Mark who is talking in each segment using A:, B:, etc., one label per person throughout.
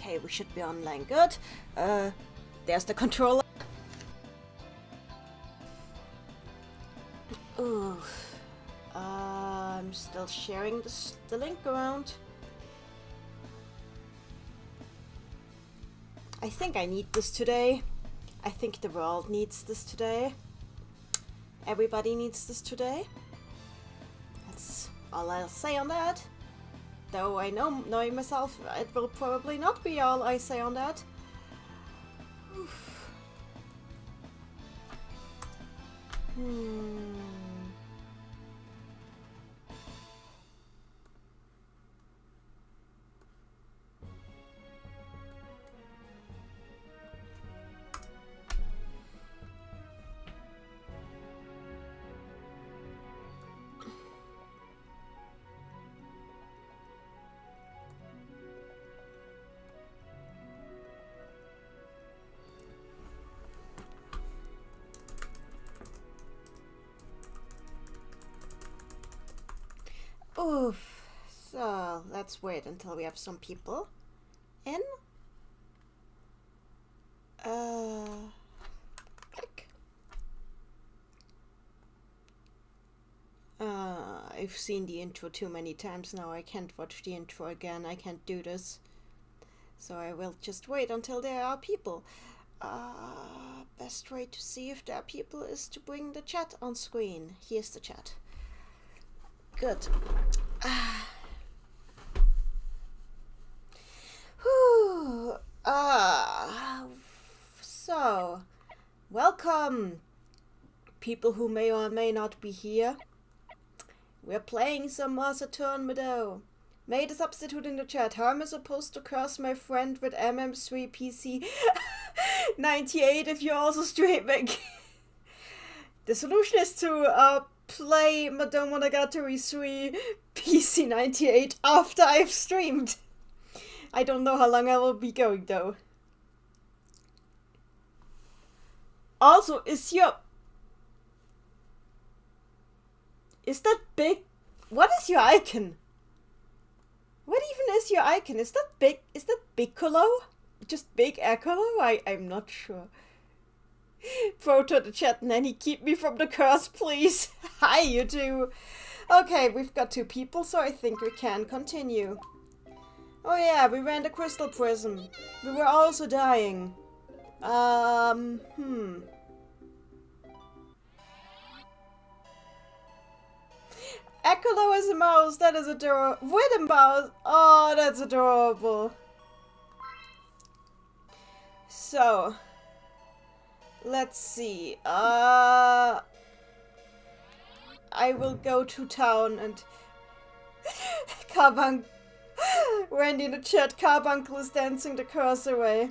A: Okay, we should be online. Good. There's the controller. Ooh. I'm still sharing the link around. I think I need this today. I think the world needs this today. Everybody needs this today. That's all I'll say on that. Though I know, knowing myself, it will probably not be all I say on that. Oof. Oof. So let's wait until we have some people in. Click. I've seen the intro too many times now. I can't watch the intro again. I can't do this. So I will just wait until there are people. Best way to see if there are people is to bring the chat on screen. Here's the chat. Good. Whew. So, welcome, people who may or may not be here. We're playing some more Saturn, Madou. Made a substitute in the chat. How am I supposed to curse my friend with MM3 PC 98 if you're also streaming? The solution is to play Madou Monogatari 3 PC 98 after I've streamed. I don't know how long I will be going though. Also, is that big? What is your icon? What even is your icon? Is that big? Is that Piccolo? Just big Ecolo? I'm not sure. Throw to the chat, Nanny, keep me from the curse, please. Hi, you two. Okay, we've got 2 people, so I think we can continue. Oh yeah, we ran the crystal prism. We were also dying. Ecolo is a mouse, that is adorable. With a mouse, oh, that's adorable. So, let's see. I will go to town and Carbuncle. Randy in the chat, Carbuncle is dancing the curse away.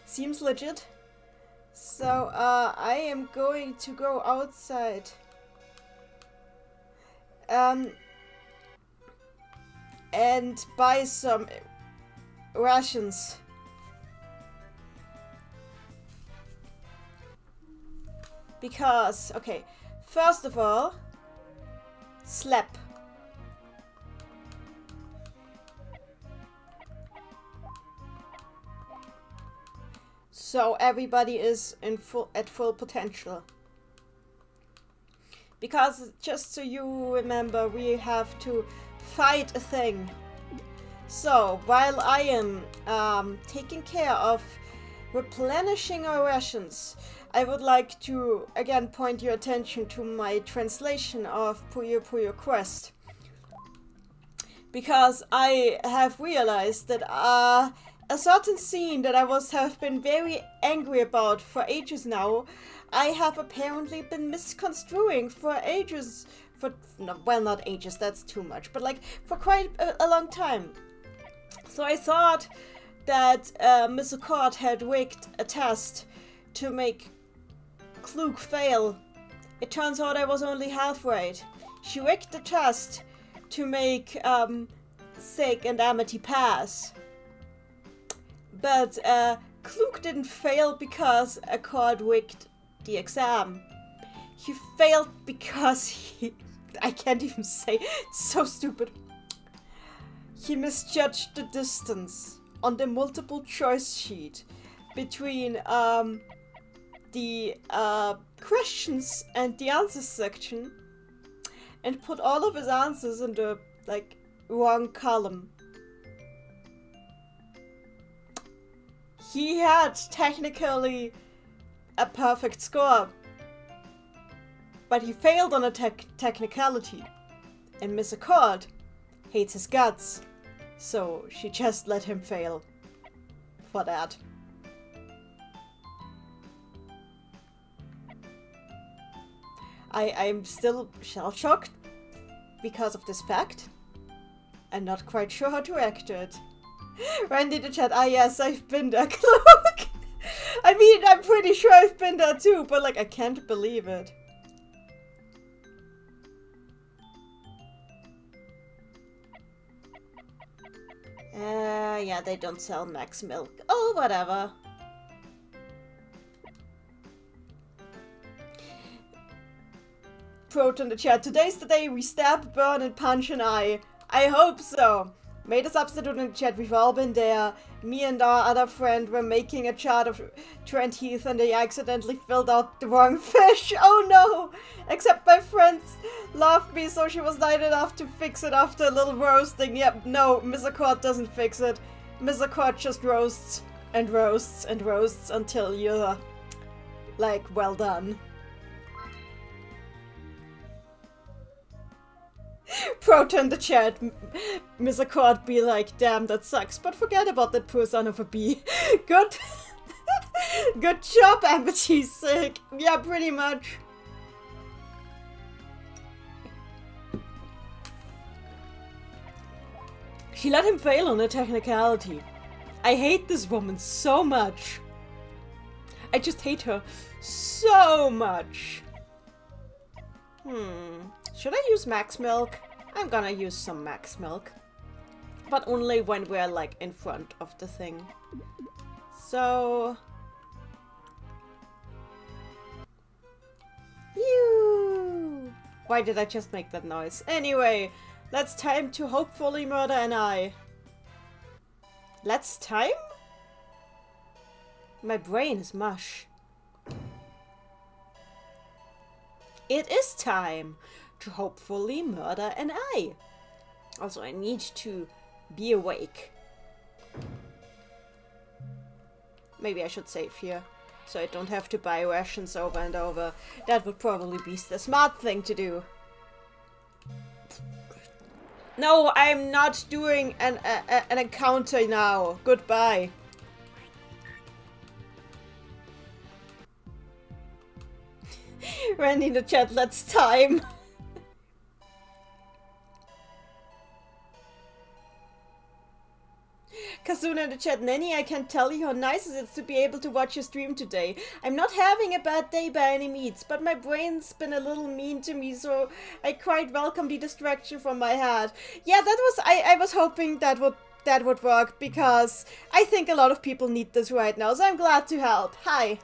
A: Seems legit. So, I am going to go outside. And buy some rations. Because, okay, first of all, slap. So everybody is at full potential. Because, just so you remember, we have to fight a thing. So, while I am taking care of replenishing our rations, I would like to again point your attention to my translation of Puyo Puyo Quest. Because I have realized that a certain scene that I have been very angry about for ages now, I have apparently been misconstruing for ages. Well, not ages, that's too much, but like for quite a long time. So I thought that Miss Accord had rigged a test to make Klug fail. It turns out I was only half right. She rigged the test to make Sig and Amity pass. But Klug didn't fail because Accord rigged the exam. He failed because he... I can't even say. It's so stupid. He misjudged the distance. on the multiple choice sheet between the questions and the answers section and put all of his answers in the like wrong column. He had technically a perfect score, but he failed on a technicality, and Miss Accord hates his guts, so she just let him fail for that. I'm still shell-shocked because of this fact. I'm not quite sure how to react to it. Randy the chat, ah yes, I've been there, Cloak. I mean, I'm pretty sure I've been there too, but like, I can't believe it. Yeah, they don't sell Max Milk. Oh, whatever. Proton in the chat, today's the day we stab, burn, and punch an eye. I hope so. Made a substitute in the chat, we've all been there. Me and our other friend were making a chart of Trent Heath and they accidentally filled out the wrong fish. Oh no! Except my friends loved me, so she was nice enough to fix it after a little roasting. Yep, no, Miss Accord doesn't fix it. Miss Accord just roasts and roasts and roasts until you're like, well done. Proton the chat, Miss Accord be like, damn, that sucks, but forget about that poor son of a bee. Good. Good job, Amity Sick. Yeah, pretty much. She let him fail on a technicality. I hate this woman so much. I just hate her so much. Should I use Max Milk? I'm gonna use some Max Milk. But only when we're like in front of the thing. So... Phew! Why did I just make that noise? Anyway, let's time to hopefully murder an eye. Let's time? My brain is mush. It is time to hopefully murder an eye. Also, I need to be awake. Maybe I should save here, so I don't have to buy rations over and over. That would probably be the smart thing to do. No, I'm not doing an encounter now. Goodbye. Randy in the chat, let's time. Kazuna in the chat, Nanny, I can't tell you how nice it is to be able to watch your stream today. I'm not having a bad day by any means, but my brain's been a little mean to me, so I quite welcome the distraction from my head. Yeah, that was, I was hoping that would work, because I think a lot of people need this right now, so I'm glad to help. Hi.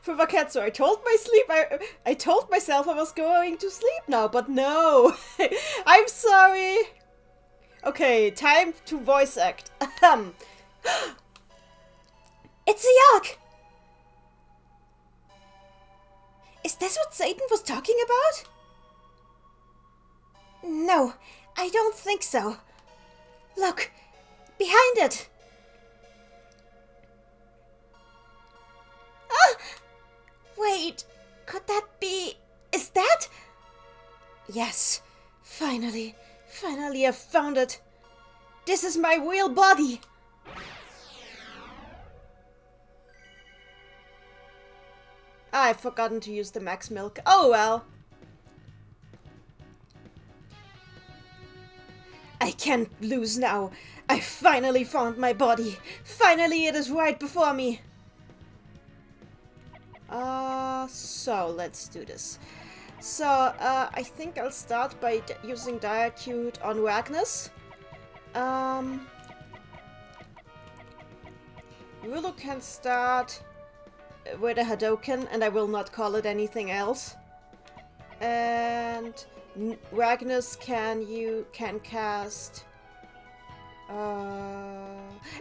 A: Fuvaketsu, I told myself I was going to sleep now, but no. I'm sorry. Okay, time to voice act. It's a yak! Is this what Satan was talking about? No, I don't think so. Look, behind it. Ah! Wait, could that be... Is that... Yes, finally I've found it. This is my real body. I've forgotten to use the Max Milk. Oh well. I can't lose now. I finally found my body. Finally it is right before me. So let's do this. So, I think I'll start by using Diacute on Ragnus. Rulu can start with a Hadoken, and I will not call it anything else. And Ragnus can cast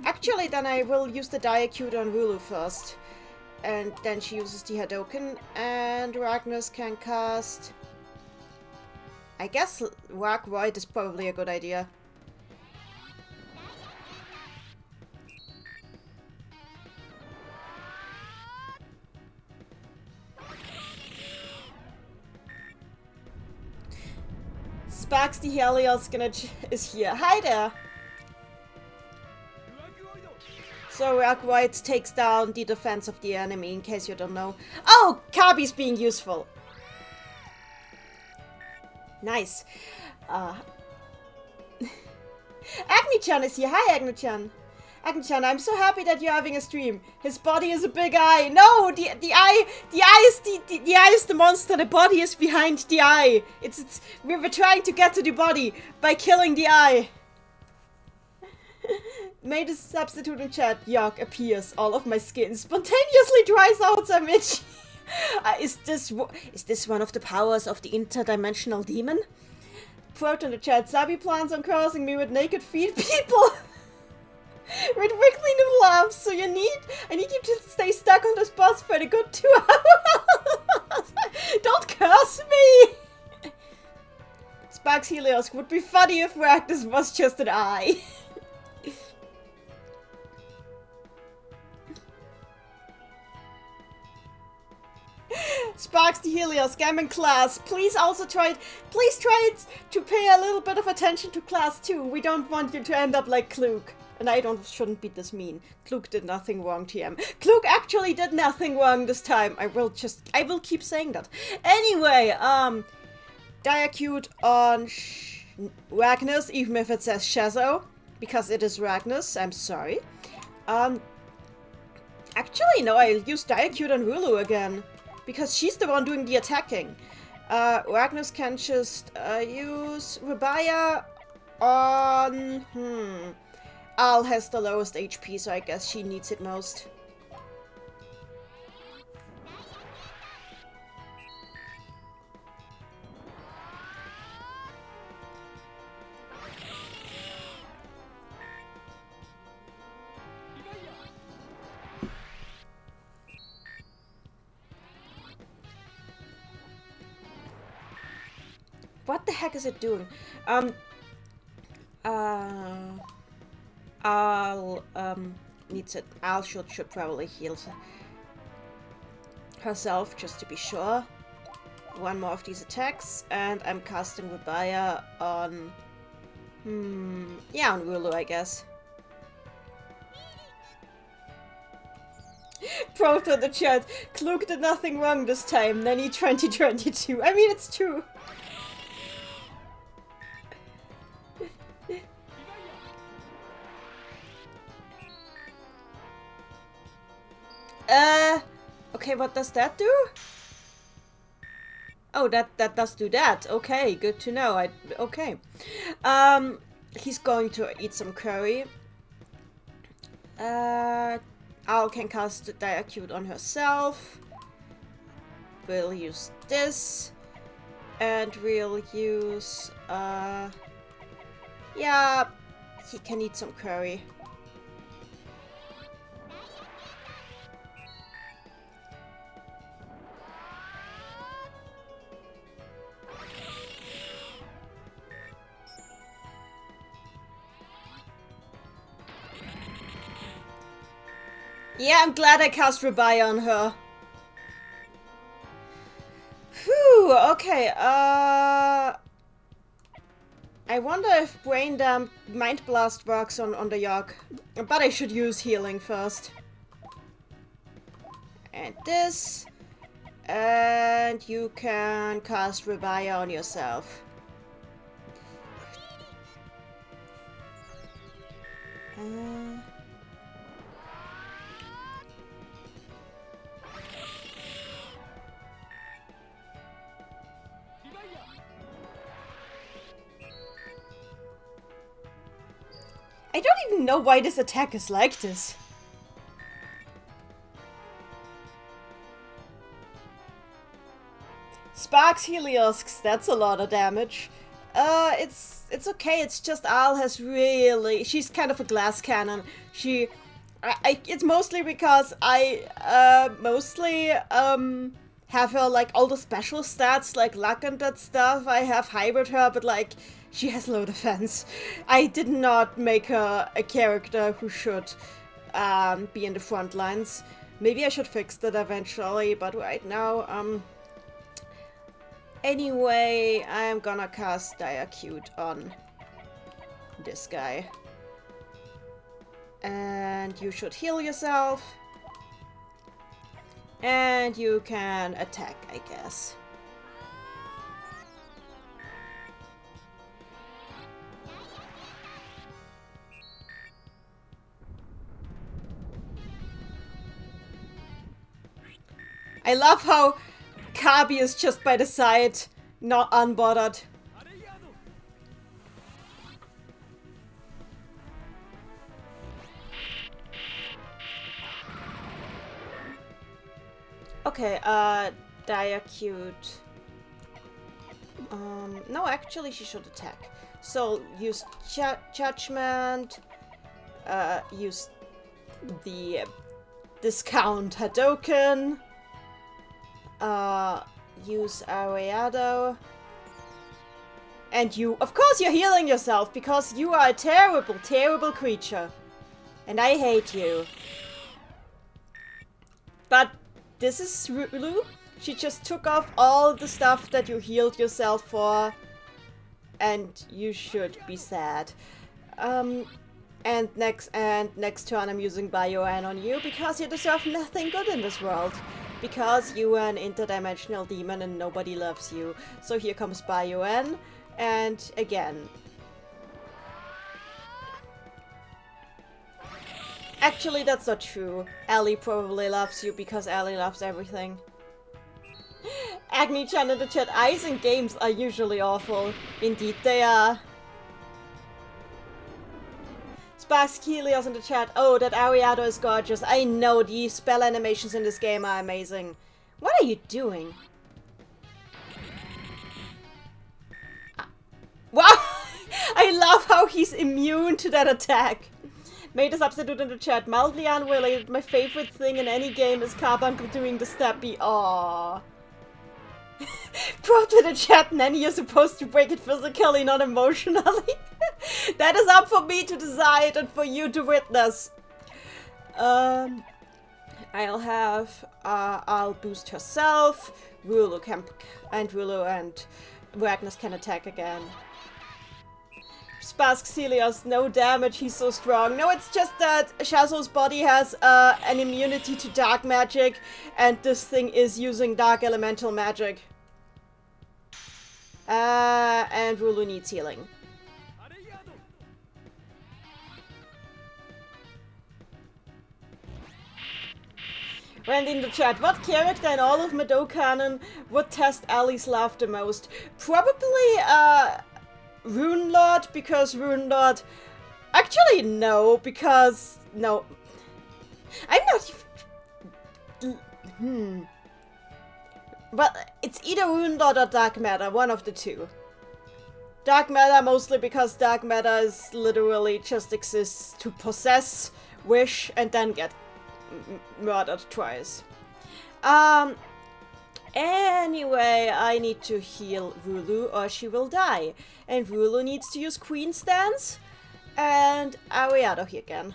A: Actually, then I will use the Diacute on Rulu first. And then she uses the Hadoken, and Ragnus can cast... I guess Rock Void is probably a good idea. Sparks the Helios is here. Hi there! So Rock Void takes down the defense of the enemy, in case you don't know. Oh! Kabi's being useful! Nice. Agni-chan is here. Hi, Agni-chan. Agni-chan, I'm so happy that you're having a stream. His body is a big eye. No, the eye is the monster. The body is behind the eye. We were trying to get to the body by killing the eye. Made a substitute in chat. Yuck, appears. All of my skin spontaneously dries out. I'm itchy. Is this one of the powers of the interdimensional demon? Quote in the chat, Sabi plans on crossing me with naked feet people with wiggly new arms, so I need you to stay stuck on this boss for a good 2 hours. Don't curse me! Sparks Helios, would be funny if Ragnus was just an eye. Sparks the Helios, game in class. Please try to pay a little bit of attention to class too. We don't want you to end up like Klug. And I shouldn't be this mean. Klug did nothing wrong, TM. Klug actually did nothing wrong this time. I will keep saying that. Anyway, Diacute on Ragnus, even if it says Shazo, because it is Ragnus, I'm sorry. Actually, no, I'll use Diacute on Rulu again. Because she's the one doing the attacking. Ragnus can just use Rubaya on... ARLE has the lowest HP, so I guess she needs it most. What the heck is it doing? ARLE needs it. ARLE should probably heal herself just to be sure. One more of these attacks, and I'm casting Rubaya on yeah, on Rulu, I guess. Proto in the chat. Klug did nothing wrong this time. Nanny 2022. I mean, it's true. Okay, what does that do? Oh, that does do that. Okay, good to know. Okay. He's going to eat some curry. ARLE can cast Diacute on herself. We'll use this. And we'll use, yeah, he can eat some curry. Yeah, I'm glad I cast Rubaya on her. Whew, okay, I wonder if Mind Blast works on the Yogg. But I should use healing first. And this. And you can cast Rubaya on yourself. I don't even know why this attack is like this. Sparks Helios, that's a lot of damage. It's okay. It's just ARLE has really... She's kind of a glass cannon. It's mostly because I mostly have her like all the special stats like luck and that stuff. I have hybrid her, but like she has low defense. I did not make her a character who should be in the front lines. Maybe I should fix that eventually, but right now, anyway, I'm gonna cast Diacute on this guy. And you should heal yourself. And you can attack, I guess. I love how Kabi is just by the side, not unbothered. Okay, Diacute. No, actually she should attack. So, use Judgment, use the discount Hadoken, use Ariado. And you, of course you're healing yourself, because you are a terrible, terrible creature. And I hate you. But this is Rulu. She just took off all the stuff that you healed yourself for. And you should be sad. And next turn I'm using Bioan on you, because you deserve nothing good in this world. Because you are an interdimensional demon and nobody loves you. So here comes Bioan. And again. Actually, that's not true. ARLE probably loves you because ARLE loves everything. Agni-chan in the chat. Eyes in games are usually awful. Indeed, they are. Sparks Helios in the chat. Oh, that Ariado is gorgeous. I know, the spell animations in this game are amazing. What are you doing? Wow! I love how he's immune to that attack. Made a substitute in the chat. Mildly unrelated. My favorite thing in any game is Carbon doing the steppy. Aww. Brought to the chat, Nanny, you're supposed to break it physically, not emotionally. That is up for me to decide and for you to witness. I'll boost herself. Rulu and Ragnas can attack again. Spask Celios, no damage, he's so strong. No, it's just that Shazo's body has an immunity to dark magic, and this thing is using dark elemental magic. And Rulu needs healing. Randy in the chat, what character in all of Madou canon would test ARLE's love the most? Probably, Rune Lord, because Rune Lord... Actually, no, because... No. I'm not... Well, it's either Rune Lord or Dark Matter, one of the two. Dark Matter mostly because Dark Matter is literally just exists to possess, wish, and then get murdered twice. Anyway, I need to heal Rulu or she will die. And Rulu needs to use Queen Stance. And Ariado here again.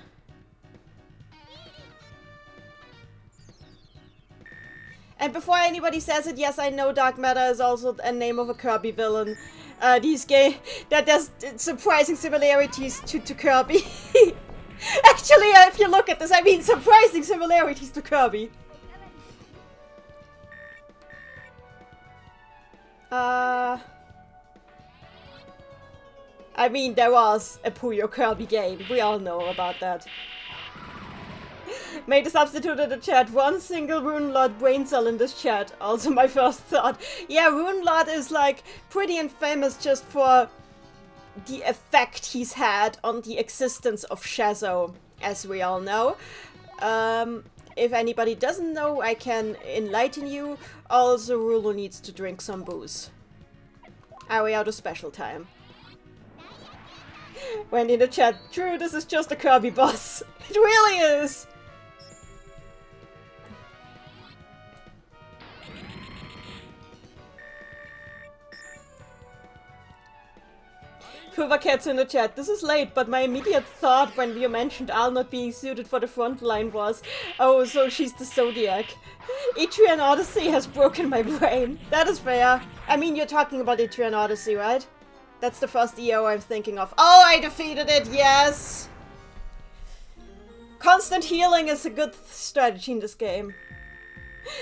A: And before anybody says it, yes, I know Dark Matter is also a name of a Kirby villain. There's surprising similarities to Kirby. Actually, if you look at this, I mean surprising similarities to Kirby. I mean, there was a Puyo Kirby game. We all know about that. Made a substitute in the chat. One single Rune Lord brain cell in this chat. Also my first thought. Yeah, Rune Lord is like pretty infamous just for the effect he's had on the existence of Shazo, as we all know. If anybody doesn't know, I can enlighten you. Also, Rulu needs to drink some booze. Are we out of special time? Went in the chat, true, this is just a Kirby boss. It really is! Fuva in the chat, this is late, but my immediate thought when you mentioned ARLE not being suited for the front line was, oh, so she's the Zodiac. Etrian Odyssey has broken my brain. That is fair. I mean, you're talking about Etrian Odyssey, right? That's the first EO I'm thinking of. Oh, I defeated it, yes! Constant healing is a good strategy in this game.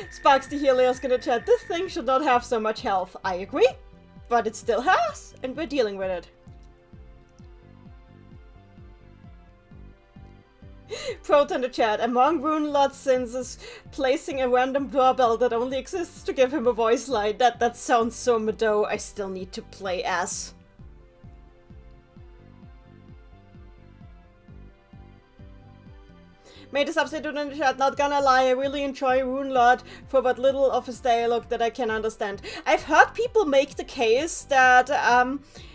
A: Sparks the Helios gonna chat, this thing should not have so much health. I agree, but it still has, and we're dealing with it. Proton in the chat, among Runelord's sins is placing a random doorbell that only exists to give him a voice line. That sounds so Madou. I still need to play as. Made a substitute in the chat, not gonna lie, I really enjoy Runelord for what little of his dialogue that I can understand. I've heard people make the case that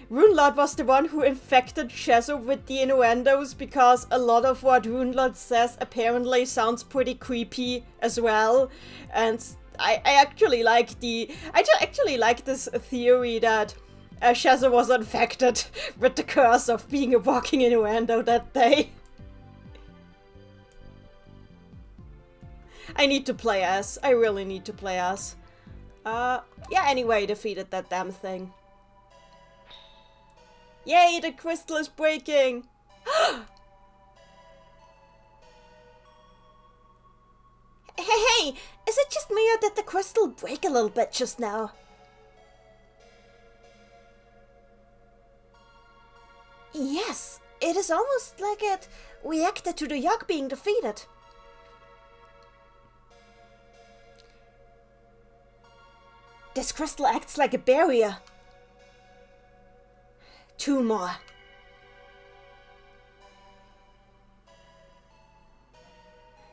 A: Runelord was the one who infected Shazo with the innuendos because a lot of what Runelord says apparently sounds pretty creepy as well. And I actually like this theory that Shazo was infected with the curse of being a walking innuendo that day. I need to play as. I really need to play as. Yeah, anyway, defeated that damn thing. Yay, the crystal is breaking! Hey, is it just me or did the crystal break a little bit just now? Yes, it is almost like it reacted to the Yogg being defeated. This crystal acts like a barrier. 2 more.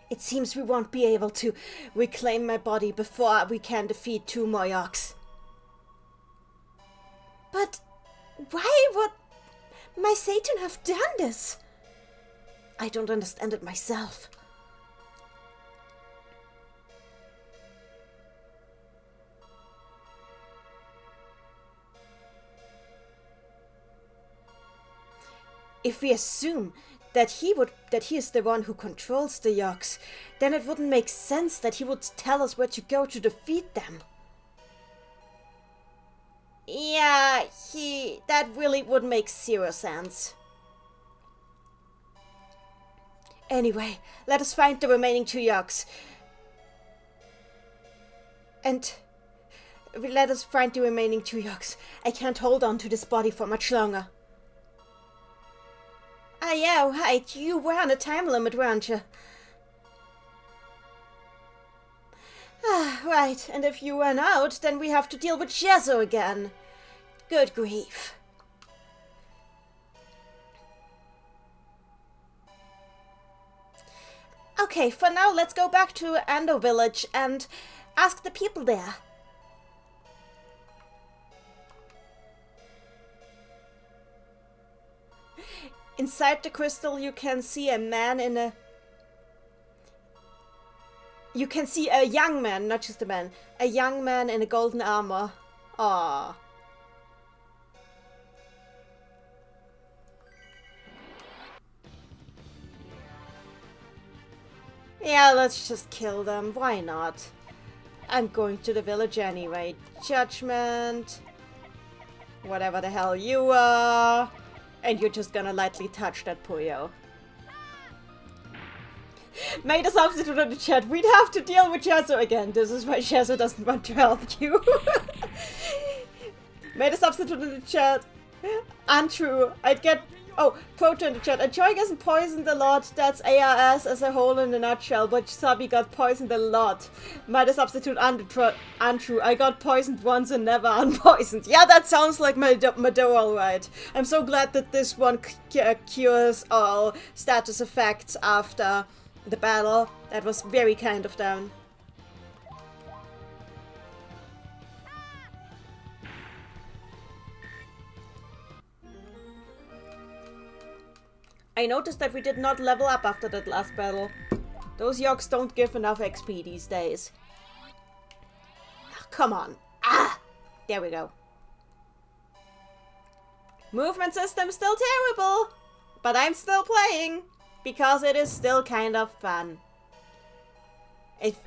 A: It seems we won't be able to reclaim my body before we can defeat 2 more Yoggs. But why would my Saturn have done this? I don't understand it myself. If we assume that he is the one who controls the Yoggs, then it wouldn't make sense that he would tell us where to go to defeat them. Yeah, that really would make 0 sense. Anyway, let us find the remaining 2 Yoggs. Let us find the remaining 2 Yoggs. I can't hold on to this body for much longer. Ah, yeah, right. You were on a time limit, weren't you? Ah, right. And if you run out, then we have to deal with Shazo again. Good grief. Okay, for now, let's go back to Ando Village and ask the people there. Inside the crystal, you can see a man in a... You can see a young man, not just a man. A young man in a golden armor. Aww. Yeah, let's just kill them. Why not? I'm going to the village anyway. Judgment. Whatever the hell you are. And you're just gonna lightly touch that Puyo. Made a substitute in the chat. We'd have to deal with Shazo again. This is why Shazo doesn't want to help you. Made a substitute in the chat. Untrue. I'd get... Oh, Proto in the chat. Enjoy getting poisoned a lot. That's ARS as a whole in a nutshell. But Sabi got poisoned a lot. Made a substitute untrue. I got poisoned once and never unpoisoned. Yeah, that sounds like Madou alright. I'm so glad that this one cures all status effects after the battle. That was very kind of them. I noticed that we did not level up after that last battle. Those yogs don't give enough XP these days. Oh, come on. Ah! There we go. Movement system still terrible, but I'm still playing because it is still kind of fun.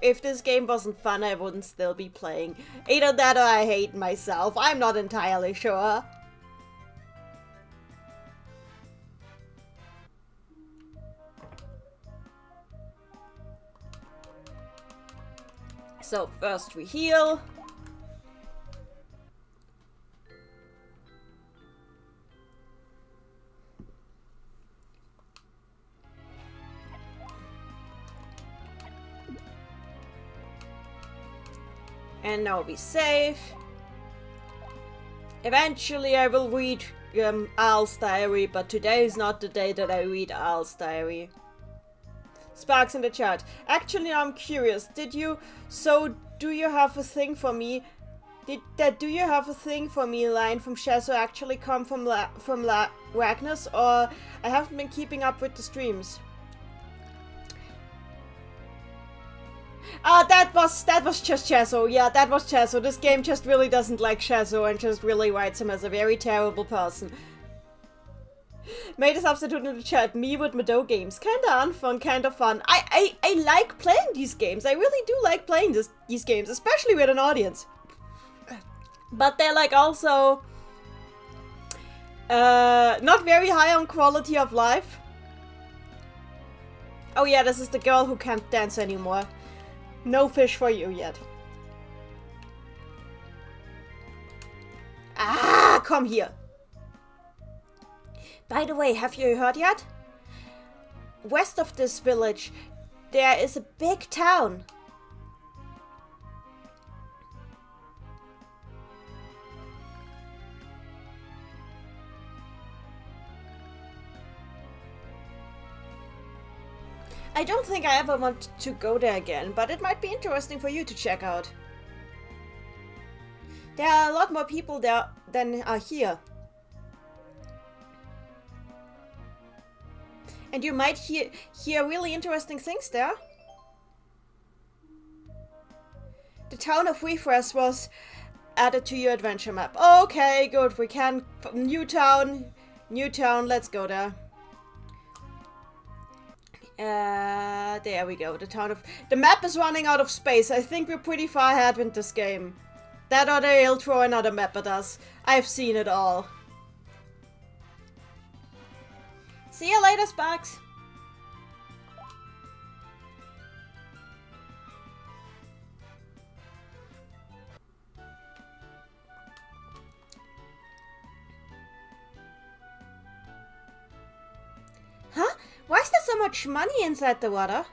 A: If this game wasn't fun, I wouldn't still be playing. Either that or I hate myself. I'm not entirely sure. So first we heal. And now we save. Eventually I will read ARLE's diary, but today is not the day that I read ARLE's diary. Sparks in the chat. Actually, I'm curious. Do you have a thing for me? Did that "do you have a thing for me" line from Shazo actually come from Ragnus, or I haven't been keeping up with the streams? That was just Shazo. Yeah, that was Shazo. This game just really doesn't like Shazo and just really writes him as a very terrible person. Made a substitute in the chat. Me with Madou games. Kinda unfun, kinda fun. I like playing these games. I really do like playing these games, especially with an audience. But they're like also not very high on quality of life. Oh yeah, this is the girl who can't dance anymore. No fish for you yet. Ah, come here. By the way, have you heard yet? West of this village, there is a big town. I don't think I ever want to go there again, but it might be interesting for you to check out. There are a lot more people there than are here. And you might hear really interesting things there. The town of Refresh was added to your adventure map. Okay, good. We can... New town, let's go there. There we go. The town of... The map is running out of space. I think we're pretty far ahead with this game. That or they'll throw another map at us. I've seen it all. See you later, Sparks. Huh? Why is there so much money inside the water?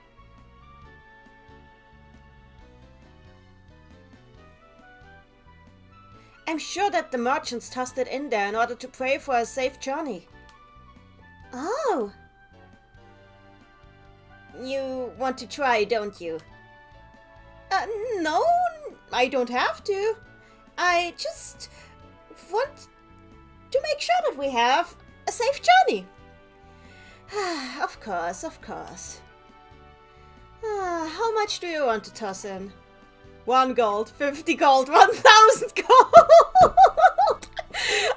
A: I'm sure that the merchants tossed it in there in order to pray for a safe journey. Oh. You want to try, don't you? No, I don't have to. I just want to make sure that we have a safe journey. Of course, of course. How much do you want to toss in? 1 gold, 50 gold, 1,000 gold!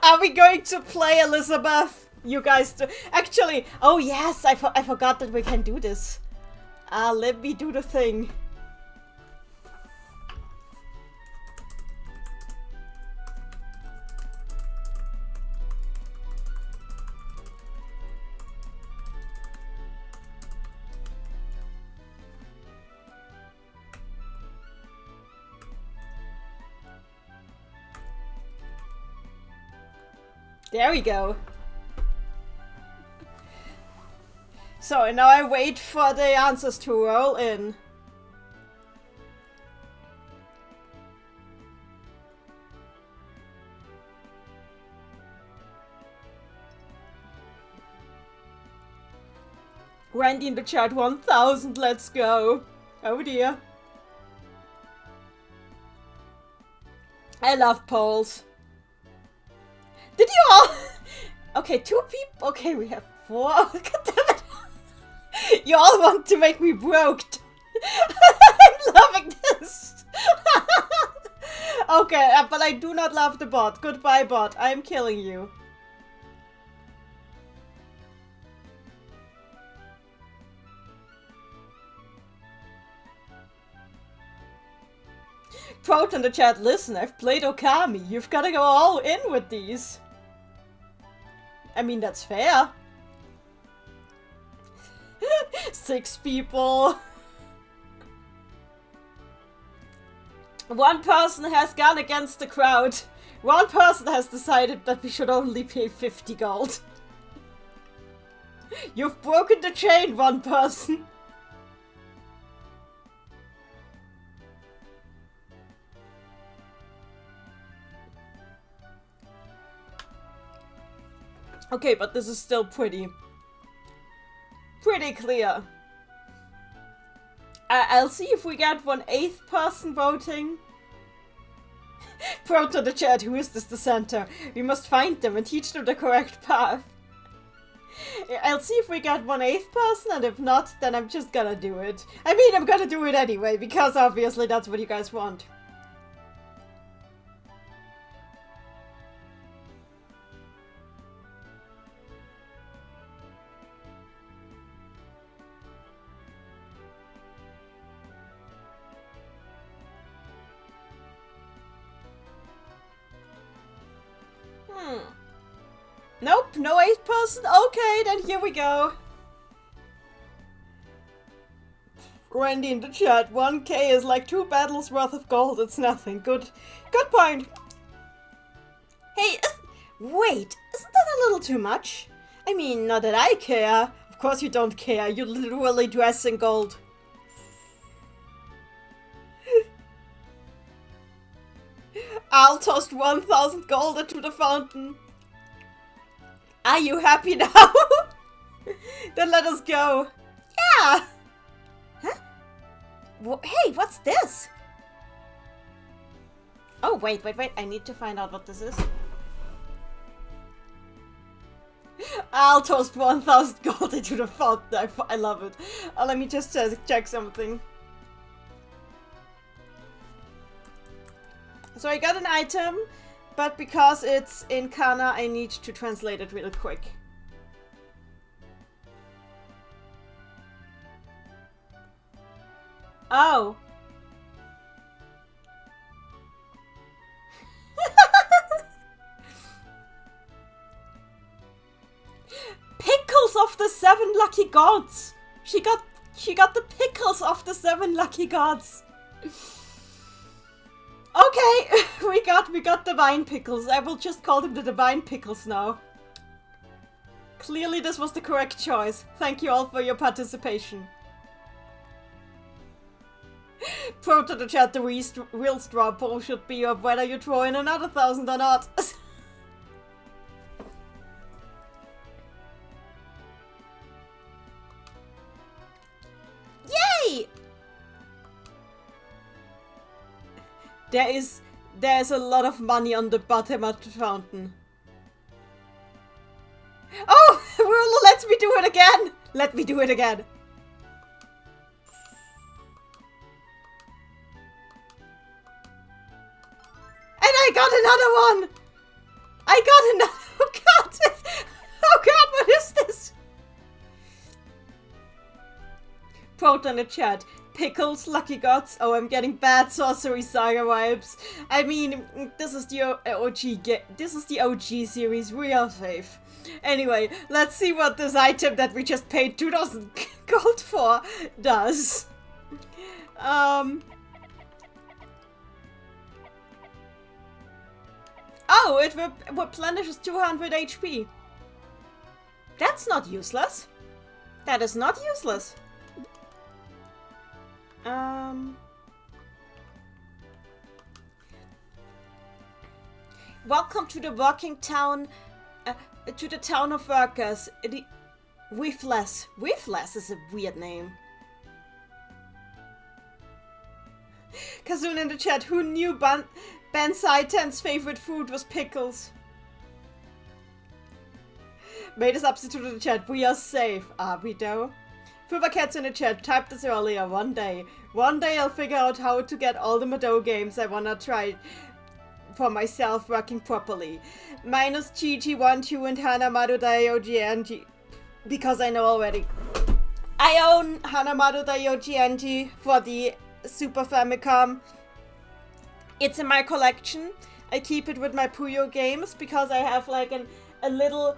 A: Are we going to play Elizabeth? You guys do. Actually, oh yes, I forgot that we can do this. Let me do the thing. There we go. So now I wait for the answers to roll in. Randy in the chat, 1,000, let's go. Oh dear. I love polls. Did you all? Okay, 2 people. Okay, we have 4. God damn it. You all want to make me broke. I'm loving this. Okay, but I do not love the bot. Goodbye, bot. I am killing you. Quote in the chat, listen, I've played Okami. You've got to go all in with these. I mean, that's fair. 6 people. One person has gone against the crowd. One person has decided that we should only pay 50 gold. You've broken the chain, one person. Okay, but this is still pretty clear. I'll see if we get 1/8 person voting. Pro to the chat, who is this dissenter? We must find them and teach them the correct path. I'll see if we get 1/8 person, and if not, then I'm just gonna do it. I mean, I'm gonna do it anyway, because obviously that's what you guys want. Nope, no 8th person. Okay, then here we go. Randy in the chat, 1k is like 2 battles worth of gold. It's nothing. Good point. Hey, wait, isn't that a little too much? I mean, not that I care. Of course you don't care. You literally dress in gold. I'll toss 1,000 gold into the fountain. Are you happy now? Then let us go. Yeah! Huh? Hey, what's this? Oh, wait. I need to find out what this is. I'll toast 1,000 gold into the fountain. I love it. Let me just check something. So I got an item. But because it's in Kana, I need to translate it real quick. Oh. Pickles of the 7 lucky gods. She got the pickles of the 7 lucky gods. Okay, we got divine pickles. I will just call them the divine pickles now. Clearly this was the correct choice. Thank you all for your participation. Pro to the chat, the real straw poll should be of whether you throw in another 1,000 or not. Yay! There's a lot of money on the bottom of the fountain. Oh! Ruler lets me do it again! Let me do it again. And I got another one! I got another... Oh god! Oh god, what is this? Quote on the chat. Pickles, lucky gods. Oh, I'm getting bad Sorcery Saga vibes. I mean, this is the OG series. We are safe. Anyway, let's see what this item that we just paid 2,000 gold for does. Oh, it replenishes 200 HP. That's not useless. That is not useless. Welcome to the working town, to the town of workers. Weefless. Weefless is a weird name. Kazun in the chat, who knew Ben Saitan's favorite food was pickles? Made a substitute in the chat. We are safe. Are we though? Fuba Cats in the chat typed this earlier. One day I'll figure out how to get all the Madou games I wanna try for myself working properly. Minus GG1, 2 and Hana Madou Daioji and because I know already. I own Hana Madou Daioji Anji for the Super Famicom. It's in my collection. I keep it with my Puyo games because I have like a little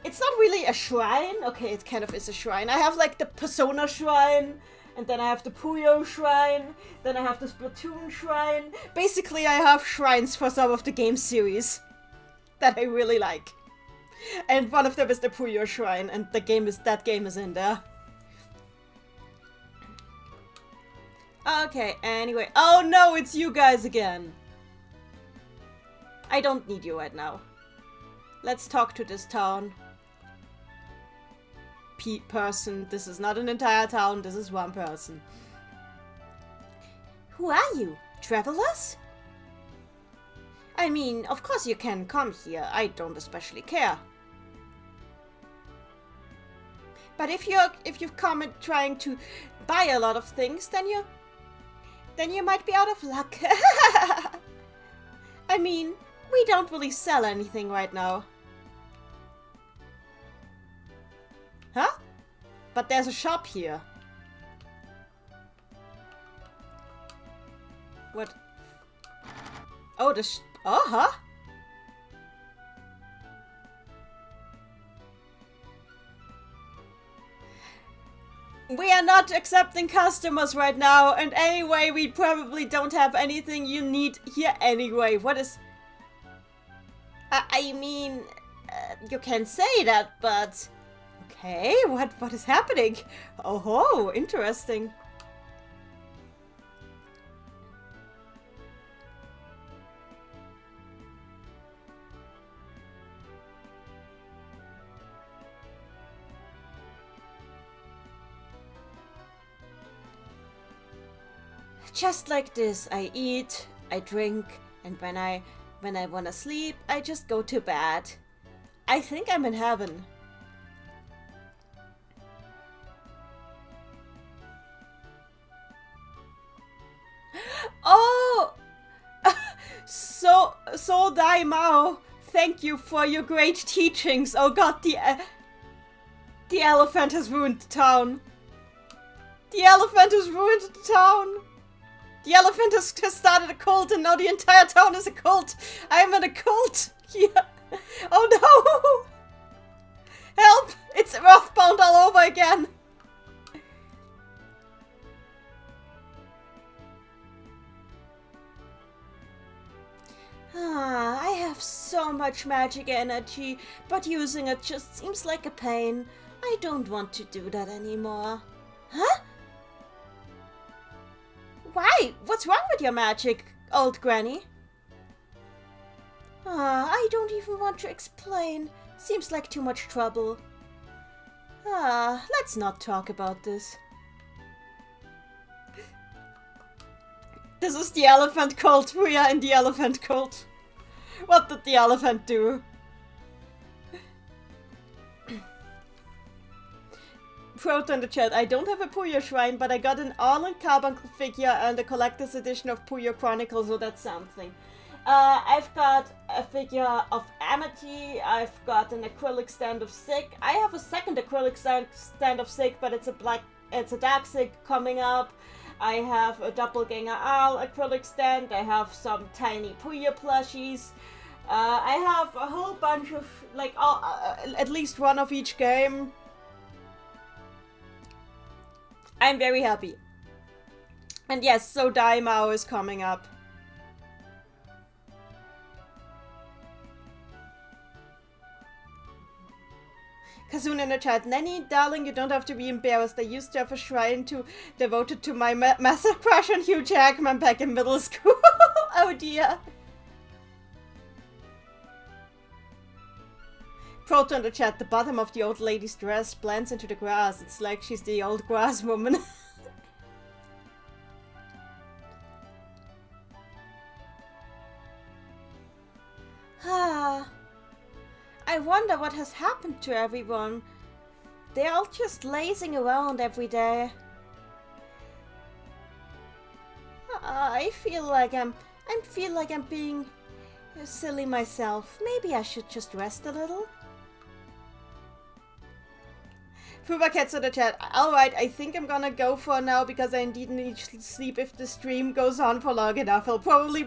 A: it's not really a shrine. Okay, it kind of is a shrine. I have like the Persona shrine, and then I have the Puyo shrine, then I have the Splatoon shrine. Basically, I have shrines for some of the game series that I really like. And one of them is the Puyo shrine, and that game is in there. Okay, anyway. Oh no, it's you guys again. I don't need you right now. Let's talk to this town. Person. This is not an entire town, this is one person. Who are you? Travelers? I mean, of course you can come here. I don't especially care. But if you've come trying to buy a lot of things, then you might be out of luck. I mean, we don't really sell anything right now. Huh? But there's a shop here. What? Oh, huh? We are not accepting customers right now, and anyway, we probably don't have anything you need here anyway. What is... I mean, you can say that, but... Okay, what is happening? Oh, interesting. Just like this, I eat, I drink, and when I wanna sleep, I just go to bed. I think I'm in heaven. Oh! So Dai Mao, thank you for your great teachings. Oh god, the elephant has ruined the town. The elephant has ruined the town. The elephant has started a cult, and now the entire town is a cult. I'm in a cult. Yeah. Oh no! Help! It's Earthbound all over again. I have so much magic energy, but using it just seems like a pain. I don't want to do that anymore. Huh? Why? What's wrong with your magic, old granny? I don't even want to explain. Seems like too much trouble. Let's not talk about this. This is the elephant cult. We are in the elephant cult. What did the elephant do? Proto in the chat. I don't have a Puyo shrine, but I got an ARLE carbon figure and a collector's edition of Puyo Chronicles, so that's something. I've got a figure of Amity. I've got an acrylic stand of Sig. I have a second acrylic stand of Sig, but it's a dark Sig coming up. I have a doppelganger ARLE acrylic stand. I have some tiny Puyo plushies. I have a whole bunch of, like, at least one of each game. I'm very happy. And yes, so Daimao is coming up. Kazun in the chat. Nanny, darling, you don't have to be embarrassed. I used to have a shrine devoted to my massive crush on Hugh Jackman back in middle school. Oh dear. Proto in the chat. The bottom of the old lady's dress blends into the grass. It's like she's the old grass woman. I wonder what has happened to everyone. They're all just lazing around every day. I feel like I'm being silly myself. Maybe I should just rest a little. Fubercats in the chat. Alright, I think I'm gonna go for now because I indeed need sleep. If the stream goes on for long enough, it'll probably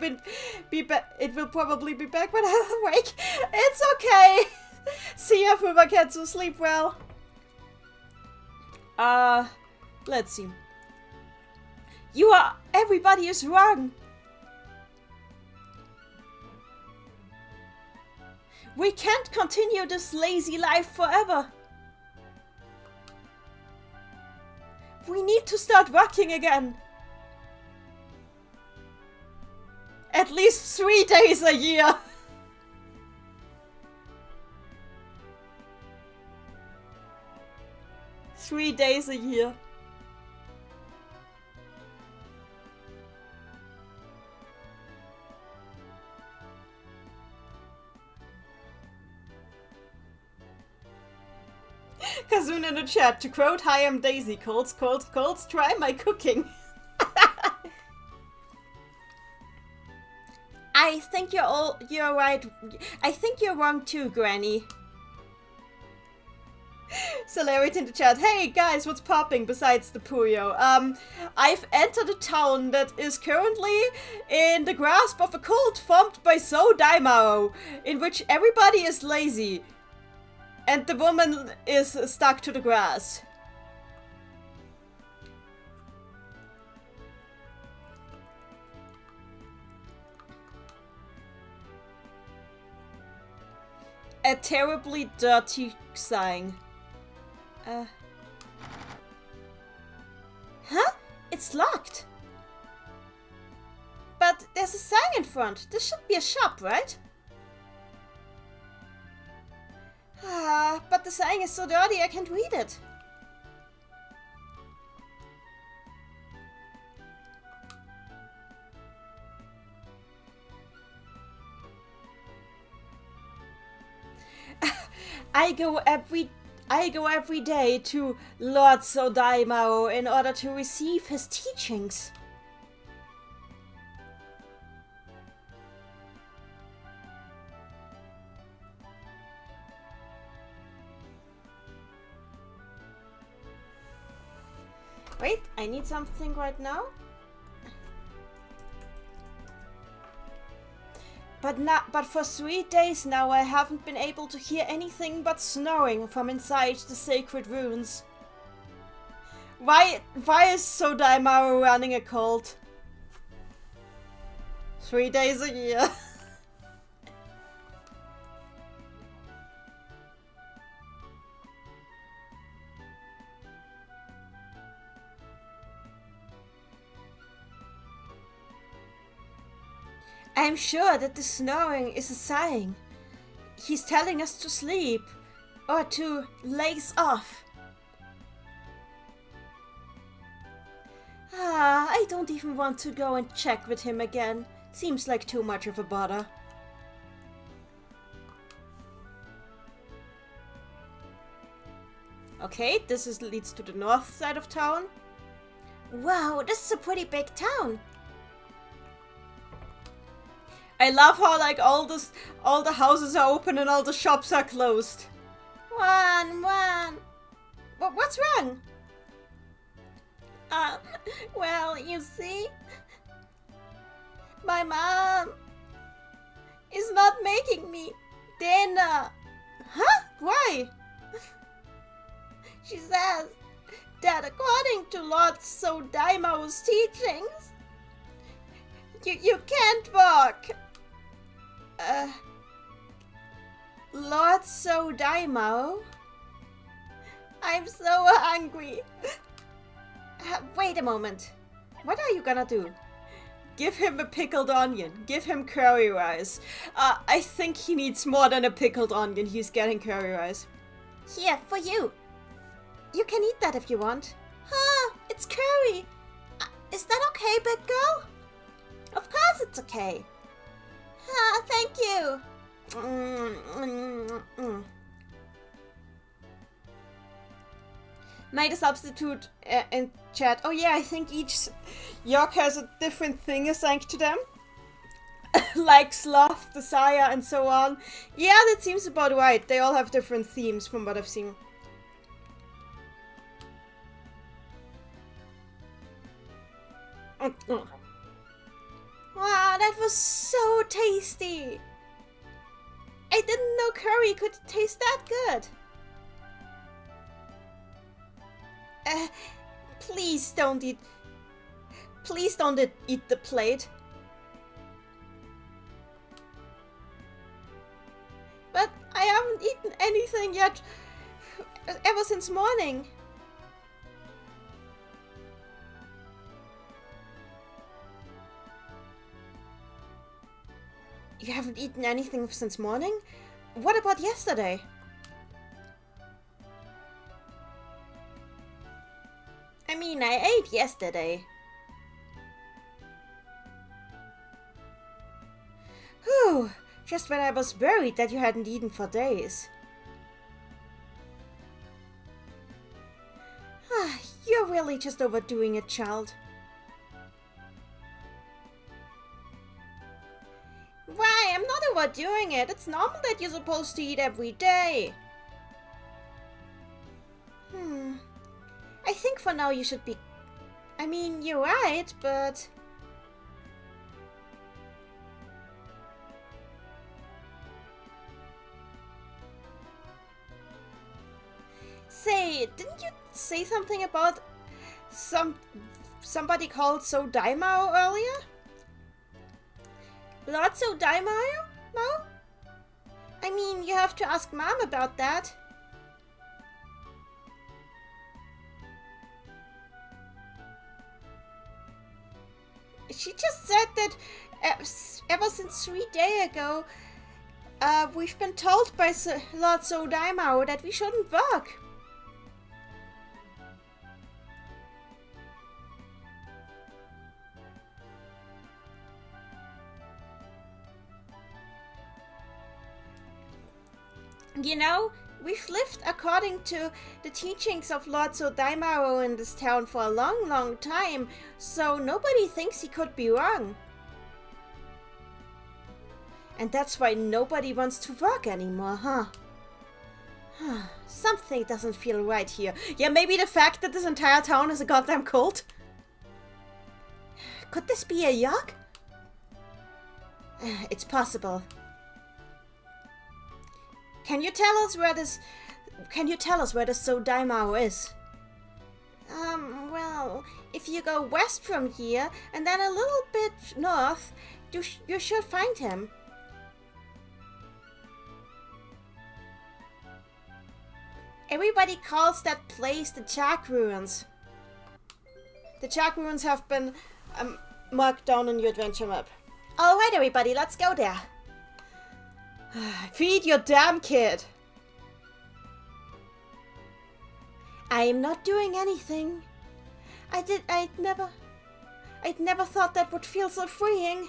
A: be back. It will probably be back when I'm awake. It's okay. See ya, Fubercats. Sleep well. Let's see. Everybody is wrong. We can't continue this lazy life forever. We need to start working again. At least 3 days a year. Three days a year. Kazun in the chat, to quote, "Hi, I'm Daisy. Colds, try my cooking." I think you're right. I think you're wrong too, Granny. Celerate in the chat, "Hey guys, what's popping besides the Puyo? I've entered a town that is currently in the grasp of a cult formed by So Daimao, in which everybody is lazy. And the woman is stuck to the grass." A terribly dirty sign. Huh? It's locked. But there's a sign in front. This should be a shop, right? But the sign is so dirty I can't read it. I go every day to Lord Sodaimao in order to receive his teachings. Wait, I need something right now. But for 3 days now I haven't been able to hear anything but snoring from inside the sacred ruins. Why is Sodaimao running a cult? 3 days a year. I'm sure that the snoring is a sign. He's telling us to sleep or to laze off. I don't even want to go and check with him again. Seems like too much of a bother. Okay, this leads to the north side of town. Wow, this is a pretty big town. I love how like all the houses are open and all the shops are closed. One. What's wrong? Well, you see, my mom is not making me dinner. Huh? Why? She says that according to Lord Sodaimao's teachings, you can't walk. Lord Sodaimao? I'm so hungry. Wait a moment. What are you gonna do? Give him a pickled onion. Give him curry rice. I think he needs more than a pickled onion. He's getting curry rice. Here, for you. You can eat that if you want. Huh, it's curry. Is that okay, big girl? Of course it's okay. Thank you. made a substitute in chat. Oh yeah, I think each York has a different thing assigned to them. Like sloth, desire, and so on. Yeah, that seems about right. They all have different themes from what I've seen. Wow, that was so tasty! I didn't know curry could taste that good. Please don't eat. Please don't eat the plate. But I haven't eaten anything yet ever since morning. You haven't eaten anything since morning? What about yesterday? I mean, I ate yesterday. Whew, just when I was worried that you hadn't eaten for days. You're really just overdoing it, child. Why? I'm not overdoing it. It's normal that you're supposed to eat every day. I think for now you should be... I mean, you're right, but... Say, didn't you say something about somebody called So Daimao earlier? Lord So Daimao? No? I mean, you have to ask Mom about that. She just said that ever since 3 days ago, we've been told by Lord So Daimao that we shouldn't work. You know, we've lived according to the teachings of Lord So Daimao in this town for a long, long time, so nobody thinks he could be wrong. And that's why nobody wants to work anymore, huh? Something doesn't feel right here. Yeah, maybe the fact that this entire town is a goddamn cult? Could this be a York? It's possible. Can you tell us where this So Daimao is? Well, if you go west from here and then a little bit north, you should find him. Everybody calls that place the Jack Ruins. The Jack Ruins have been marked down on your adventure map. Alright everybody, let's go there. Feed your damn kid. I am not doing anything. I'd never thought that would feel so freeing.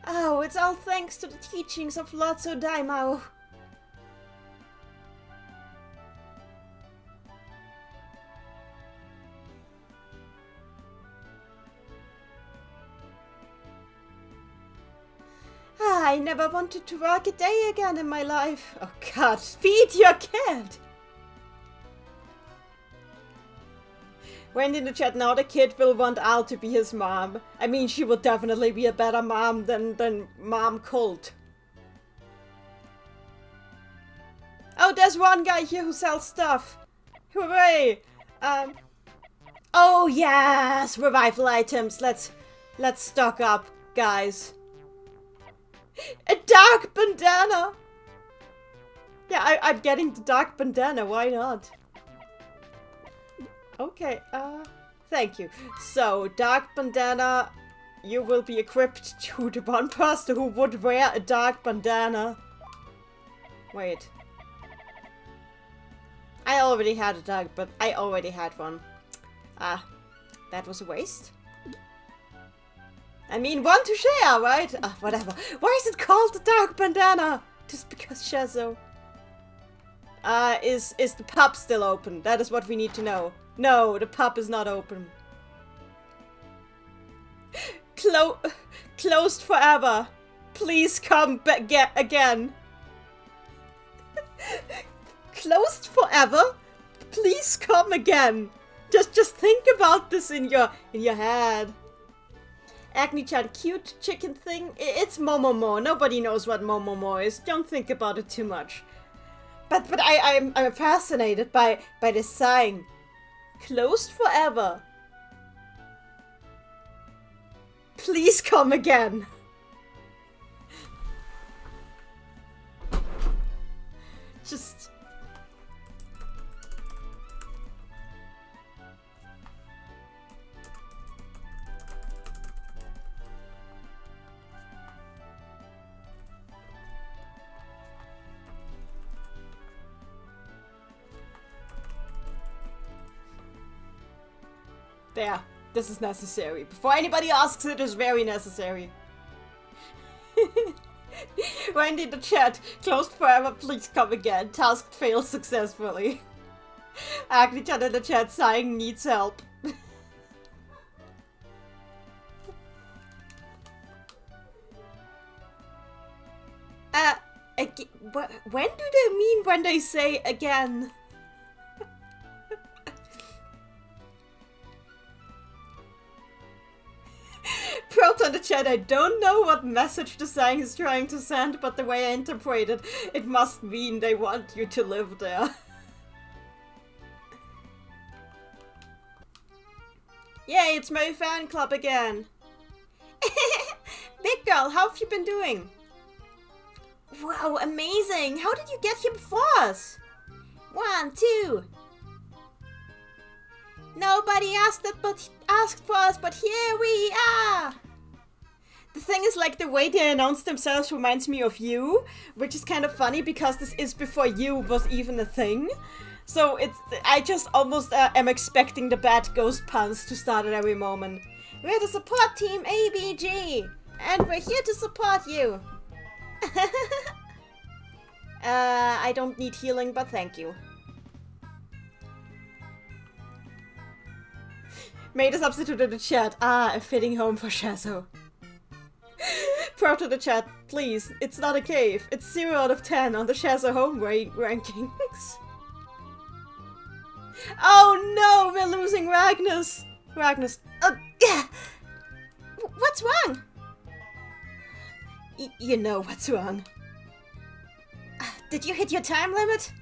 A: Oh, it's all thanks to the teachings of Lord So Daimao. I never wanted to work a day again in my life. Oh God, feed your kid! Went in the chat, now the kid will want Al to be his mom. I mean, she will definitely be a better mom than Mom Colt. Oh, there's one guy here who sells stuff. Hooray! Oh yes, revival items. Let's stock up, guys. A dark bandana! Yeah, I'm getting the dark bandana, why not? Okay, thank you. So, dark bandana, you will be equipped to the one person who would wear a dark bandana. Wait. I already had a dark, but I already had one. That was a waste. I mean, one to share, right? Whatever. Why is it called the dark bandana? Just because Shazo. Is the pub still open? That is what we need to know. No, the pub is not open. Closed forever. Please come back again. Closed forever? Please come again. Just think about this in your head. Agni-chan, cute chicken thing? It's Momomo. Nobody knows what Momomo is. Don't think about it too much. But I'm fascinated by this sign. Closed forever. Please come again. Just... There. This is necessary. Before anybody asks, it is very necessary. Wendy in the chat. Closed forever, please come again. Task failed successfully. Agni-chan in the chat sighing needs help. When do they mean when they say again? Proton in the chat, I don't know what message the sign is trying to send, but the way I interpret it, it must mean they want you to live there. Yay, it's my fan club again. Big girl, how have you been doing? Wow, amazing! How did you get here before us? 1, 2. Nobody asked for us, but here we are! The thing is, like, the way they announce themselves reminds me of You, which is kind of funny because this is before You was even a thing. So I just almost am expecting the bad ghost puns to start at every moment. We're the support team ABG, and we're here to support you. I don't need healing, but thank you. Made a substitute in the chat. Ah, a fitting home for Shazo. Proud to the chat, please. It's not a cave. It's 0 out of 10 on the Shazo home rankings. Oh no, we're losing Ragnus. Ragnus. What's wrong? You know what's wrong. Did you hit your time limit?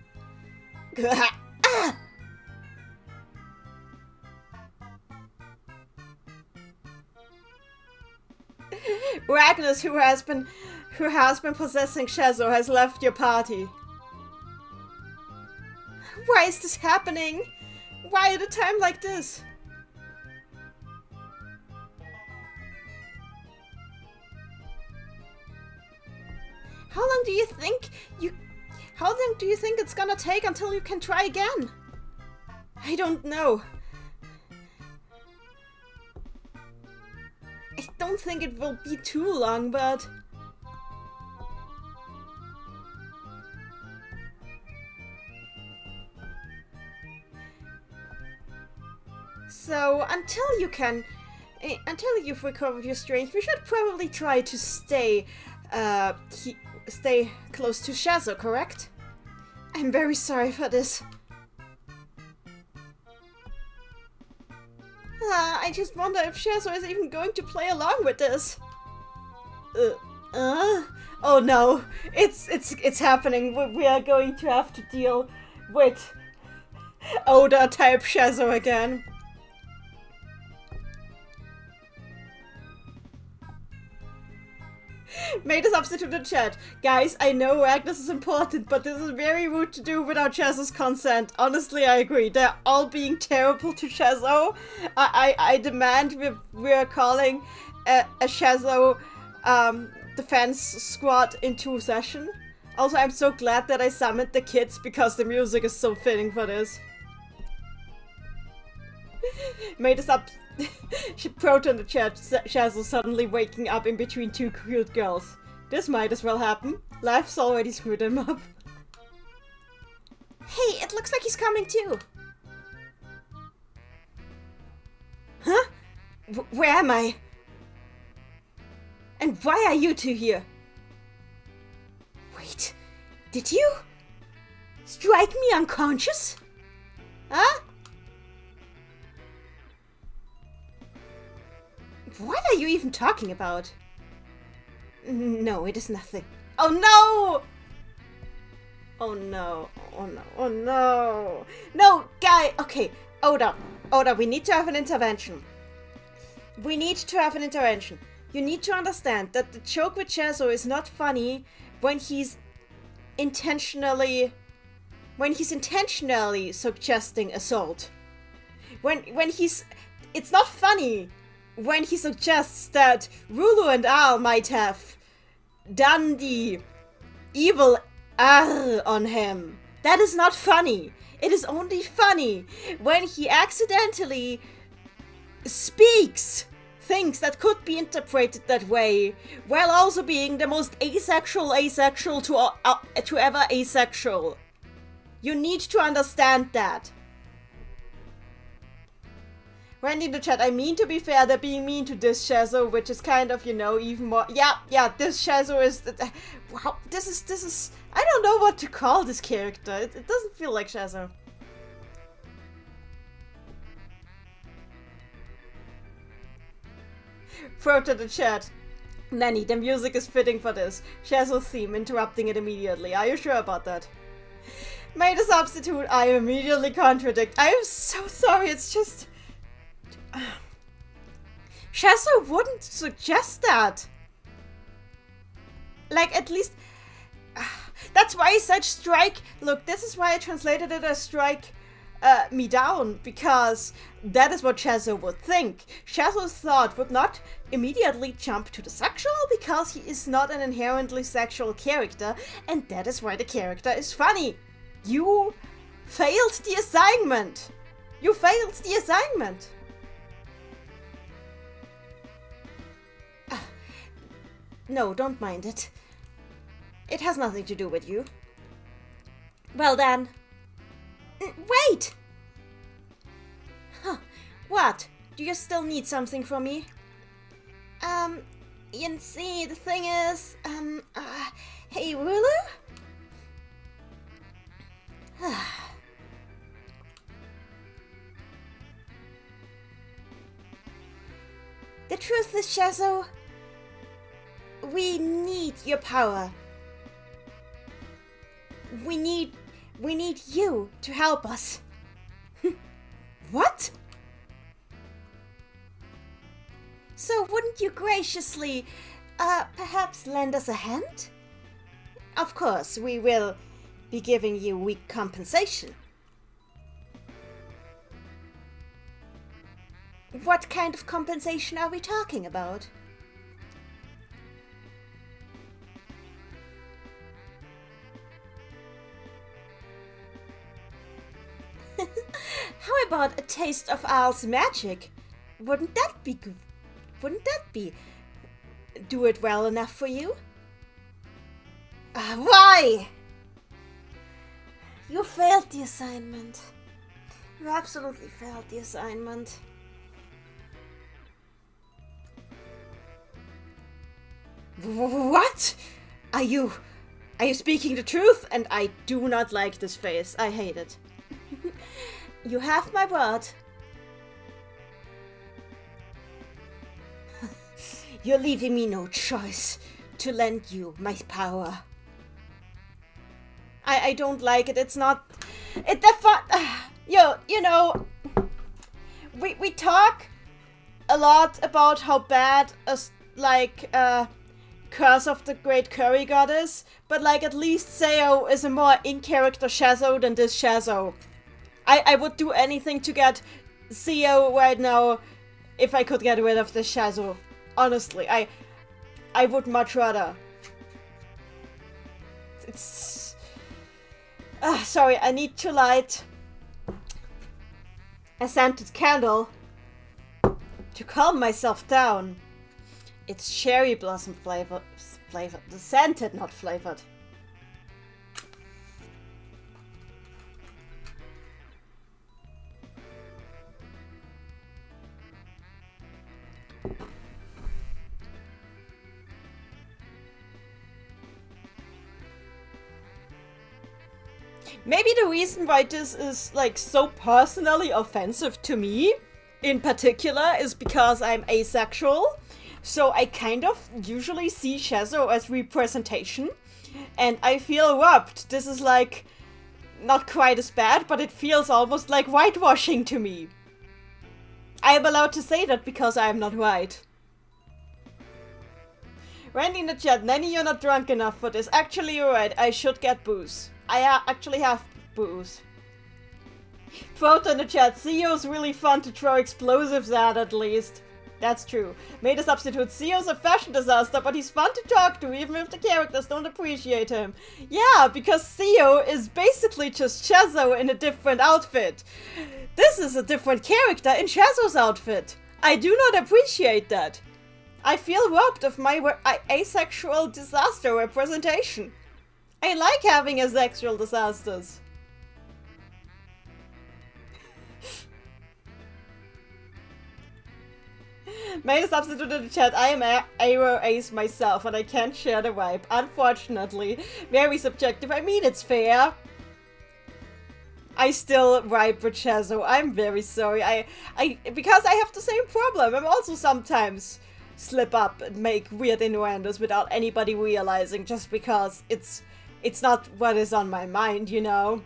A: Ragnus, who has been possessing Shazo, has left your party. Why is this happening? Why at a time like this? How long do you think it's gonna take until you can try again? I don't know. I don't think it will be too long, but... So, until you've recovered your strength, we should probably try to stay close to Shazo, correct? I'm very sorry for this. I just wonder if Shazo is even going to play along with this. Oh no, it's happening. We are going to have to deal with Oda type Shazo again. Made a substitute in chat. Guys, I know Agnes is important, but this is very rude to do without Shazo's consent. Honestly, I agree. They're all being terrible to Shazo. I demand we're calling a Shazo defense squad into session. Also, I'm so glad that I summoned the kids because the music is so fitting for this. Made us up. She wrote in the chat, Shazo suddenly waking up in between two cute girls. This might as well happen. Life's already screwed him up. Hey, it looks like he's coming too. Huh? Where am I? And why are you two here? Wait, did you strike me unconscious? Huh? What are you even talking about? No, it is nothing. Oh no! Oh no, oh no, oh no. No, guy, okay, Oda, we need to have an intervention. We need to have an intervention. You need to understand that the joke with Shazo is not funny when he's intentionally suggesting assault. It's not funny when he suggests that Rulu and ARLE might have done the evil ARLE on him. That is not funny. It is only funny when he accidentally speaks things that could be interpreted that way, while also being the most asexual to ever asexual. You need to understand that. Randy in the chat, I mean, to be fair, they're being mean to this Shazo, which is kind of, you know, even more. Yeah, this Shazo is. Wow, this is. I don't know what to call this character. It doesn't feel like Shazo. Throw to the chat. Nanny, the music is fitting for this. Shazo theme, interrupting it immediately. Are you sure about that? Made a substitute, I immediately contradict. I am so sorry, it's just... Shazo wouldn't suggest that. Like, at least... That's why I said strike. Look, this is why I translated it as strike me down, because that is what Shazo would think. Shazo's thought would not immediately jump to the sexual, because he is not an inherently sexual character, and that is why the character is funny. You failed the assignment. You failed the assignment. No, don't mind it. It has nothing to do with you. Well then. Wait! Huh. What? Do you still need something from me? You see, the thing is, hey, Rulu? The truth is, Shazo, we need your power. We need you to help us. What? So wouldn't you graciously, perhaps lend us a hand? Of course, we will be giving you weak compensation. What kind of compensation are we talking about? How about a taste of ARLE's magic? Wouldn't that be good? Wouldn't that be do it well enough for you? Why? You failed the assignment. You absolutely failed the assignment. What? Are you speaking the truth? And I do not like this face. I hate it. You have my word. You're leaving me no choice to lend you my power. I don't like it. It's not... You know... We talk a lot about how bad Curse of the Great Curry Goddess, but like at least Seo is a more in-character Shazo than this Shazo. I would do anything to get Seo right now if I could get rid of this Shazo. Honestly, I would much rather. It's... sorry, I need to light a scented candle to calm myself down. It's cherry blossom flavored. The scented, not flavored. Maybe the reason why this is like so personally offensive to me in particular is because I'm asexual. So I kind of usually see Shazo as representation, and I feel robbed. This is like not quite as bad, but it feels almost like whitewashing to me. I am allowed to say that because I am not white. Randy in the chat, Nanny, you're not drunk enough for this. Actually, you're right. I should get booze. I actually have booze. Proto in the chat, CEO's really fun to throw explosives at least. That's true. Made a substitute. CEO's a fashion disaster, but he's fun to talk to, even if the characters don't appreciate him. Yeah, because CEO is basically just Shazo in a different outfit. This is a different character in Shazo's outfit. I do not appreciate that. I feel robbed of my asexual disaster representation. I like having asexual disasters. Made a substitute in the chat. I am Aero Ace myself, and I can't share the vibe. Unfortunately. Very subjective. I mean, it's fair. I still vibe with Shazo. I'm very sorry. Because I have the same problem. I'm also sometimes slip up and make weird innuendos without anybody realizing, just because it's not what is on my mind, you know?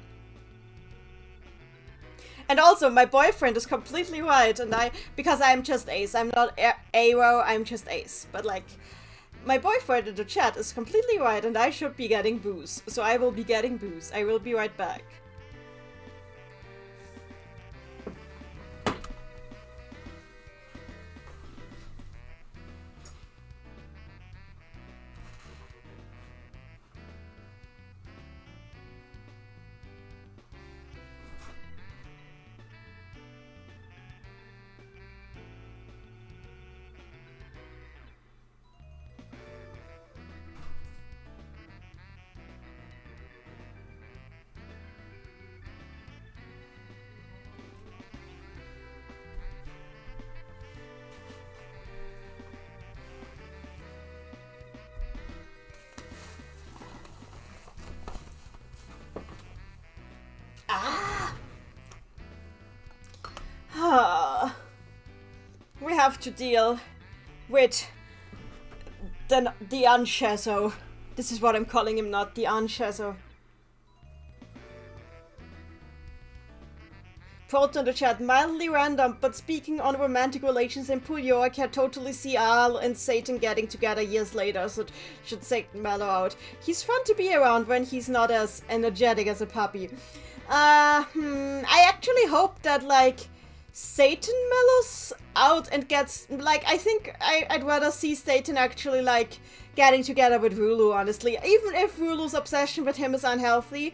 A: And also, my boyfriend is completely right, and because I'm just Ace. I'm not Aero, I'm just Ace. But like, my boyfriend in the chat is completely right, and I should be getting booze. So I will be getting booze. I will be right back. We have to deal with the unshazo. This is what I'm calling him, not the unshazo. Proto in the chat, mildly random, but speaking on romantic relations in Puyo, I can totally see ARLE and Satan getting together years later, so should Satan mellow out. He's fun to be around when he's not as energetic as a puppy. I actually hope that, like, Satan mellows out and gets, like, I think I'd rather see Satan actually, like, getting together with Rulu, honestly. Even if Rulu's obsession with him is unhealthy,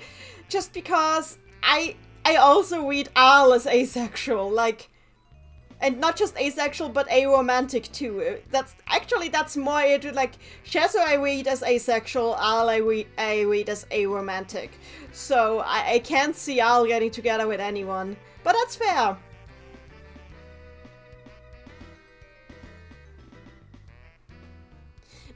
A: just because I also read ARLE as asexual, like, and not just asexual, but aromantic too. That's more it, like, Shazo I read as asexual, ARLE I read as aromantic. So I can't see ARLE getting together with anyone, but that's fair.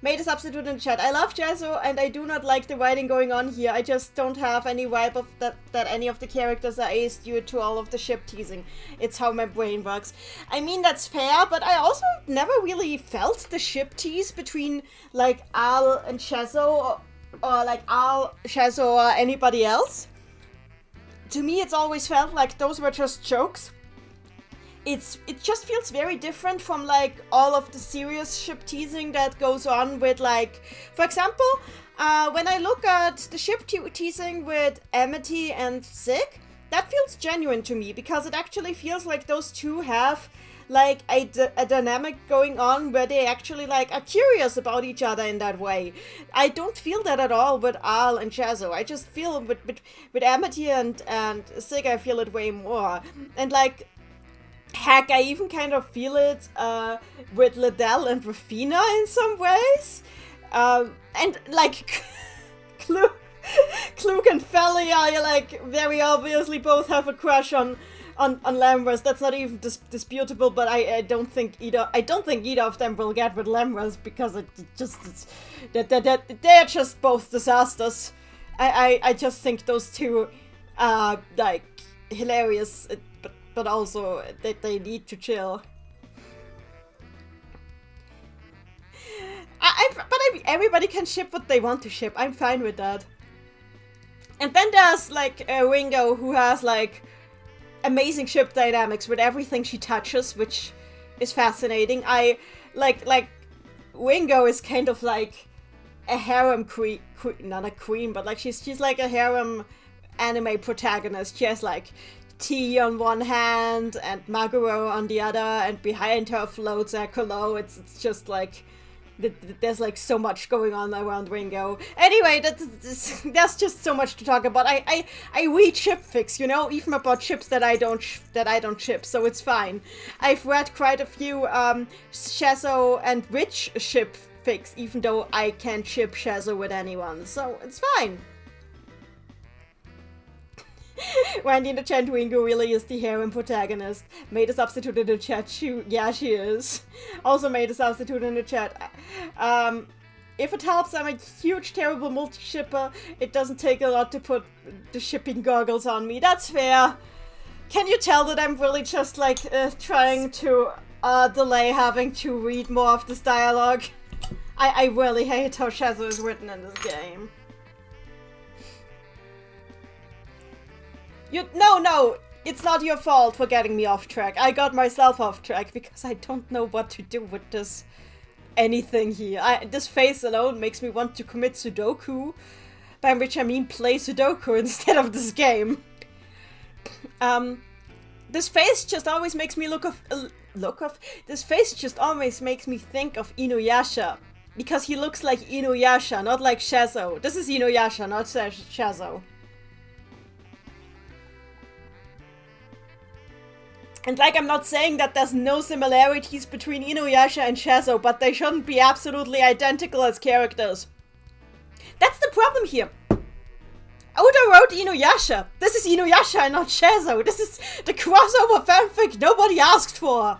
A: Made a substitute in the chat. I love Shazo and I do not like the writing going on here. I just don't have any vibe of that any of the characters are ace due to all of the ship teasing. It's how my brain works. I mean, that's fair, but I also never really felt the ship tease between, like, ARLE and Shazo, or like ARLE, Shazo, or anybody else. To me, it's always felt like those were just jokes. It just feels very different from, like, all of the serious ship teasing that goes on with, like, for example, when I look at the ship teasing with Amity and Sig, that feels genuine to me, because it actually feels like those two have, like, a dynamic going on where they actually, like, are curious about each other in that way. I don't feel that at all with ARLE and Shazo. I just feel with Amity and Sig, I feel it way more. And, like, heck, I even kind of feel it with Liddell and Rafina in some ways. And, like, Klug and Felly are, like, very obviously both have a crush on Lamras. That's not even disputable, but I don't think either of them will get with Lamras, because they're just both disasters. I just think those two Like, hilarious, but also that they need to chill. Everybody can ship what they want to ship. I'm fine with that. And then there's, like, Ringo, who has, like, amazing ship dynamics with everything she touches, which is fascinating. Like, Ringo is kind of like a harem queen, not a queen, but, like, she's like a harem anime protagonist. She has, like, T on one hand and Maguro on the other, and behind her floats Ekolo. It's just, like... There's like so much going on around Ringo. Anyway, there's just so much to talk about. I read ship fics, you know, even about ships that I don't ship, so it's fine. I've read quite a few Shazo and Witch ship fics, even though I can't ship Shazo with anyone, so it's fine. Wendy in the chat, Ringo really is the harem protagonist. Made a substitute in the chat. She is. Also made a substitute in the chat. If it helps, I'm a huge, terrible multi-shipper. It doesn't take a lot to put the shipping goggles on me. That's fair. Can you tell that I'm really just, like, trying to delay having to read more of this dialogue? I really hate how Shazo is written in this game. No, it's not your fault for getting me off track. I got myself off track because I don't know what to do with this anything here. This face alone makes me want to commit Sudoku, by which I mean play Sudoku instead of this game. This face just always makes me this face just always makes me think of Inuyasha, because he looks like Inuyasha, not like Shazo. This is Inuyasha, not Shazo. And, like, I'm not saying that there's no similarities between Inuyasha and Shazo, but they shouldn't be absolutely identical as characters. That's the problem here. Oda wrote Inuyasha. This is Inuyasha and not Shazo. This is the crossover fanfic nobody asked for.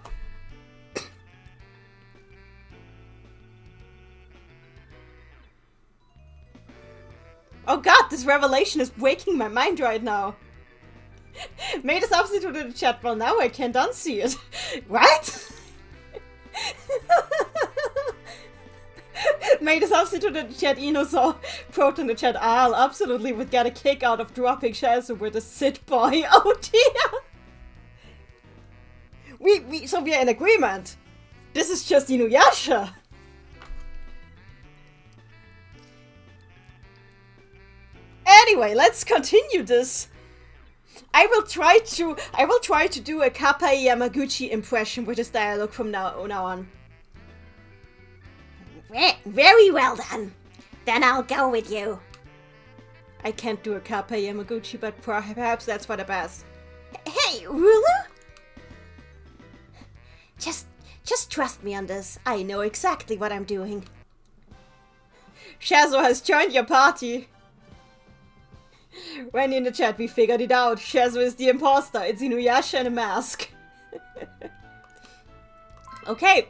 A: Oh god, this revelation is breaking my mind right now. Made a substitute in the chat. Well, now I can't unsee it. What? Made a substitute in the chat. Inosaur wrote in the chat. ARLE absolutely would get a kick out of dropping Shazo with a sit boy. Oh dear. So we're in agreement. This is just Inuyasha. Anyway, let's continue this. I will try to do a Kappa Yamaguchi impression with this dialogue from now on.
B: Very well then. Then I'll go with you.
A: I can't do a Kappa Yamaguchi, but perhaps that's for the best.
B: Hey, ruler? Just trust me on this. I know exactly what I'm doing.
A: Shazo has joined your party. When in the chat, we figured it out. Shazo is the imposter. It's Inuyasha in a mask. Okay.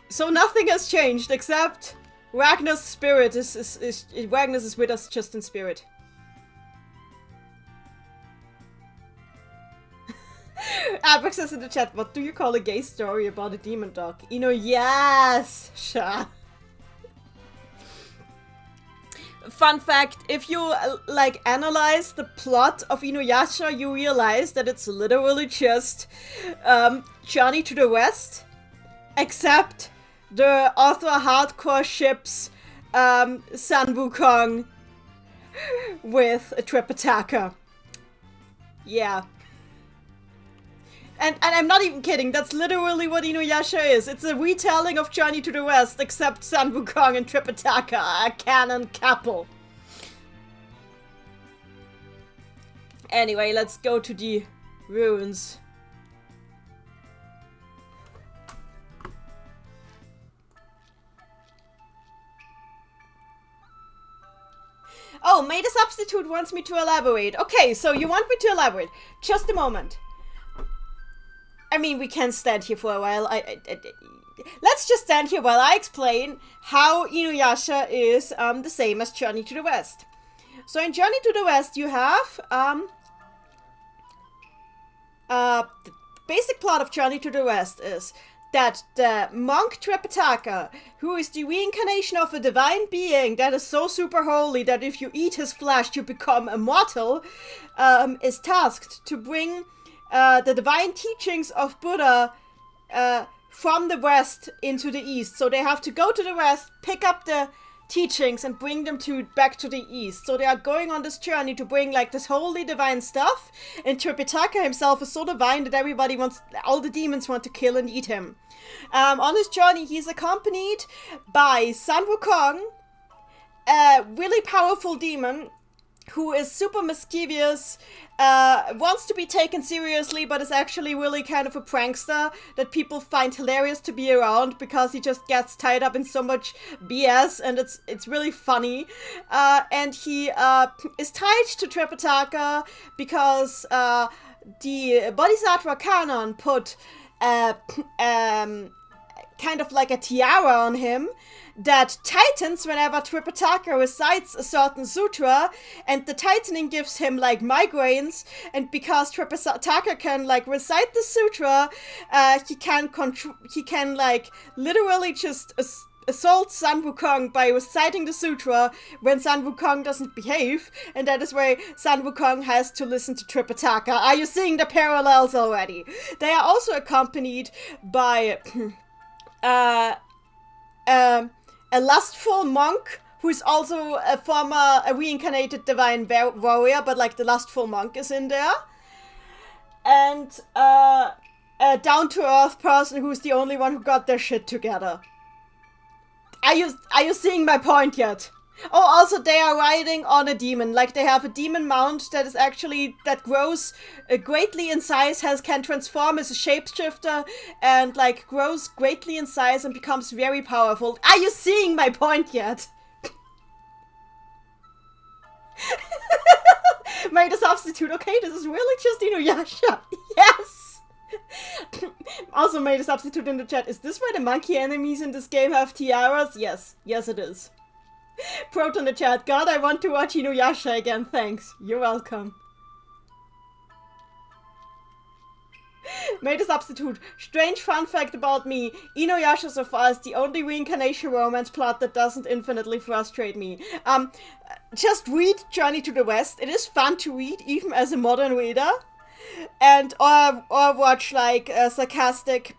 A: So nothing has changed except Ragnar's spirit Ragnar's is with us just in spirit. Apex says in the chat, what do you call a gay story about a demon dog? Yes! Sure. Fun fact, if you, like, analyze the plot of Inuyasha, you realize that it's literally just Johnny to the West, except the author hardcore ships San Wukong with a Tripitaka. Yeah. And I'm not even kidding, that's literally what Inuyasha is. It's a retelling of Journey to the West, except San Wukong and Tripitaka, a canon couple. Anyway, let's go to the ruins. Oh, Made a Substitute wants me to elaborate. Okay, so you want me to elaborate. Just a moment. I mean, we can stand here for a while. Let's just stand here while I explain how Inuyasha is the same as Journey to the West. So in Journey to the West, you have the basic plot of Journey to the West is that the monk Tripitaka, who is the reincarnation of a divine being that is so super holy that if you eat his flesh you become immortal, is tasked to bring the divine teachings of Buddha from the West into the East. So they have to go to the West, pick up the teachings and bring them back to the East. So they are going on this journey to bring like this holy divine stuff, and Tripitaka himself is so divine that all the demons want to kill and eat him. On his journey he's accompanied by Sun Wukong, a really powerful demon who is super mischievous, wants to be taken seriously, but is actually really kind of a prankster that people find hilarious to be around because he just gets tied up in so much BS, and it's really funny. And he is tied to Tripitaka because the Bodhisattva Canon put kind of like a tiara on him that tightens whenever Tripitaka recites a certain sutra, and the tightening gives him like migraines, and because Tripitaka can like recite the sutra, he can like literally just assault Sun Wukong by reciting the sutra when Sun Wukong doesn't behave, and that is why Sun Wukong has to listen to Tripitaka. Are you seeing the parallels already? They are also accompanied by a lustful monk who is also a reincarnated divine warrior, but like the lustful monk is in there, and a down-to-earth person who's the only one who got their shit together. Are you seeing my point yet? Oh, also they are riding on a demon. Like they have a demon mount that grows greatly in size, can transform as a shapeshifter, and like grows greatly in size and becomes very powerful. Are you seeing my point yet? Made a substitute. Okay, this is really just Inuyasha. Yes. Also made a substitute in the chat. Is this why the monkey enemies in this game have tiaras? Yes. Yes, it is. Proton in the chat. God, I want to watch Inuyasha again. Thanks. You're welcome. Made a substitute. Strange fun fact about me. Inuyasha so far is the only reincarnation romance plot that doesn't infinitely frustrate me. Just read Journey to the West. It is fun to read, even as a modern reader. And or watch like sarcastic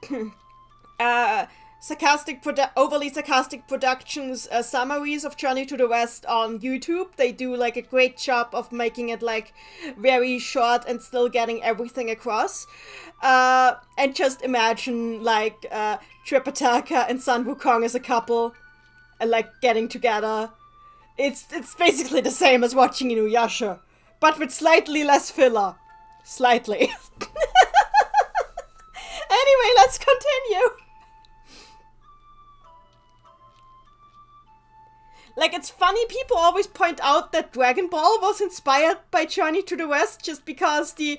A: overly sarcastic productions summaries of Journey to the West on YouTube. They do like a great job of making it like very short and still getting everything across. And just imagine like Tripitaka and Sun Wukong as a couple and like getting together. It's basically the same as watching Inuyasha, but with slightly less filler. Slightly. Anyway, let's continue. Like, it's funny, people always point out that Dragon Ball was inspired by Journey to the West just because the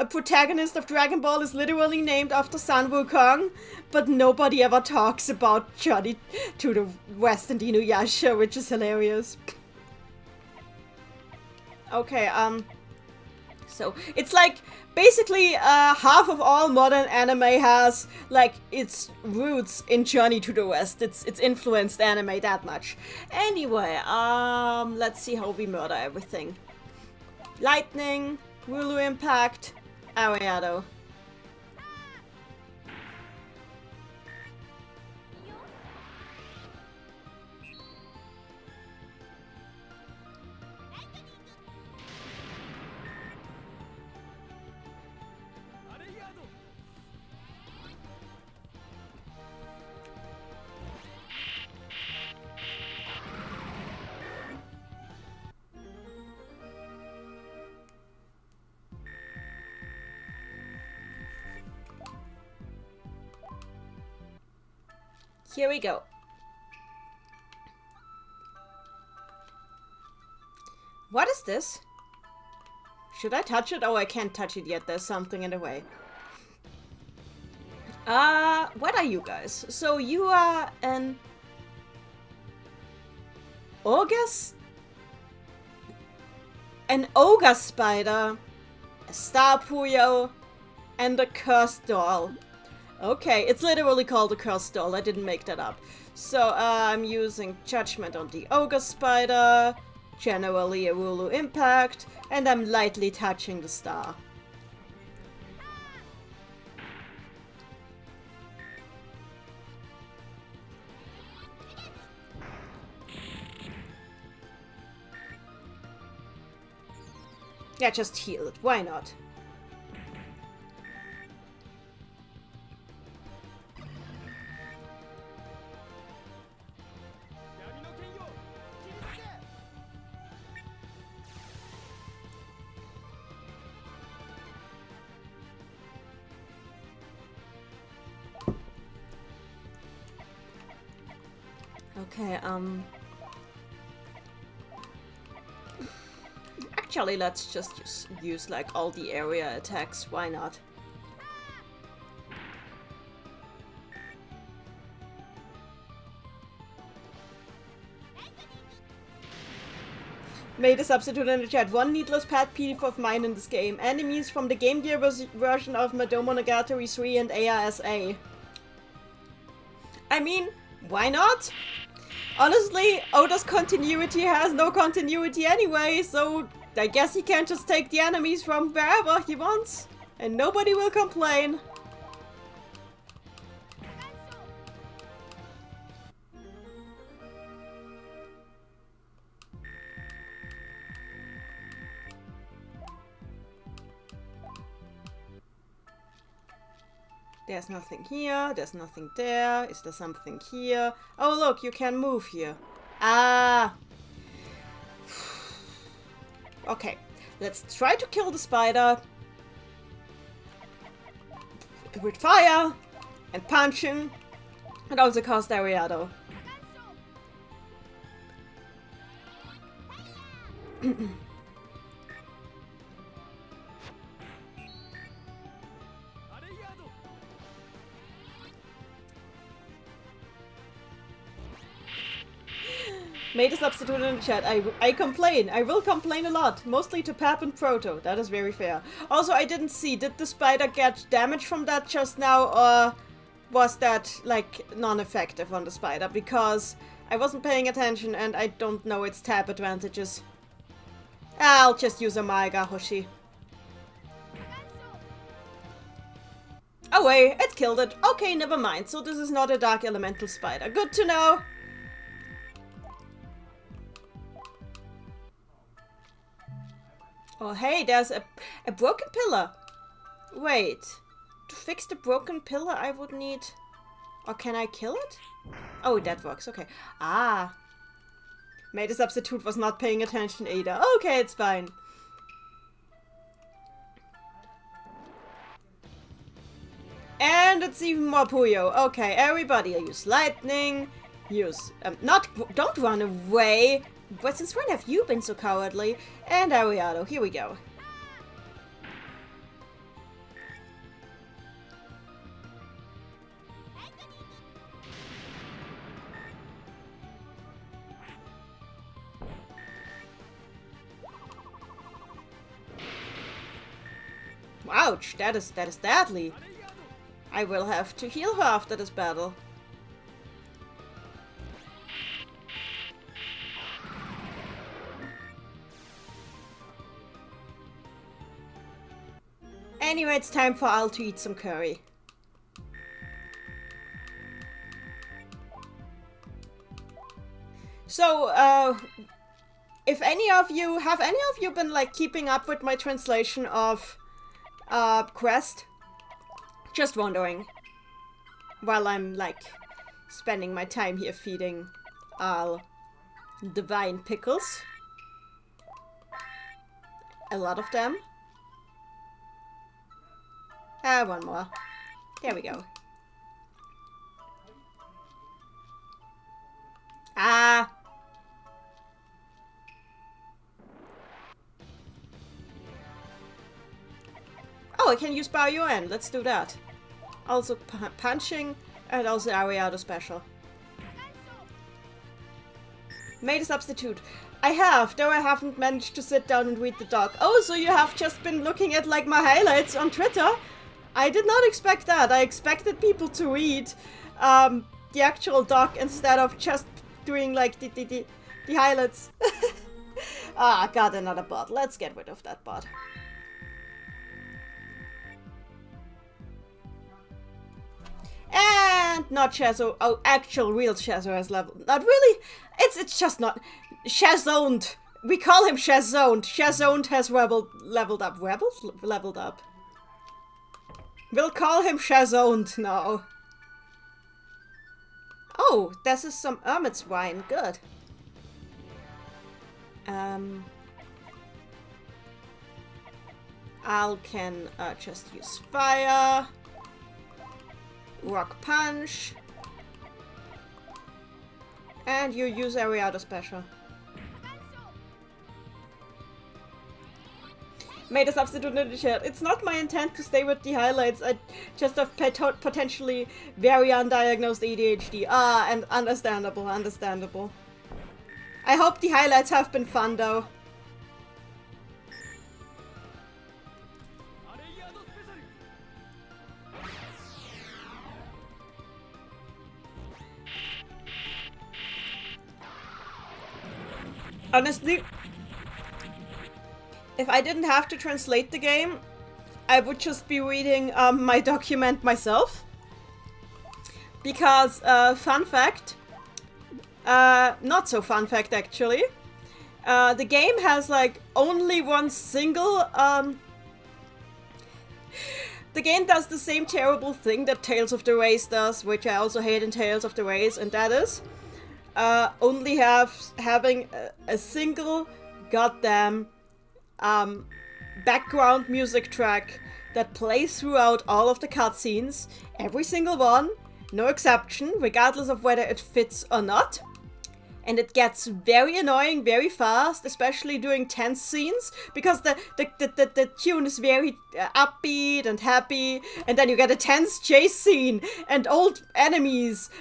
A: protagonist of Dragon Ball is literally named after Sun Wukong, but nobody ever talks about Journey to the West and Inuyasha, which is hilarious. Okay, so it's like basically half of all modern anime has like its roots in Journey to the West. It's influenced anime that much. Anyway, let's see how we murder everything. Lightning, Rulu Impact, Ariado. Here we go. What is this? Should I touch it? Oh, I can't touch it yet. There's something in the way. What are you guys? So you are an August? an ogre spider, a star puyo, and a cursed doll. Okay, it's literally called a cursed doll. I didn't make that up. So I'm using Judgment on the ogre spider, generally a Rulu impact, and I'm lightly touching the star. Yeah, just heal it. Why not? Okay, actually, let's just use like all the area attacks. Why not? Made a substitute in the chat. One needless pet peeve of mine in this game. Enemies from the Game Gear version of Madou Monogatari 3 and ARSA. I mean, why not? Honestly, Oda's continuity has no continuity anyway, so I guess he can just take the enemies from wherever he wants, and nobody will complain. There's nothing here, there's nothing there. Is there something here? Oh look, you can move here. Ah! Okay, let's try to kill the spider. With fire! And punching. And also cast Ariado. Made a substitute in the chat. I complain. I will complain a lot. Mostly to Pap and Proto. That is very fair. Also, I didn't see. Did the spider get damage from that just now? Or was that, like, non-effective on the spider? Because I wasn't paying attention and I don't know its tab advantages. I'll just use a Maiga Hoshi. Oh wait, it killed it. Okay, never mind. So this is not a Dark Elemental spider. Good to know. Oh hey, there's a broken pillar. Wait. To fix the broken pillar I would need... Or can I kill it? Oh, that works. Okay. Ah. Made a substitute was not paying attention either. Okay, it's fine. And it's even more Puyo. Okay, everybody use lightning. Use... don't run away. But since when have you been so cowardly? And Ariado, here we go. Ouch, that is deadly. I will have to heal her after this battle. Anyway, it's time for ARLE to eat some curry. So, if any of you, have any of you been like keeping up with my translation of Quest? Just wondering. While I'm like spending my time here feeding ARLE divine pickles. A lot of them. One more. There we go. Ah! Oh, I can use Bao Yuan. Let's do that. Also punching and also Ariado special. Made a substitute. I have, though I haven't managed to sit down and read the doc. Oh, so you have just been looking at, like, my highlights on Twitter? I did not expect that. I expected people to read the actual doc instead of just doing, like, the highlights. Ah, got another bot. Let's get rid of that bot. And not Shazo. Oh, actual real Shazo has leveled. Not really. It's just not. Shazoned. We call him Shazoned. Shazoned has leveled up. Leveled up. We'll call him Shazoned now. Oh, this is some Hermit's wine. Good. ARLE can just use fire. Rock punch. And you use Ariado special. Made a substitute in the chat. It's not my intent to stay with the highlights. I just have potentially very undiagnosed ADHD. Ah, and understandable, understandable. I hope the highlights have been fun though. Honestly, if I didn't have to translate the game, I would just be reading my document myself. Because, fun fact, not so fun fact actually, the game has like only one single, the game does the same terrible thing that Tales of the Race does, which I also hate in Tales of the Race, and that is only having a single goddamn background music track that plays throughout all of the cutscenes, every single one, no exception, regardless of whether it fits or not. And it gets very annoying very fast, especially during tense scenes, because the tune is very upbeat and happy, and then you get a tense chase scene and old enemies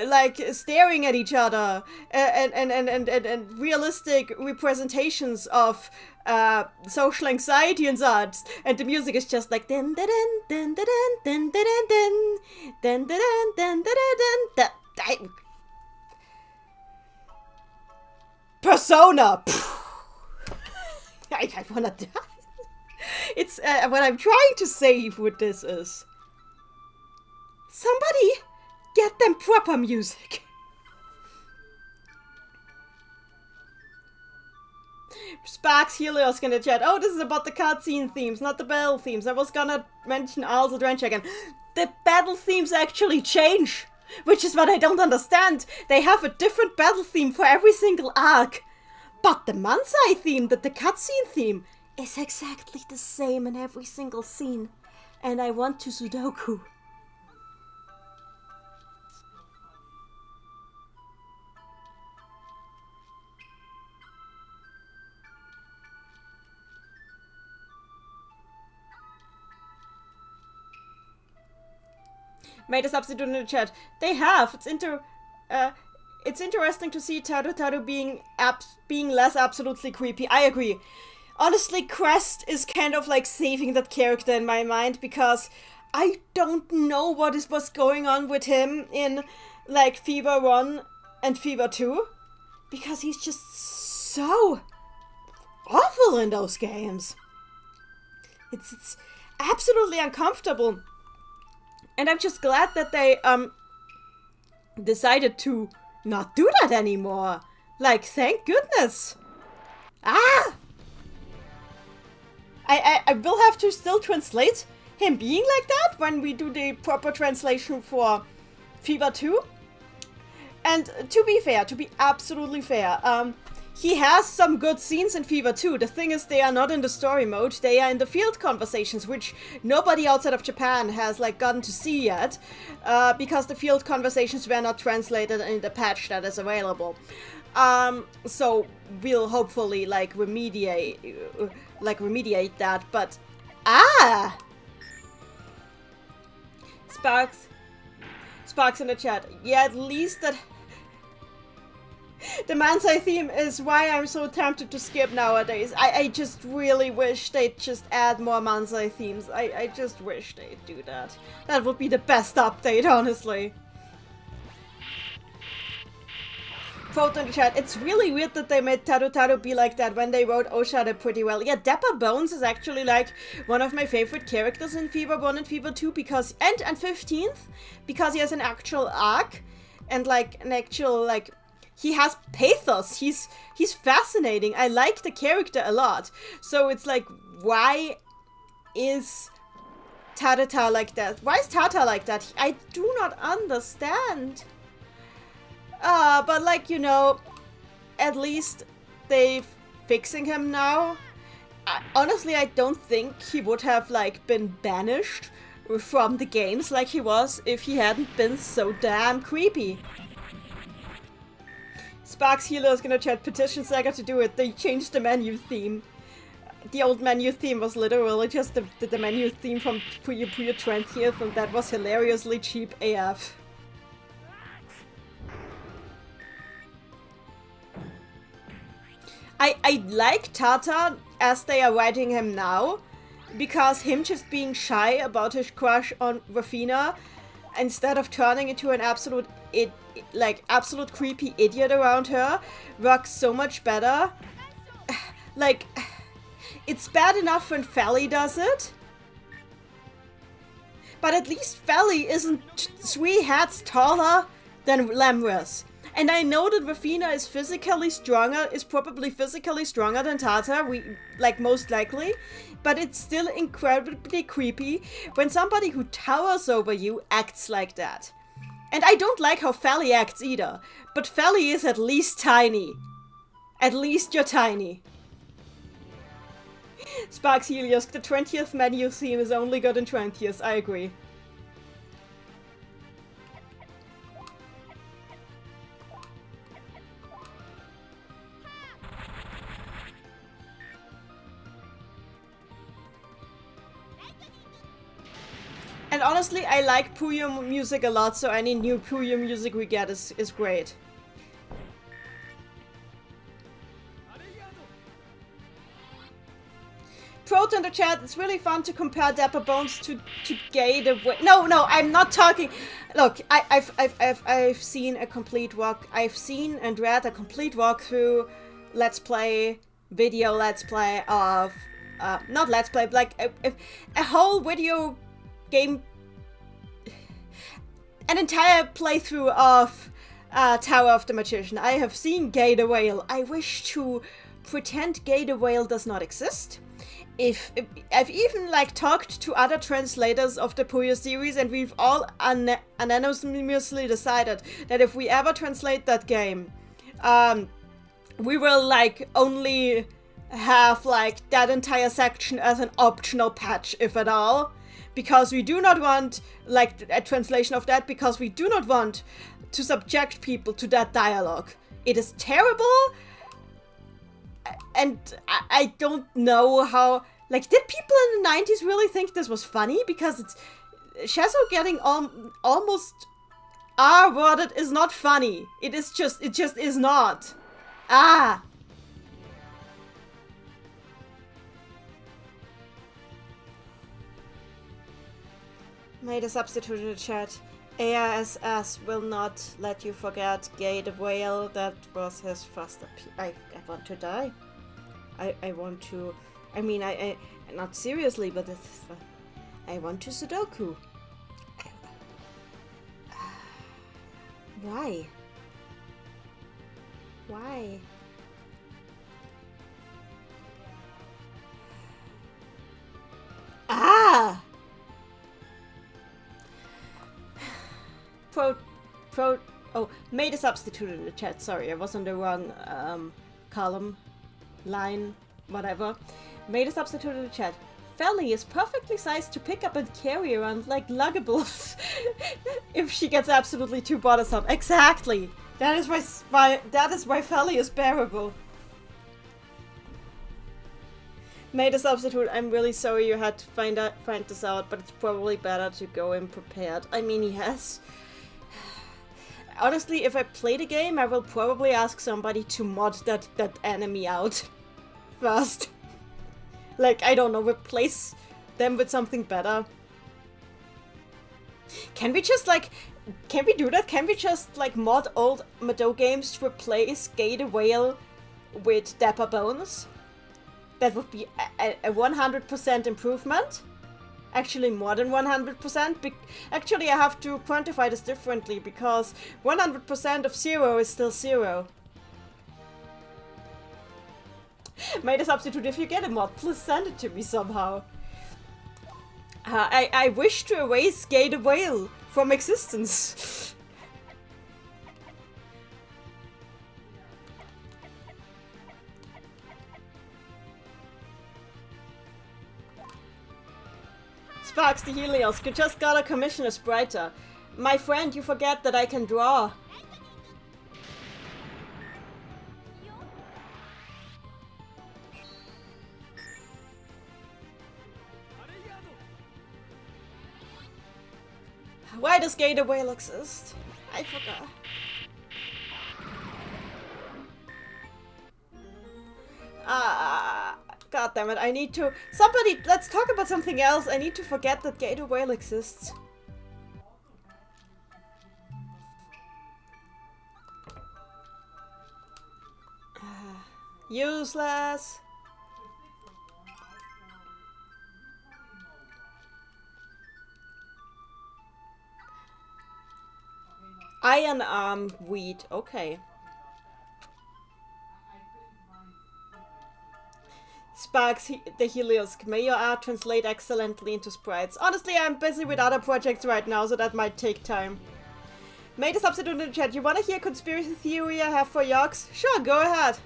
A: like staring at each other, and realistic representations of social anxiety and such, and the music is just like dun dun dun dun dun dun dun dun dun dun dun dun dun. Persona. I wanna die. It's what I'm trying to say with this is somebody get them proper music. Sparks Helios in the chat. Oh, this is about the cutscene themes, not the battle themes. I was gonna mention ARLE's Adventure again. The battle themes actually change, which is what I don't understand. They have a different battle theme for every single arc. But the Mansai theme, the cutscene theme, is exactly the same in every single scene. And I want to Sudoku. Made a substitute in the chat. They have. It's interesting to see Taru being less absolutely creepy. I agree. Honestly, Crest is kind of like saving that character in my mind, because I don't know what was going on with him in like Fever 1 and Fever 2, because he's just so awful in those games. It's absolutely uncomfortable. And I'm just glad that they decided to not do that anymore. Like, thank goodness. Ah! I will have to still translate him being like that when we do the proper translation for Fever 2. And to be fair, to be absolutely fair, he has some good scenes in Fever 2. The thing is, they are not in the story mode, they are in the field conversations, which nobody outside of Japan has like gotten to see yet, because the field conversations were not translated in the patch that is available. So we'll hopefully like remediate that, but Sparks in the chat. Yeah, at least that The Mansai theme is why I'm so tempted to skip nowadays. I just really wish they'd just add more Mansai themes. I just wish they'd do that. That would be the best update, honestly. Quote in the chat, it's really weird that they made Taru be like that when they wrote Oshada pretty well. Yeah, Dapper Bones is actually like one of my favorite characters in Fever 1 and Fever 2 because, and 15th, because he has an actual arc and like an actual, like, he has pathos. He's fascinating. I like the character a lot. So it's like, why is Tata like that? Why is Tata like that? I do not understand. But like, you know, at least they're fixing him now. Honestly, I don't think he would have, like, been banished from the games like he was if he hadn't been so damn creepy. Sparks Healer is gonna chat, petition Sega to do it. They changed the menu theme. The old menu theme was literally just the menu theme from Puyo Puyo 20th, and that was hilariously cheap AF. I like Tata as they are writing him now, because him just being shy about his crush on Rafina, instead of turning into an absolute creepy idiot around her, works so much better. Like, it's bad enough when Feli does it, but at least Feli isn't 3 heads taller than Lemris. And I know that Rafina is probably physically stronger than Tata, most likely, but it's still incredibly creepy when somebody who towers over you acts like that. And I don't like how Feli acts either, but Feli is at least tiny. At least you're tiny. Sparks Helios, the 20th menu theme is only good in 20th, I agree. And honestly, I like Puyo music a lot, so any new Puyo music we get is great. Proto in the chat, it's really fun to compare Dapper Bones to Gay the way. No, I'm not talking. Look, I've seen a complete walk. I've seen and read a complete walkthrough, let's play, video let's play of, not let's play, but like a whole video game, an entire playthrough of Tower of the Magician. I have seen Gay the Whale. I wish to pretend Gay the Whale does not exist. If I've even like talked to other translators of the Puyo series, and we've all unanimously decided that if we ever translate that game, we will like only have like that entire section as an optional patch, if at all. Because we do not want, like, a translation of that, because we do not want to subject people to that dialogue. It is terrible, and I don't know how, like, did people in the 90s really think this was funny? Because it's, Shazo getting almost R-worded is not funny. It just is not. Ah! Made a substitute in the chat. ARSS will not let you forget Gay the Whale. That was his first appeal. I want to die. I want to... I mean, I not seriously, but it's... I want to Sudoku. Why? Why? Ah! Oh, made a substitute in the chat. Sorry, I was on the wrong column, line, whatever. Made a substitute in the chat. Feli is perfectly sized to pick up and carry around like luggables if she gets absolutely too bothersome. Exactly. That is why Feli is bearable. Made a substitute. I'm really sorry you had to find this out, but it's probably better to go in prepared. I mean, yes. honestly, if I play the game, I will probably ask somebody to mod that enemy out first. Like, I don't know, replace them with something better. Can we just, like, can we do that? Can we just, like, mod old Madou games to replace Gay the Whale with Dapper Bones? That would be a 100% improvement. Actually, more than 100%. Actually, I have to quantify this differently, because 100% of 0 is still 0. Made a substitute. If you get a mod, please send it to me somehow. I wish to erase Gay the Whale from existence. Sparks the Helios, you just gotta commission a spriter. My friend, you forget that I can draw. Why does Gay the Whale exist? I forgot. God damn it, I need to... Somebody, let's talk about something else. I need to forget that Gay the Whale exists. Useless. Iron arm weed, okay. Sparks the Helios, may your art translate excellently into sprites. Honestly, I'm busy with other projects right now, so that might take time. Made a substitute in the chat. You wanna hear a conspiracy theory I have for Yorks? Sure, go ahead.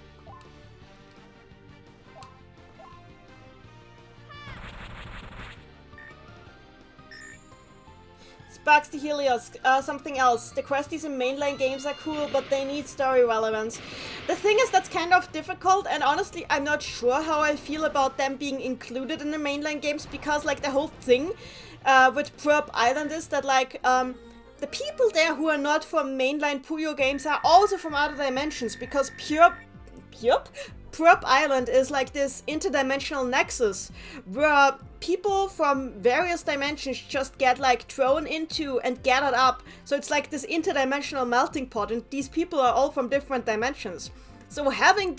A: Sparks the Helios, something else. The questies in mainline games are cool, but they need story relevance. The thing is, that's kind of difficult, and honestly, I'm not sure how I feel about them being included in the mainline games, because, like, the whole thing with Prop Island is that, like, the people there who are not from mainline Puyo games are also from other dimensions, because Prop Island is like this interdimensional nexus where people from various dimensions just get like thrown into and gathered up. So it's like this interdimensional melting pot, and these people are all from different dimensions. So having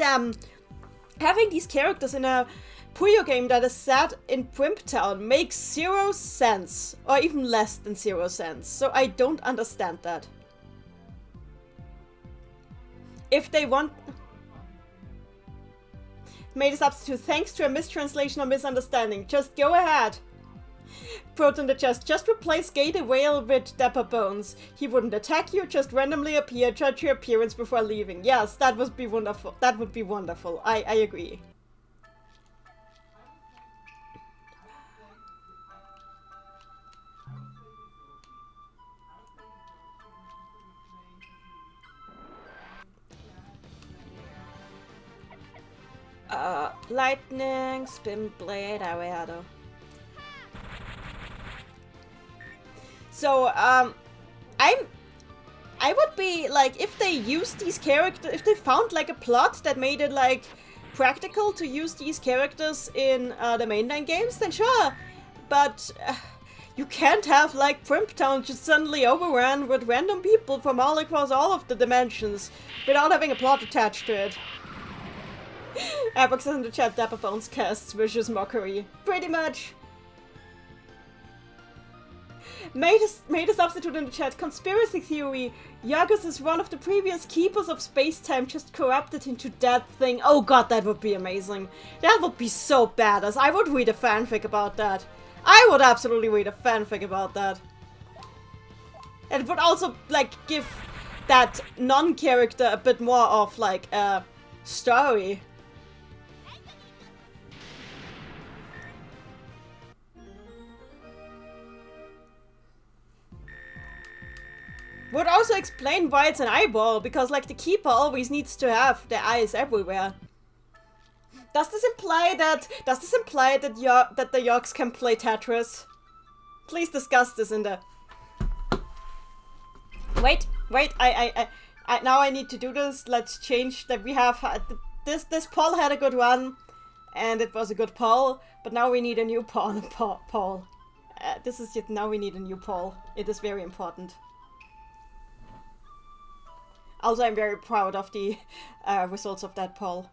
A: these characters in a Puyo game that is set in Primptown makes 0 sense, or even less than 0 sense. So I don't understand that. If they want... Made a substitute thanks to a mistranslation or misunderstanding. Just go ahead. Proton the chest. Just replace Gay the Whale with Dapper Bones. He wouldn't attack you, just randomly appear, judge your appearance before leaving. Yes, that would be wonderful. That would be wonderful. I agree. Lightning, spin blade, Ariado. So, I would be like, if they used these characters, if they found like a plot that made it like practical to use these characters in the mainline games, then sure. But you can't have like Primptown just suddenly overrun with random people from all across all of the dimensions without having a plot attached to it. Apex in the chat, Dapper Bones casts vicious mockery. Pretty much. Made a substitute in the chat. Conspiracy theory. Yagus is one of the previous keepers of space-time, just corrupted into that thing. Oh god, that would be amazing. That would be so badass. I would read a fanfic about that. I would absolutely read a fanfic about that. And it would also, like, give that non-character a bit more of, like, a story. Would also explain why it's an eyeball, because like the keeper always needs to have their eyes everywhere. Does this imply that the Yorks can play Tetris? Please discuss this in the... Wait, Wait, now I need to do this. Let's change that we have this poll had a good one, and it was a good poll. But now we need a new poll. This is it. Now we need a new poll. It is very important. Also, I'm very proud of the results of that poll.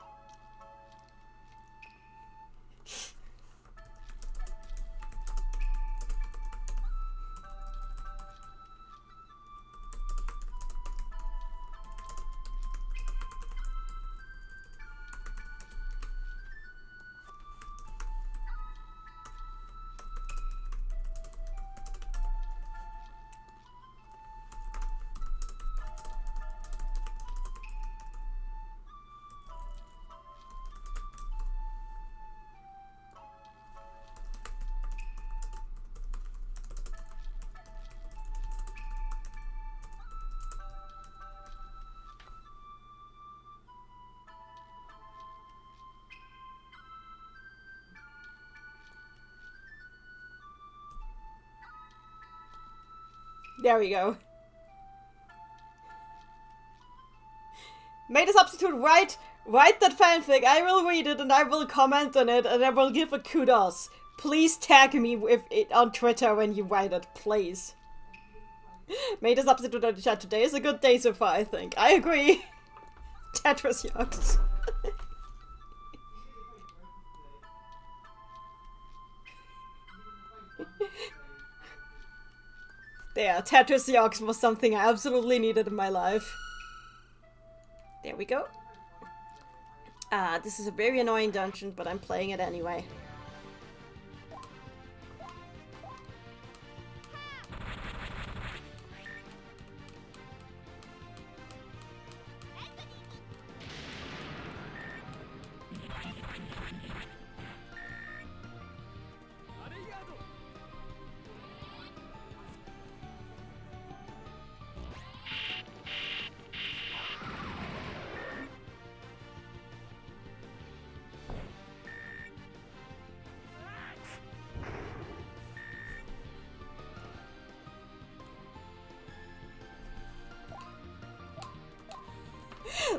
A: There we go. Made a substitute, write that fanfic. I will read it and I will comment on it and I will give a kudos. Please tag me with it on Twitter when you write it, please. Made a substitute on the chat today. Is a good day so far, I think. I agree. Tetris Yogs. There, Tetris Yogs was something I absolutely needed in my life. There we go. This is a very annoying dungeon, but I'm playing it anyway.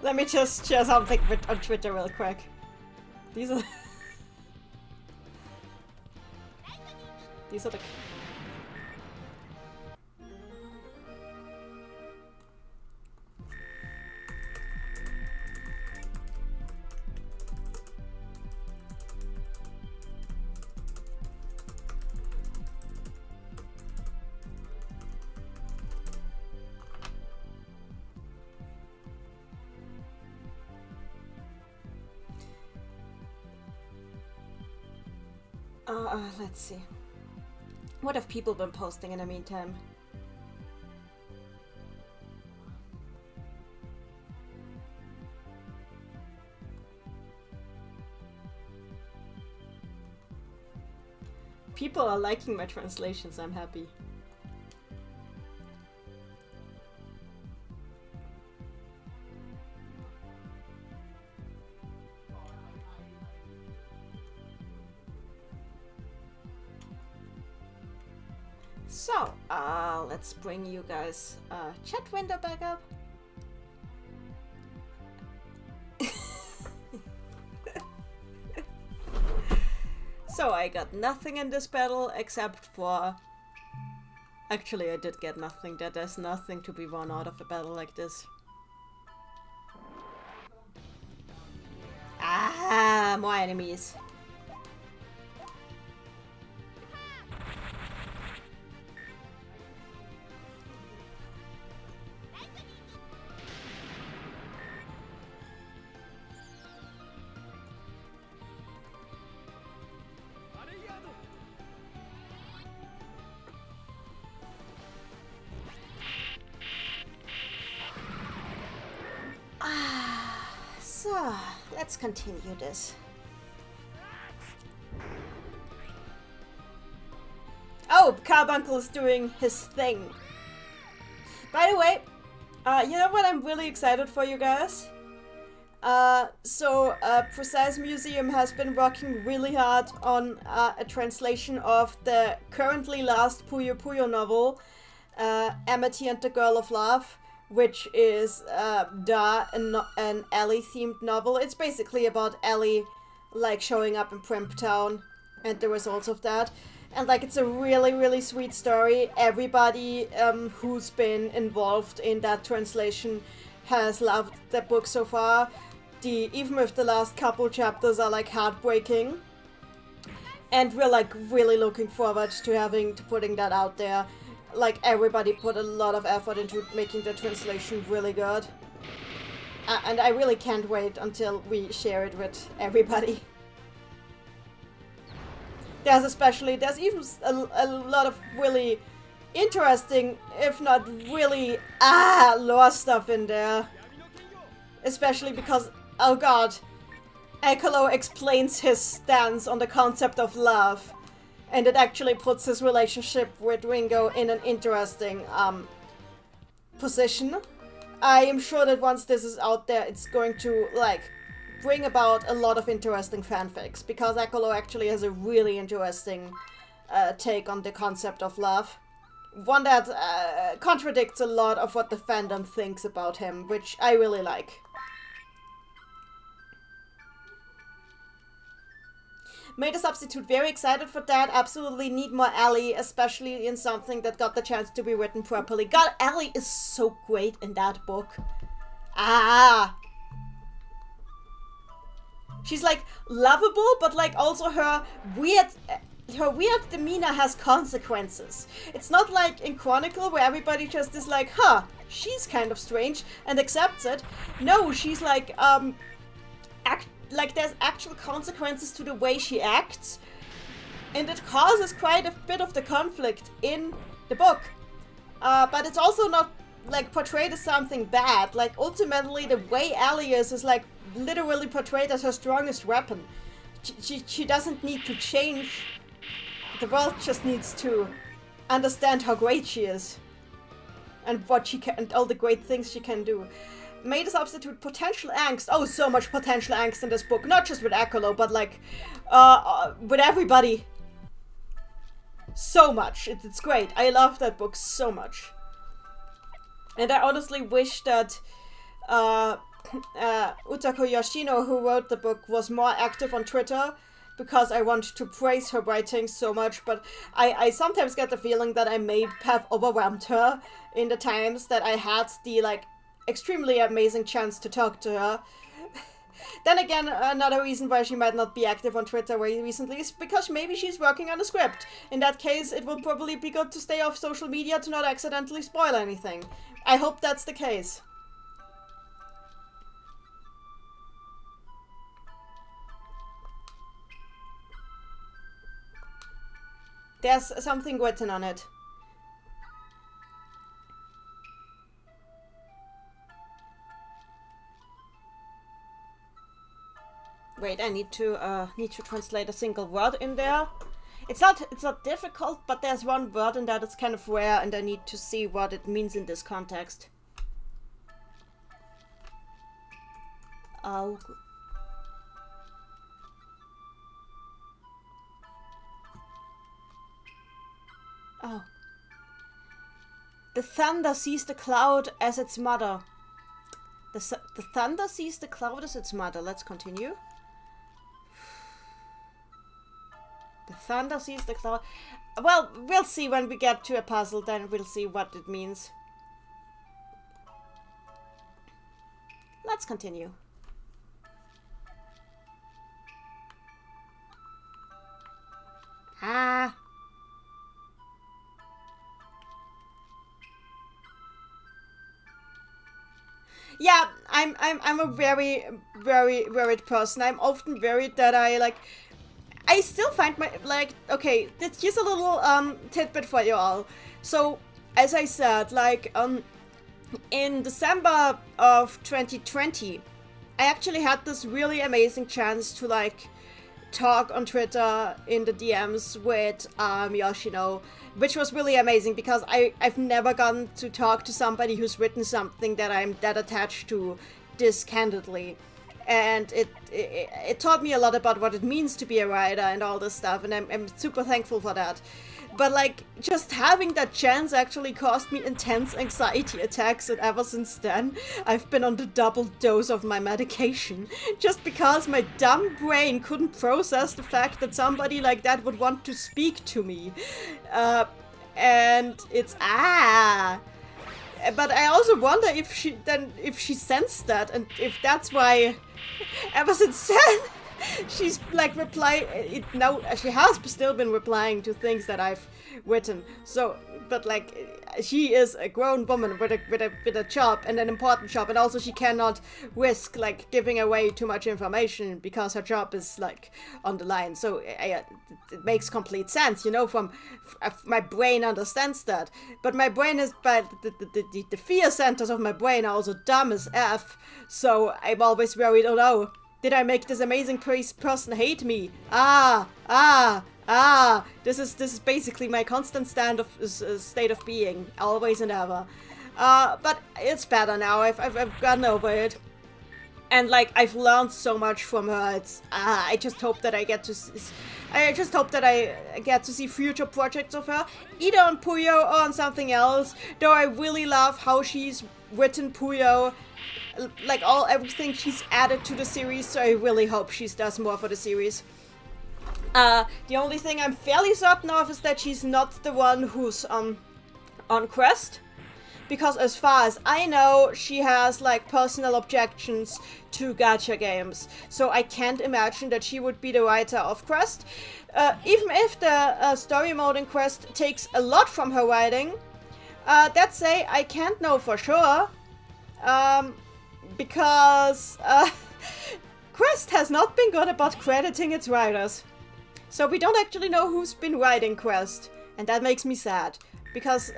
A: Let me just share something on Twitter real quick. These are these are the let's see. What have people been posting in the meantime? People are liking my translations, I'm happy. So, let's bring you guys chat window back up. So I got nothing in this battle except for... Actually, I did get nothing. There's nothing to be won out of a battle like this. Ah, more enemies. So, let's continue this. Oh, Carbuncle is doing his thing. By the way, you know what I'm really excited for, you guys? Precise Museum has been working really hard on a translation of the currently last Puyo Puyo novel, Amity and the Girl of Love, which is an Ellie themed novel. It's basically about Ellie like showing up in Primptown and the results of that. And like it's a really, really sweet story. Everybody who's been involved in that translation has loved the book so far. Even if the last couple chapters are like heartbreaking. And we're like really looking forward to putting that out there. Like everybody put a lot of effort into making the translation really good. And I really can't wait until we share it with everybody. There's even a lot of really interesting, if not really lore stuff in there. Especially because, oh god, Ekolo explains his stance on the concept of love, and it actually puts his relationship with Ringo in an interesting position. I am sure that once this is out there, it's going to like bring about a lot of interesting fanfics, because Ekolo actually has a really interesting take on the concept of love. One that contradicts a lot of what the fandom thinks about him, which I really like. Made a substitute very excited for that. Absolutely need more Ellie, especially in something that got the chance to be written properly. God, Ellie is so great in that book. She's like lovable, but like also her weird demeanor has consequences. It's not like in Chronicle where everybody just is like, huh, she's kind of strange and accepts it. No, she's like, like there's actual consequences to the way she acts, and it causes quite a bit of the conflict in the book. But it's also not like portrayed as something bad. Like ultimately the way Ellie is like literally portrayed as her strongest weapon. She doesn't need to change. The world just needs to understand how great she is and what she can, and all the great things she can do. Made a substitute potential angst. Oh, so much potential angst in this book. Not just with Ekolo, but like with everybody. So much. It's great. I love that book so much. And I honestly wish that Utako Yoshino, who wrote the book, was more active on Twitter, because I want to praise her writing so much, but I sometimes get the feeling that I may have overwhelmed her in the times that I had the like extremely amazing chance to talk to her. Then again, another reason why she might not be active on Twitter very recently is because maybe she's working on a script. In that case, it will probably be good to stay off social media to not accidentally spoil anything. I hope that's the case. There's something written on it. Wait, I need to translate a single word in there. It's not difficult, but there's one word in there that's kind of rare, and I need to see what it means in this context. Oh. Oh. The thunder sees the cloud as its mother. The thunder sees the cloud as its mother. Let's continue. The thunder sees the cloud. Well, we'll see when we get to a puzzle, then we'll see what it means. Let's continue. Ah. Yeah, I'm a very, very worried person. I'm often worried that I still find okay, here's a little tidbit for you all. So, as I said, in December of 2020, I actually had this really amazing chance to talk on Twitter in the DMs with Yoshino, which was really amazing because I've never gotten to talk to somebody who's written something that I'm that attached to this candidly. and it taught me a lot about what it means to be a writer and all this stuff, and I'm super thankful for that. But like, just having that chance actually caused me intense anxiety attacks, and ever since then, I've been on the double dose of my medication, just because my dumb brain couldn't process the fact that somebody like that would want to speak to me. And it's but I also wonder if she sensed that, and if that's why ever since then she's like now she has still been replying to things that I've written. So, but like, she is a grown woman with a job, and an important job, and also she cannot risk like giving away too much information because her job is like on the line. So it makes complete sense, you know. From my brain understands that, but my brain is, but the fear centers of my brain are also dumb as f. So I'm always worried. Oh no, did I make this amazing person hate me? This is basically my constant state of being, always and ever. But it's better now. I've gotten over it, and like, I've learned so much from her. It's I just hope that I get to see future projects of her, either on Puyo or on something else. Though I really love how she's written Puyo, like everything she's added to the series. So I really hope she does more for the series. The only thing I'm fairly certain of is that she's not the one who's on Quest, because as far as I know, she has like personal objections to gacha games, so I can't imagine that she would be the writer of Quest. Even if the story mode in Quest takes a lot from her writing, that say I can't know for sure, because Quest has not been good about crediting its writers. So we don't actually know who's been writing Quest, and that makes me sad, because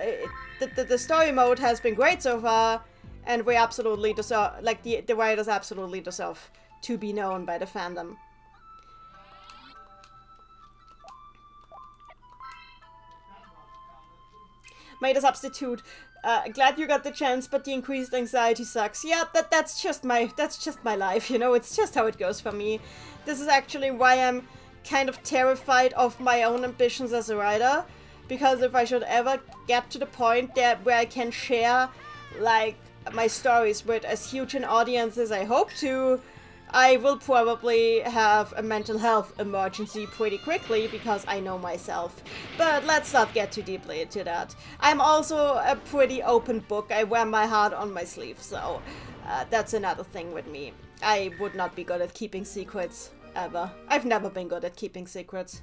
A: the story mode has been great so far, and we absolutely deserve, like, the writers absolutely deserve to be known by the fandom. Made a substitute. Glad you got the chance, but the increased anxiety sucks. Yeah, that's just my life, you know. It's just how it goes for me. This is actually why I'm kind of terrified of my own ambitions as a writer, because if I should ever get to the point where I can share like my stories with as huge an audience as I hope to, I will probably have a mental health emergency pretty quickly, because I know myself. But let's not get too deeply into that. I'm also a pretty open book. I wear my heart on my sleeve, so that's another thing with me. I would not be good at keeping secrets. Ever. I've never been good at keeping secrets.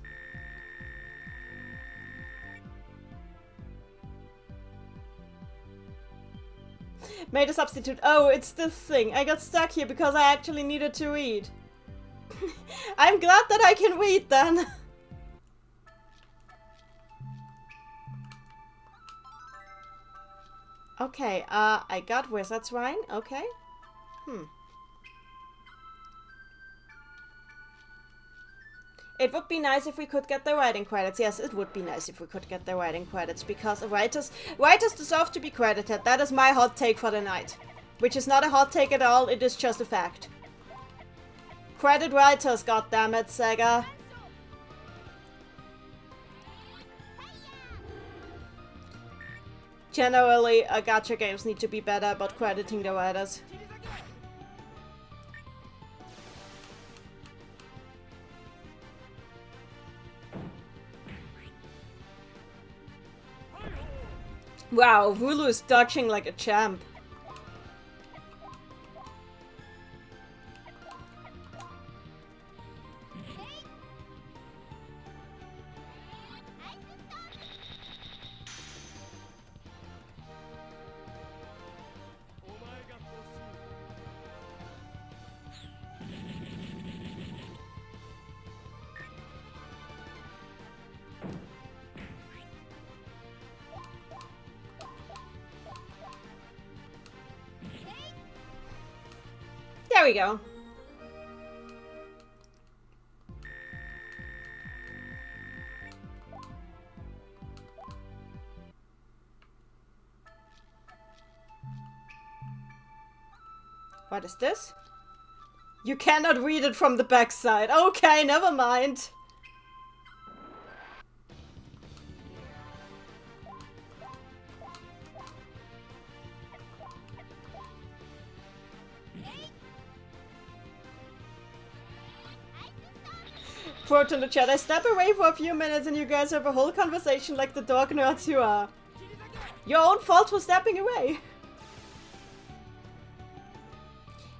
A: Made a substitute. Oh, it's this thing. I got stuck here because I actually needed to read. I'm glad that I can read then. Okay, I got Wizard's Wine. Okay. It would be nice if we could get the writing credits. Yes, it would be nice if we could get the writing credits, because writers deserve to be credited. That is my hot take for the night. Which is not a hot take at all, it is just a fact. Credit writers, goddammit, Sega. Generally, gacha games need to be better about crediting the writers. Wow, Hulu is dodging like a champ. There we go. What is this? You cannot read it from the backside. Okay, never mind. Quote in the chat, I step away for a few minutes and you guys have a whole conversation like the dog nerds you are. Your own fault for stepping away.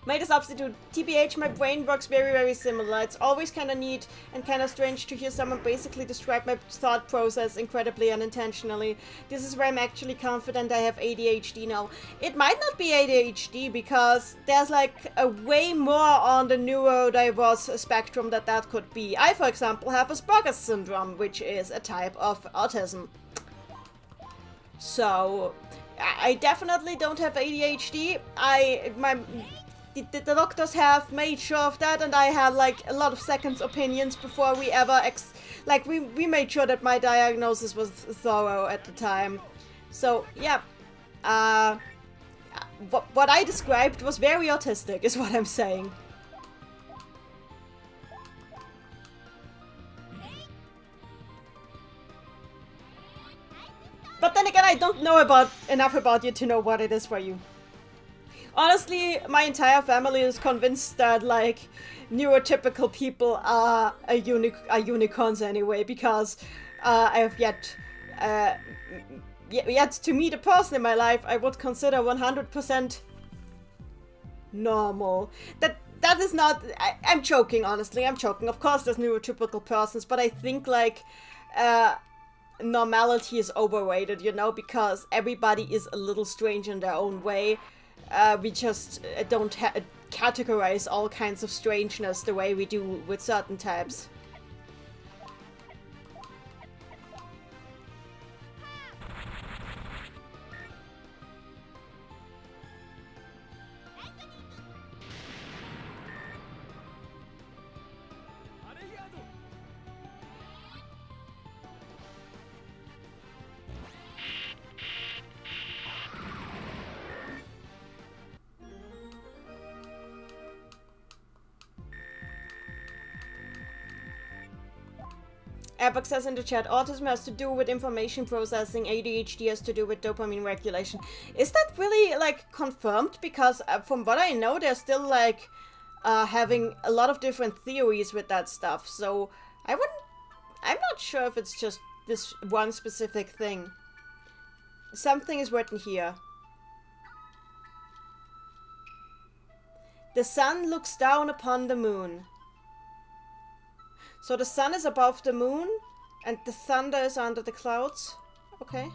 A: Made a substitute. TBH, my brain works very, very similar. It's always kind of neat and kind of strange to hear someone basically describe my thought process incredibly unintentionally. This is where I'm actually confident I have ADHD now. It might not be ADHD because there's like a way more on the neurodiverse spectrum that could be. I, for example, have Asperger's syndrome, which is a type of autism. So, I definitely don't have ADHD. The doctors have made sure of that, and I had like a lot of second opinions before we ever we made sure that my diagnosis was thorough at the time. So yeah, what I described was very autistic, is what I'm saying. But then again, I don't know enough about you to know what it is for you. Honestly, my entire family is convinced that, like, neurotypical people are unicorns anyway, because I have yet to meet a person in my life I would consider 100% normal. That is not... I'm joking, honestly, I'm joking. Of course there's neurotypical persons, but I think, like, normality is overrated, you know, because everybody is a little strange in their own way. We just don't categorize all kinds of strangeness the way we do with certain types. Epoch says in the chat, autism has to do with information processing, ADHD has to do with dopamine regulation. Is that really, like, confirmed? Because from what I know, they're still, like, having a lot of different theories with that stuff. So, I'm not sure if it's just this one specific thing. Something is written here. The sun looks down upon the moon. So the sun is above the moon, and the thunder is under the clouds. Okay.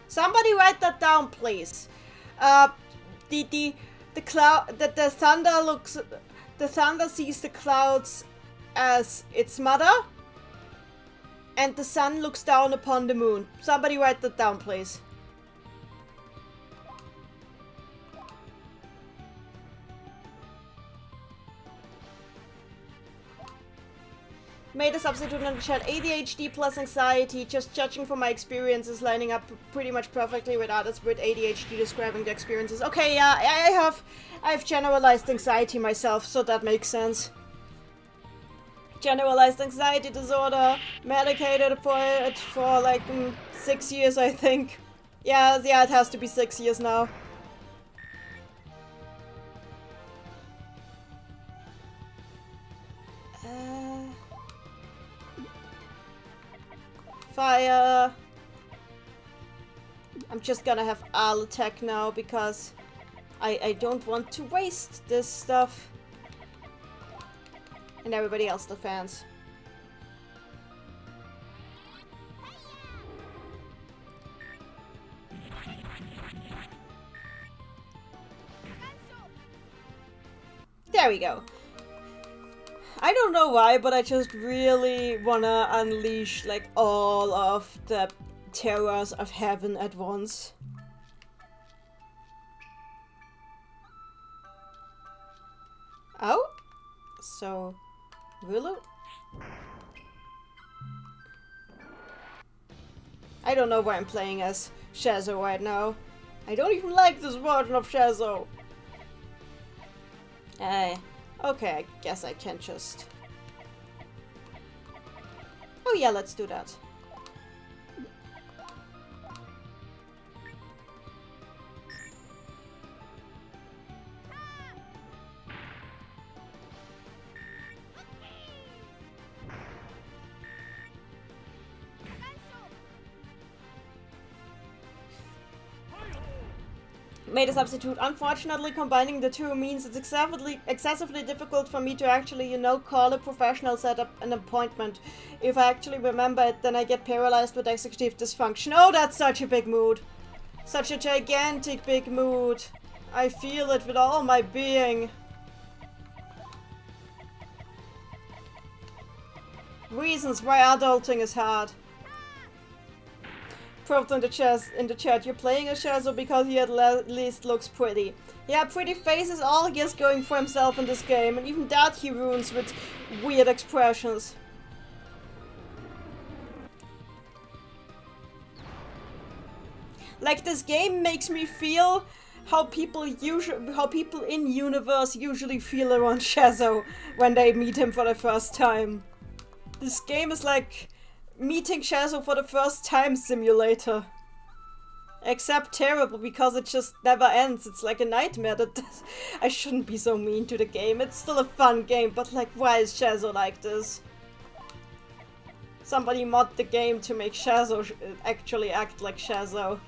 A: Somebody write that down, please. The thunder sees the clouds as its mother, and the sun looks down upon the moon. Somebody write that down, please. Made a substitute in the chat. ADHD plus anxiety. Just judging from my experiences, lining up pretty much perfectly with others with ADHD describing their experiences. Okay, yeah, I have generalized anxiety myself, so that makes sense. Generalized anxiety disorder. Medicated for it for like 6 years, I think. Yeah, it has to be 6 years now. Fire. I'm just gonna have ARLE attack now because I don't want to waste this stuff. And everybody else defends. There we go. I don't know why, but I just really wanna unleash, like, all of the terrors of heaven at once. Oh? So, really? I don't know why I'm playing as Shazo right now. I don't even like this version of Shazo. Okay, I guess I can just... Oh yeah, let's do that. Made a substitute. Unfortunately, combining the two means it's excessively difficult for me to actually, call a professional, set up an appointment. If I actually remember it, then I get paralyzed with executive dysfunction. Oh, that's such a big mood. Such a gigantic big mood. I feel it with all my being. Reasons why adulting is hard. Proved in the chat, you're playing a Shazo because he at least looks pretty. Yeah, pretty face is all he has going for himself in this game, and even that he ruins with weird expressions. Like, this game makes me feel how people in universe usually feel around Shazo when they meet him for the first time. This game is like meeting Shazo for the first time simulator. Except terrible, because it just never ends. It's like a nightmare. I shouldn't be so mean to the game. It's still a fun game, but like, why is Shazo like this? Somebody mod the game to make Shazo actually act like Shazo.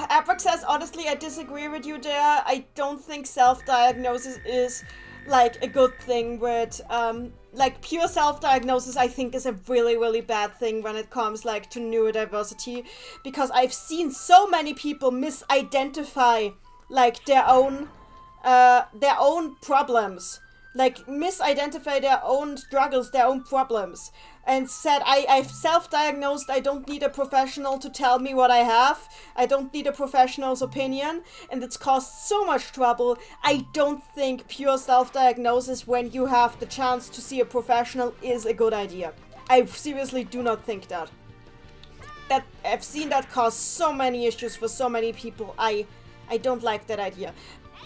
A: Abrax says, honestly, I disagree with you there. I don't think self-diagnosis is, like, a good thing with, like, pure self-diagnosis, I think, is a really, really bad thing when it comes, like, to neurodiversity. Because I've seen so many people misidentify, like, their own problems. Like, misidentify their own struggles, their own problems. And said, I've self-diagnosed, I don't need a professional to tell me what I have. I don't need a professional's opinion. And it's caused so much trouble. I don't think pure self-diagnosis when you have the chance to see a professional is a good idea. I seriously do not think that. I've seen that cause so many issues for so many people. I don't like that idea.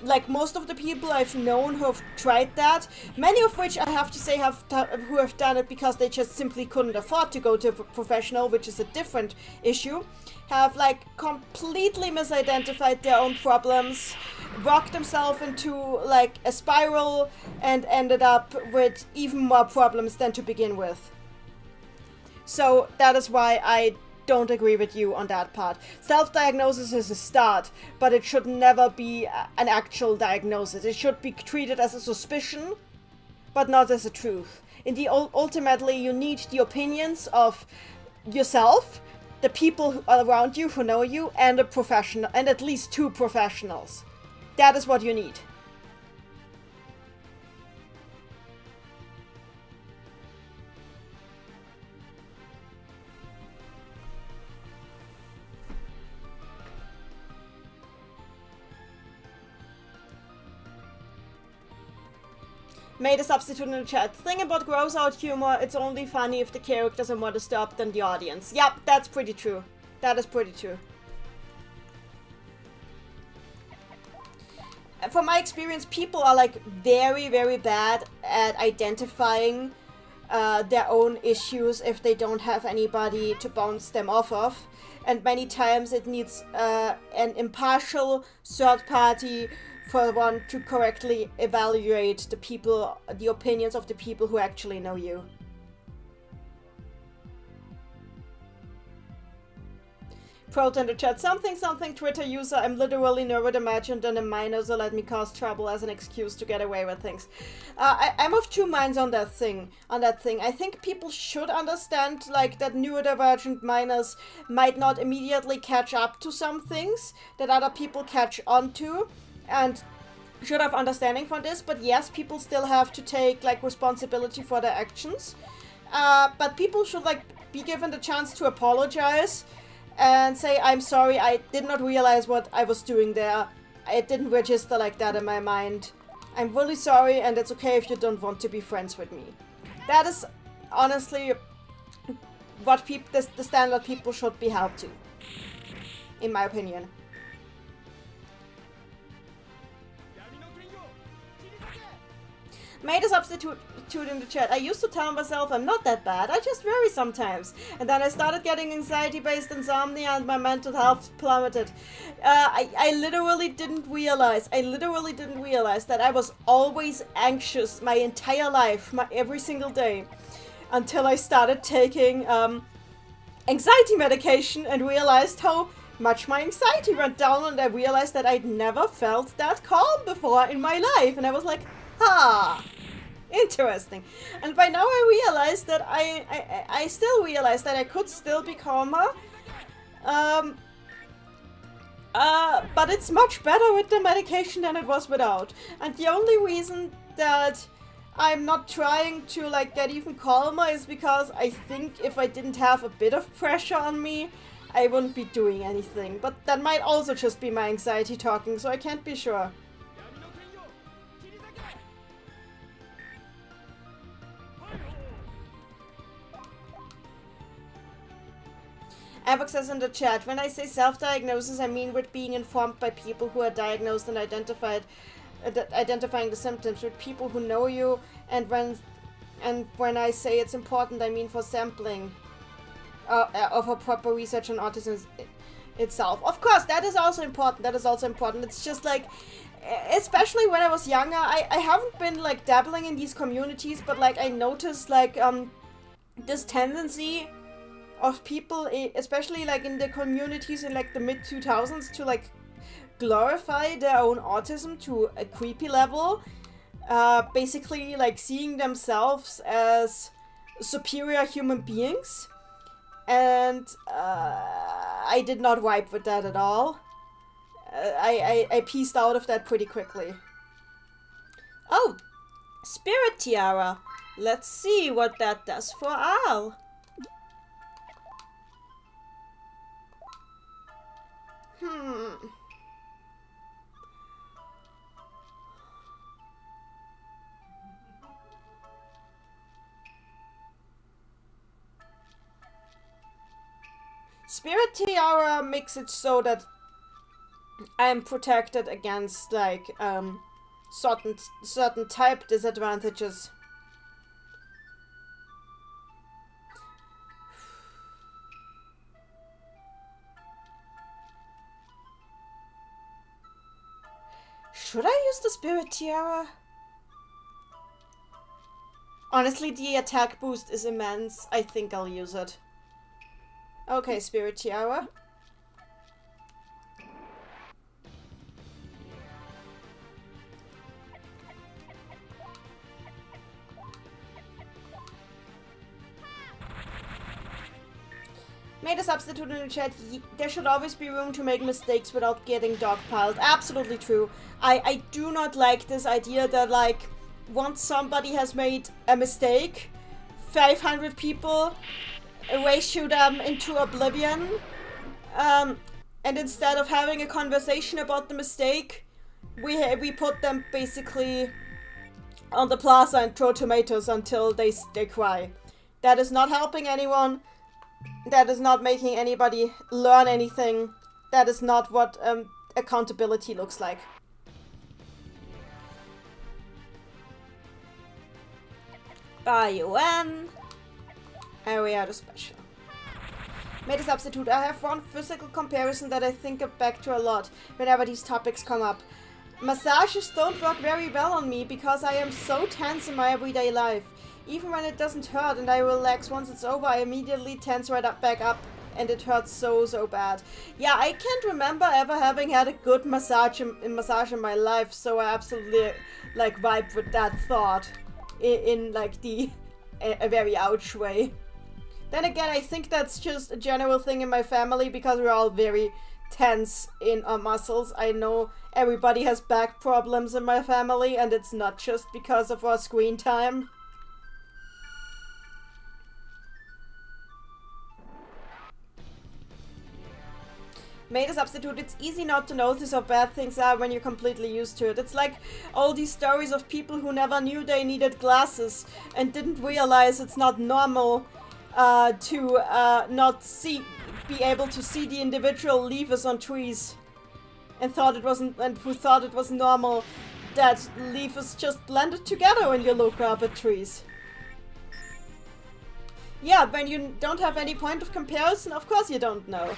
A: Like, most of the people I've known who have tried that, many of which I have to say who have done it because they just simply couldn't afford to go to a professional, which is a different issue, have, like, completely misidentified their own problems, rocked themselves into, like, a spiral, and ended up with even more problems than to begin with. So that is why I don't agree with you on that part. Self-diagnosis is a start, but it should never be an actual diagnosis. It should be treated as a suspicion, but not as a truth. Ultimately, you need the opinions of yourself, the people around you who know you, and a professional, and at least two professionals. That is what you need. Made a substitute in the chat. Thing about gross out humor, it's only funny if the characters are more disturbed than the audience. Yep, that's pretty true. That is pretty true. From my experience, people are, like, very, very bad at identifying their own issues if they don't have anybody to bounce them off of. And many times it needs an impartial third party for one to correctly evaluate the opinions of the people who actually know you. Proto in the chat, something Twitter user, I'm literally neurodivergent and a minor, so let me cause trouble as an excuse to get away with things. I'm of two minds on that thing. I think people should understand, like, that neurodivergent minors might not immediately catch up to some things that other people catch on to. and should have understanding for this, but yes, people still have to take like responsibility for their actions. But people should like be given the chance to apologize and say, I'm sorry, I did not realize what I was doing there. It didn't register like that in my mind. I'm really sorry, and it's okay if you don't want to be friends with me. That is honestly what the standard people should be held to, in my opinion. Made a substitute in the chat. I used to tell myself I'm not that bad, I just vary sometimes. And then I started getting anxiety-based insomnia and my mental health plummeted. I literally didn't realize that I was always anxious my entire life, every single day. Until I started taking anxiety medication and realized how much my anxiety went down, and I realized that I'd never felt that calm before in my life. And I was like, ha! Interesting. And by now I realized that I still realized that I could still be calmer. But it's much better with the medication than it was without. And the only reason that I'm not trying to like get even calmer is because I think if I didn't have a bit of pressure on me, I wouldn't be doing anything. But that might also just be my anxiety talking, so I can't be sure. Avox says in the chat, when I say self-diagnosis, I mean with being informed by people who are diagnosed and identifying the symptoms, with people who know you, and when I say it's important, I mean for sampling of a proper research on autism itself. Of course, that is also important. It's just like, especially when I was younger, I haven't been like dabbling in these communities, but like I noticed like this tendency of people, especially like in the communities in like the mid-2000s, to like glorify their own autism to a creepy level, basically like seeing themselves as superior human beings, and I did not vibe with that at all. I pieced out of that pretty quickly. Oh, Spirit Tiara. Let's see what that does for ARLE. Spirit Tiara makes it so that I'm protected against like certain type disadvantages. Should I use the Spirit Tiara? Honestly, the attack boost is immense. I think I'll use it. Okay, Spirit Tiara. Made a substitute in the chat. There should always be room to make mistakes without getting dogpiled. Absolutely true. I do not like this idea that like once somebody has made a mistake, 500 people ratio them into oblivion, and instead of having a conversation about the mistake, we put them basically on the plaza and throw tomatoes until they cry. That is not helping anyone. That is not making anybody learn anything. That is not what accountability looks like. Bio-N. Area to special. Made a substitute. I have one physical comparison that I think back to a lot whenever these topics come up. Massages don't work very well on me because I am so tense in my everyday life. Even when it doesn't hurt and I relax once it's over, I immediately tense right back up and it hurts so bad. Yeah, I can't remember ever having had a good massage in my life, so I absolutely like vibe with that thought in like a very ouch way. Then again, I think that's just a general thing in my family because we're all very tense in our muscles. I know everybody has back problems in my family, and it's not just because of our screen time. Made a substitute. It's easy not to notice how bad things are when you're completely used to it. It's like all these stories of people who never knew they needed glasses and didn't realize it's not normal to not be able to see the individual leaves on trees, and who thought it was normal that leaves just blended together when you look up at trees. Yeah, when you don't have any point of comparison, of course you don't know.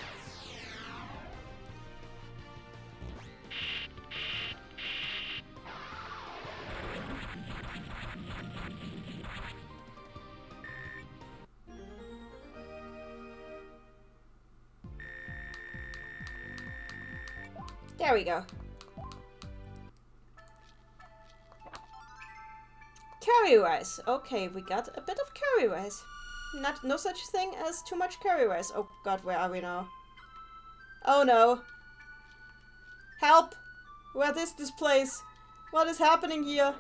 A: There we go. Curry rice. Okay, we got a bit of curry rice. No such thing as too much curry rice. Oh god, where are we now? Oh no. Help! What is this place? What is happening here?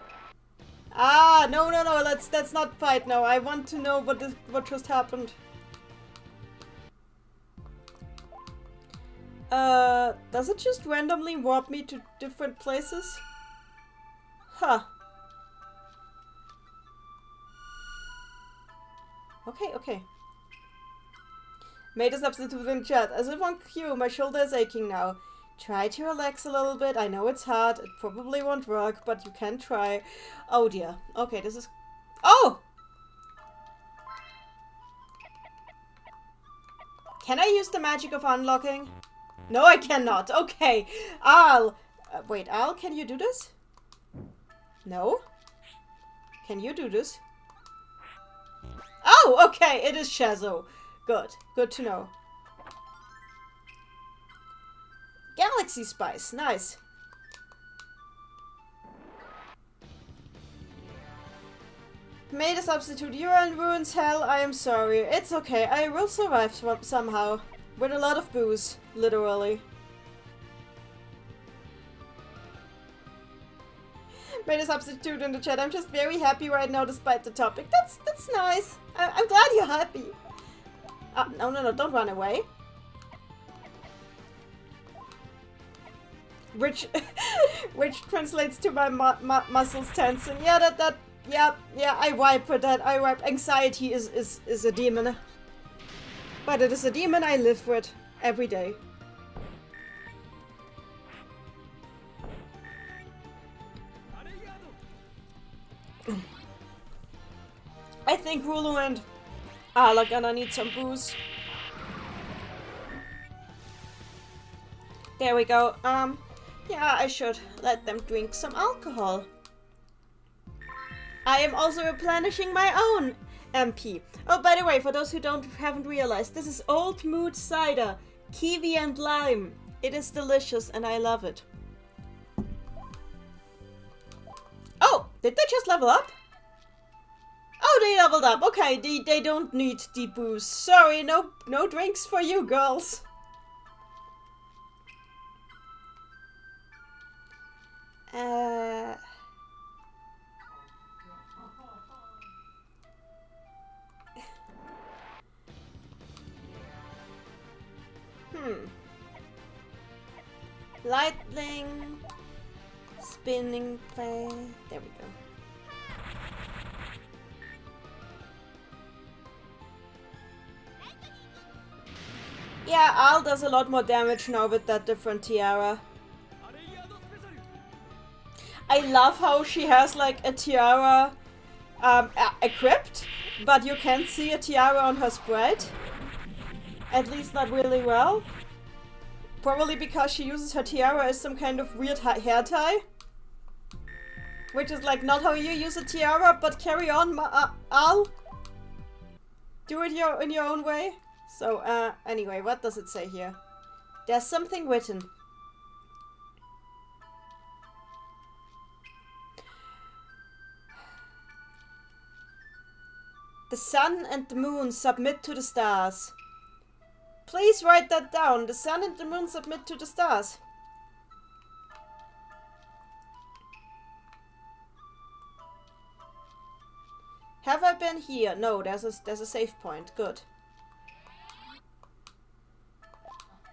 A: Ah, no, let's not fight now. I want to know what just happened. Does it just randomly warp me to different places? Huh. Okay. Made a substitute in chat. As if on cue, my shoulder is aching now. Try to relax a little bit. I know it's hard. It probably won't work, but you can try. Oh dear. Okay, this is... Oh! Can I use the magic of unlocking? No, I cannot. Okay. ARLE. Wait, ARLE, can you do this? No? Can you do this? Oh, okay. It is Shazo. Good. Good to know. Galaxy Spice. Nice. Made a substitute. You're in ruins, hell. I am sorry. It's okay. I will survive somehow. With a lot of booze. Literally. Made a substitute in the chat. I'm just very happy right now despite the topic. That's nice. I'm glad you're happy. No, don't run away. Which translates to my muscles tensing. Yeah, I wipe with that. I wipe. Anxiety is a demon. But it is a demon I live with every day. I think Rulu and ARLE are gonna need some booze. There we go. Yeah, I should let them drink some alcohol. I am also replenishing my own MP. Oh, by the way, for those who haven't realized, this is Old Mood Cider, kiwi and lime. It is delicious and I love it. Oh, did they just level up? Oh, they leveled up. Okay, they don't need the booze. Sorry, no drinks for you girls. Lightning, spinning play. There we go. Yeah, ARLE does a lot more damage now with that different tiara. I love how she has like a tiara equipped, but you can't see a tiara on her sprite. At least not really well. Probably because she uses her tiara as some kind of weird hair tie. Which is like not how you use a tiara, but carry on, ARLE. Do it in your own way. So, anyway, what does it say here? There's something written. The sun and the moon submit to the stars. Please write that down. The sun and the moon submit to the stars. Have I been here? No, there's a save point. Good.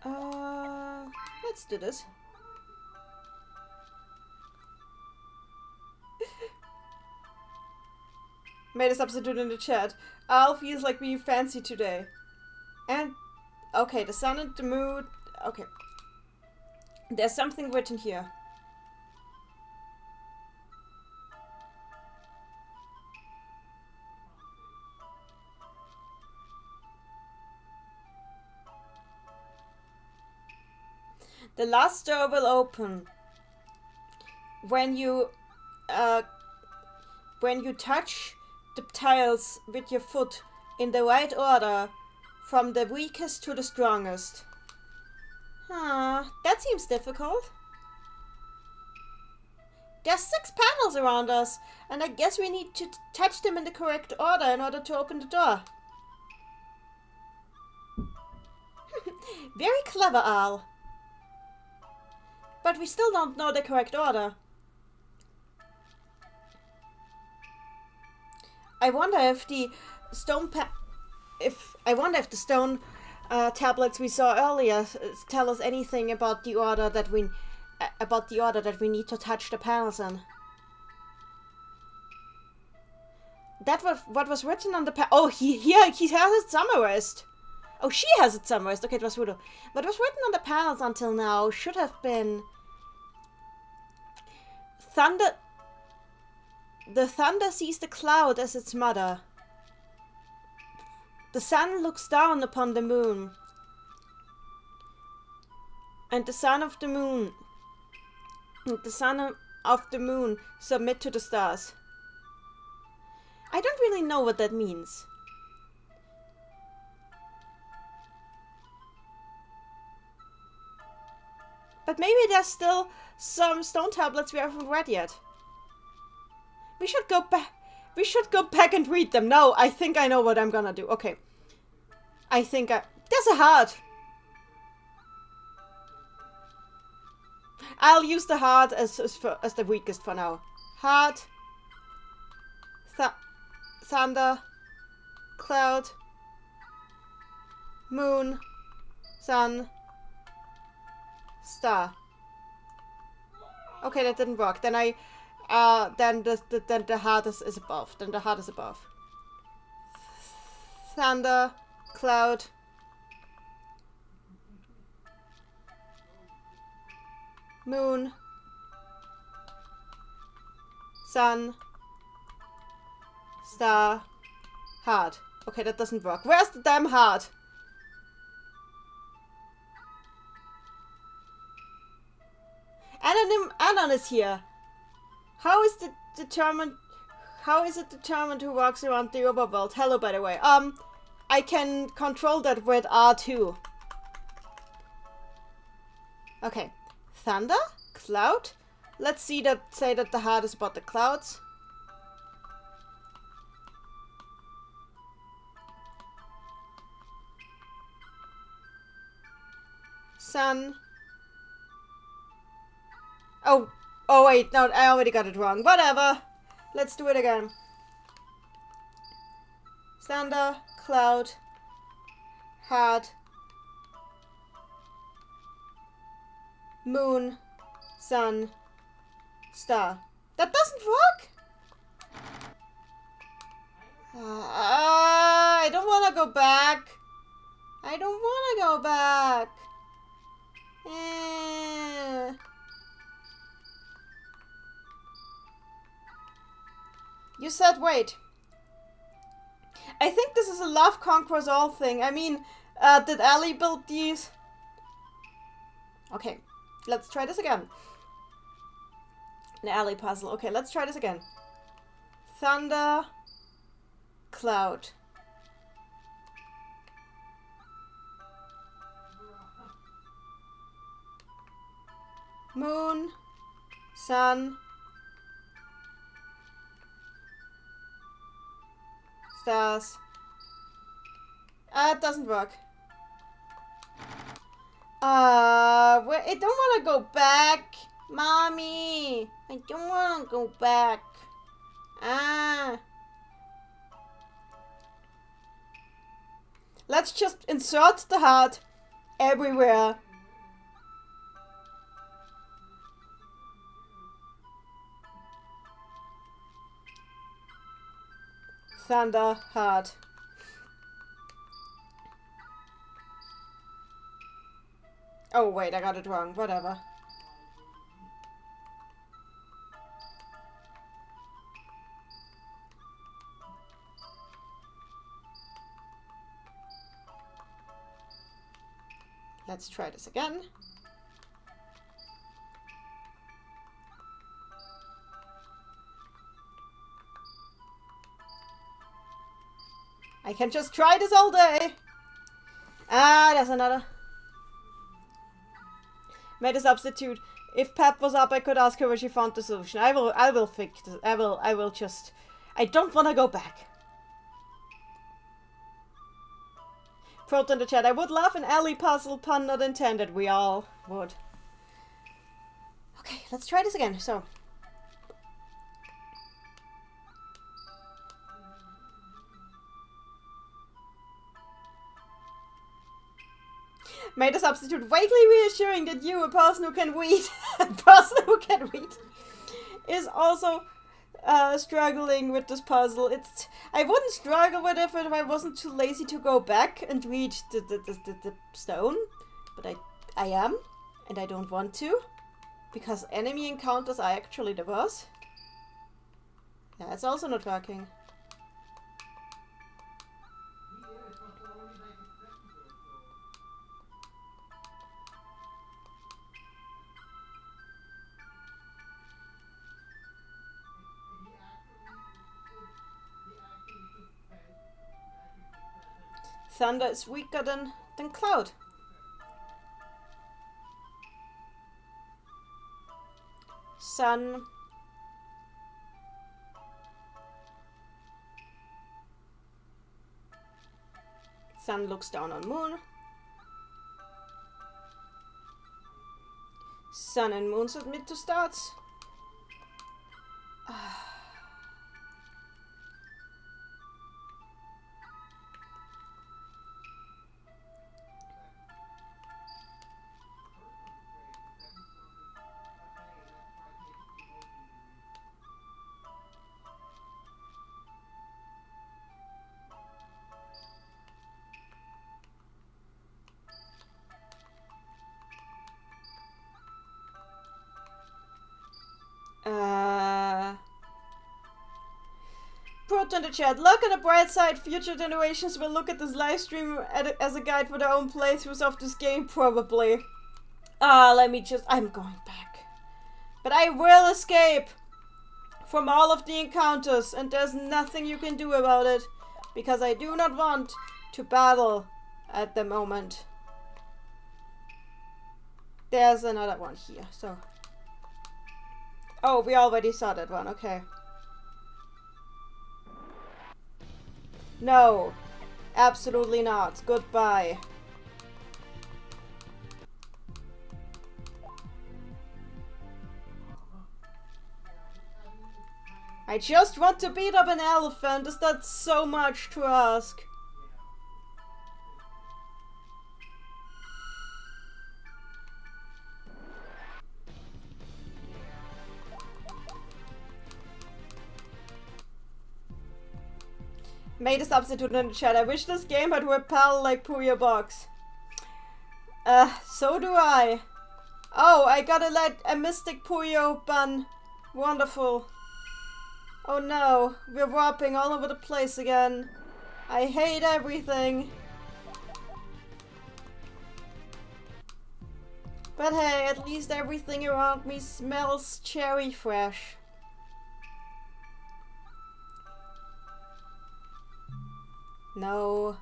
A: Let's do this. Made a substitute in the chat. ARLE feels like being fancy today. And okay, the sun and the moon. Okay. There's something written here. The last door will open when you touch the tiles with your foot in the right order, from the weakest to the strongest. That seems difficult. There's 6 panels around us, and I guess we need to touch them in the correct order in order to open the door. Very clever, ARLE. But we still don't know the correct order. I wonder if the stone if the stone tablets we saw earlier tell us anything about the order that we need to touch the panels in. That was what was written on the oh, he has it summarized. Oh, she has it summarized. Okay, it was Voodoo. What was written on the panels until now should have been thunder. The thunder sees the cloud as its mother. The sun looks down upon the moon. And the son of the moon submit to the stars. I don't really know what that means. But maybe there's still some stone tablets we haven't read yet. We should go back. We should go back and read them. No, I think I know what I'm gonna do. Okay. There's a heart. I'll use the heart as the weakest for now. Heart. Thunder. Cloud. Moon. Sun. Star. Okay, that didn't work. Then then the heart is above. Then the heart is above. Thunder, cloud, moon, sun, star, heart. Okay, that doesn't work. Where's the damn heart? Anon is here. How is it determined who walks around the overworld? Hello, by the way. I can control that with R2. Okay. Thunder? Cloud? Let's say that the heart is about the clouds. Sun. Oh wait, no, I already got it wrong. Whatever. Let's do it again. Thunder, cloud, heart, moon, sun, star. That doesn't work? I don't want to go back. I don't want to go back. You said wait. I think this is a love conquers all thing. I mean, did ARLE build these? Okay, let's try this again. An ARLE puzzle. Okay, let's try this again. Thunder, cloud. Moon, sun, stars. It doesn't work. I don't want to go back. Mommy, I don't want to go back. Let's just insert the heart everywhere. Thunder heart. Oh wait, I got it wrong. Whatever. Let's try this again. I can just try this all day. There's another. Made a substitute. If Pep was up, I could ask her where she found the solution. I will fix this. I will just... I don't want to go back. Proton in the chat. I would love an alley puzzle, pun not intended. We all would. Okay, let's try this again. So... Made a substitute vaguely reassuring that you, a person who can read, is also struggling with this puzzle. I wouldn't struggle with it if I wasn't too lazy to go back and read the stone, but I am, and I don't want to, because enemy encounters are actually the worst. Yeah, it's also not working. Thunder is weaker than Cloud. Sun. Sun looks down on Moon. Sun and Moon submit to starts. Put in the chat. Look at the bright side. Future generations will look at this live stream as a guide for their own playthroughs of this game, probably. I'm going back. But I will escape from all of the encounters, and there's nothing you can do about it, because I do not want to battle at the moment. There's another one here, so... Oh, we already saw that one, okay. No, absolutely not. Goodbye. I just want to beat up an elephant. Is that so much to ask? Made a substitute in the chat. I wish this game had repel like Puyo Box. So do I. Oh, I gotta let a Mystic Puyo bun. Wonderful. Oh no, we're warping all over the place again. I hate everything. But hey, at least everything around me smells cherry fresh. No.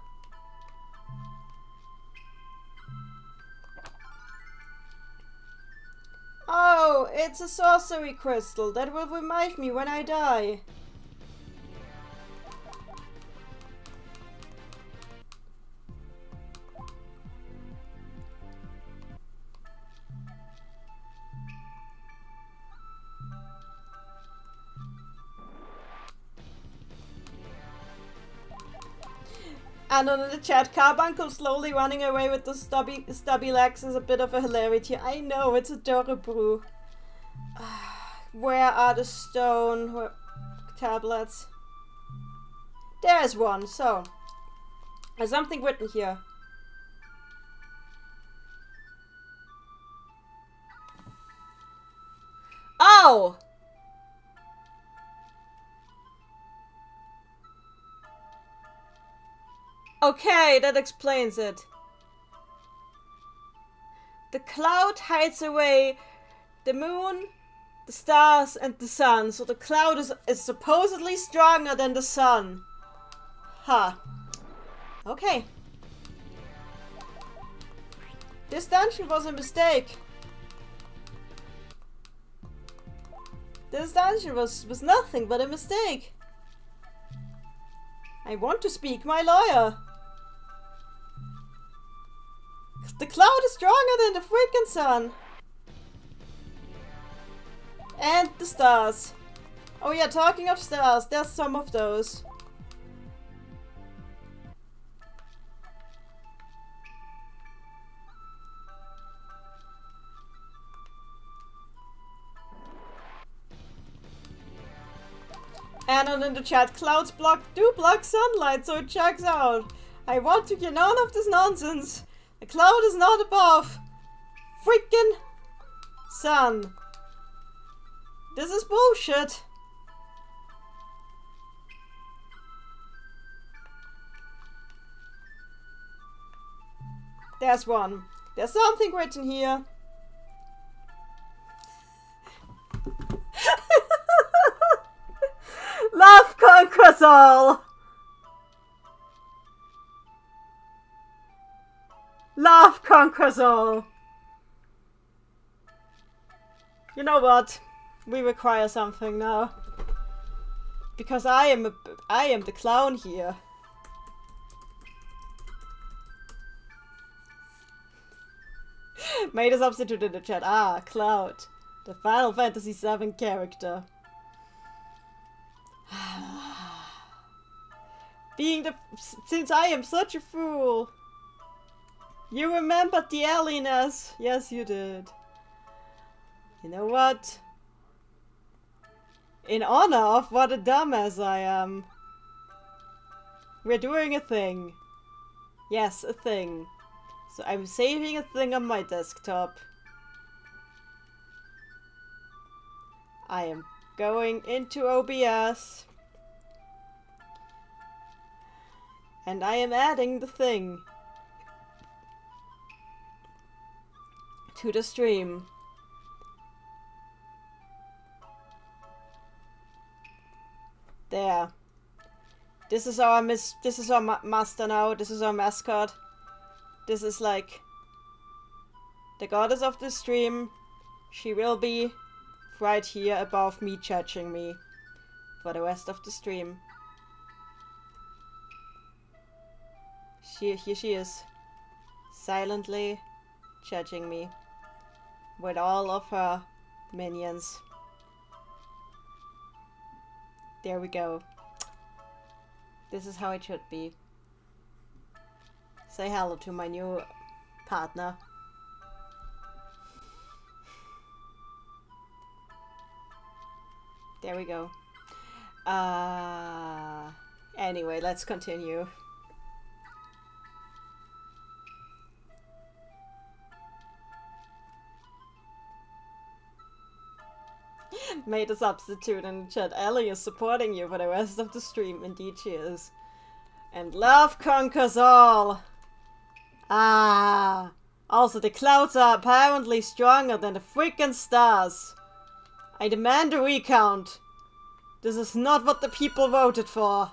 A: Oh, it's a sorcery crystal that will revive me when I die. And on the chat, Carbuncle slowly running away with the stubby legs is a bit of a hilarity. I know, it's adorable. Where are the stone tablets? There's one, so. There's something written here. Oh! Okay, that explains it. The cloud hides away the moon, the stars, and the sun. So the cloud is supposedly stronger than the sun. Huh. Okay. This dungeon was a mistake. This dungeon was nothing but a mistake. I want to speak my lawyer. The cloud is stronger than the freaking sun. And the stars. Oh yeah, talking of stars, there's some of those. Anon in the chat, clouds do block sunlight, so it checks out. I want to hear none of this nonsense. The cloud is not above freaking sun. This is bullshit. There's one. There's something written here. Love conquers all. Love conquers all. You know what? We require something now. Because I am the clown here. Made a substitute in the chat. Ah, Cloud. The Final Fantasy VII character. Since I am such a fool. You remembered the alienness. Yes, you did. You know what? In honor of what a dumbass I am. We're doing a thing. Yes, a thing. So I'm saving a thing on my desktop. I am going into OBS. And I am adding the thing to the stream. There. This is our master now. This is our mascot. This is like the goddess of the stream. She will be right here above me, judging me for the rest of the stream. Here she is, silently judging me with all of her minions. There we go. This is how it should be. Say hello to my new partner. There we go. Anyway, let's continue. Made a substitute in the chat. Ellie is supporting you for the rest of the stream. Indeed she is. And love conquers all. Also the clouds are apparently stronger than the freaking stars. I demand a recount. This is not what the people voted for.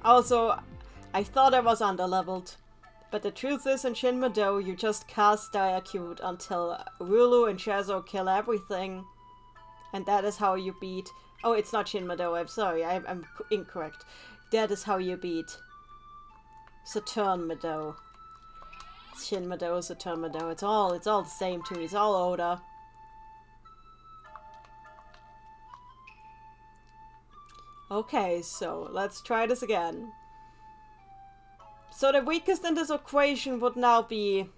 A: Also, I thought I was underleveled. But the truth is, in Shin Madou, you just cast Dire Cute until Rulu and Shazo kill everything. And that is how you beat... Oh, it's not Shin Madou. I'm sorry. I'm incorrect. That is how you beat Saturn Madou. Shin Madou, Saturn Madou. It's all the same to me. It's all Oda. Okay, so let's try this again. So the weakest in this equation would now be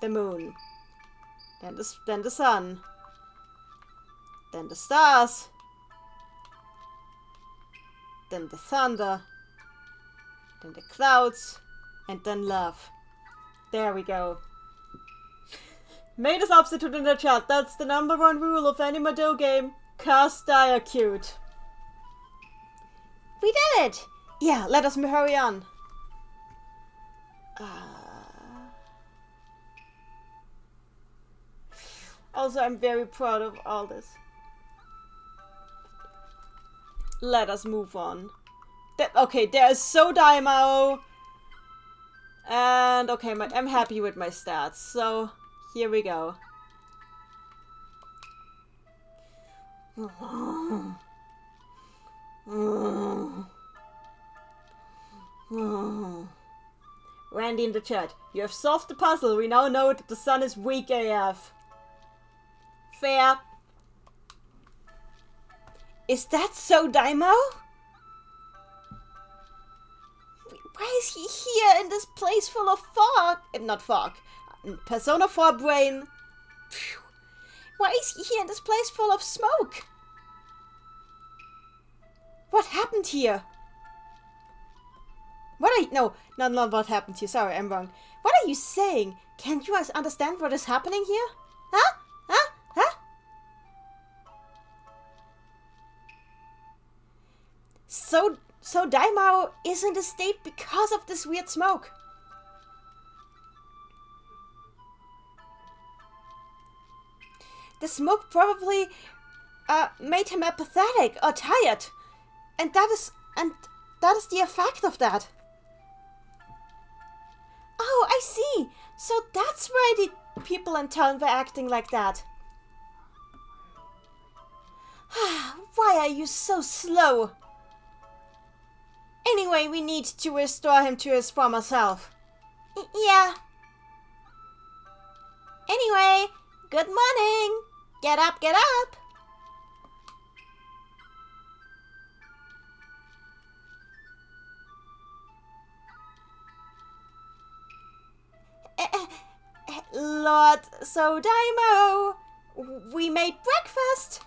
A: the moon. Then the sun. Then the stars. Then the thunder. Then the clouds. And then love. There we go. Made a substitute in the chat. That's the #1 rule of any Madou game. Cast Diacute. We did it! Yeah, let us hurry on. Also, I'm very proud of all this. Let us move on. Okay, there is So Daimao. And, okay, I'm happy with my stats. So, here we go. Randy in the chat. You have solved the puzzle. We now know that the sun is weak AF. Fair. Is that So Daimao? Why is he here in this place full of fog? Not fog. Persona 4 brain. Phew. Why is he here in this place full of smoke? What happened here? No, not what happened here. Sorry, I'm wrong. What are you saying? Can't you guys understand what is happening here? Huh? So Daimao is in this state because of this weird smoke. The smoke probably made him apathetic or tired, and that is the effect of that. Oh, I see. So that's why the people in town were acting like that. Why are you so slow? Anyway, we need to restore him to his former self. Yeah. Anyway, good morning. Get up, get up. Lord So Daimao, we made breakfast.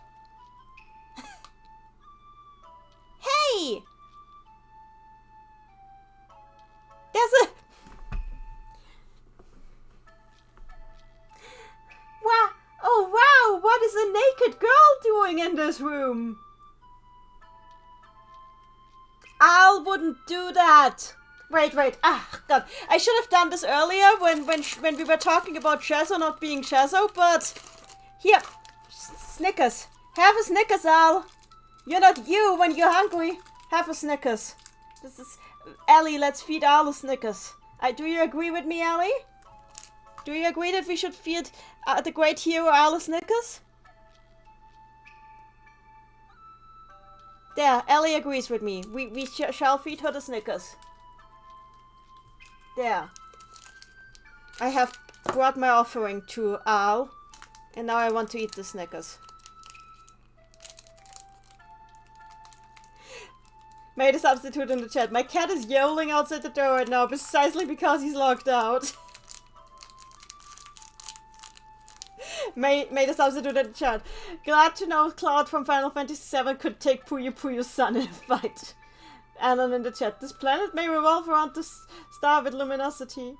A: Hey! There's a... Wow! Oh wow! What is a naked girl doing in this room? ARLE wouldn't do that. Wait. Ah, God. I should have done this earlier when we were talking about Shazo not being Shazo, but... Here. Snickers. Have a Snickers, ARLE. You're not you when you're hungry. Have a Snickers. This is... Ellie, let's feed ARLE Snickers. Do you agree with me, Ellie? Do you agree that we should feed the great hero ARLE Snickers? There, Ellie agrees with me. We shall feed her the Snickers. There. I have brought my offering to ARLE, and now I want to eat the Snickers. Made a substitute in the chat. My cat is yowling outside the door right now, precisely because he's locked out. Made a substitute in the chat. Glad to know Cloud from Final Fantasy VII could take Puyo Puyo's son in a fight. Alan in the chat. This planet may revolve around the star with luminosity.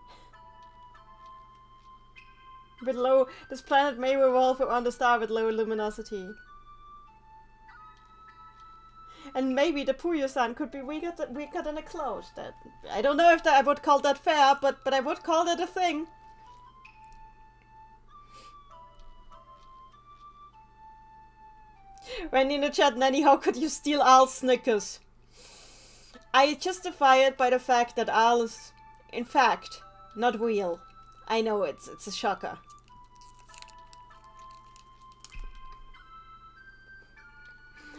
A: This planet may revolve around the star with low luminosity. And maybe the Puyo-san could be weaker than a cloud. I don't know if I would call that fair, but I would call that a thing. Randy in the chat, Nanny, how could you steal ARLE's Snickers? I justify it by the fact that ARLE is, in fact, not real. I know it's a shocker.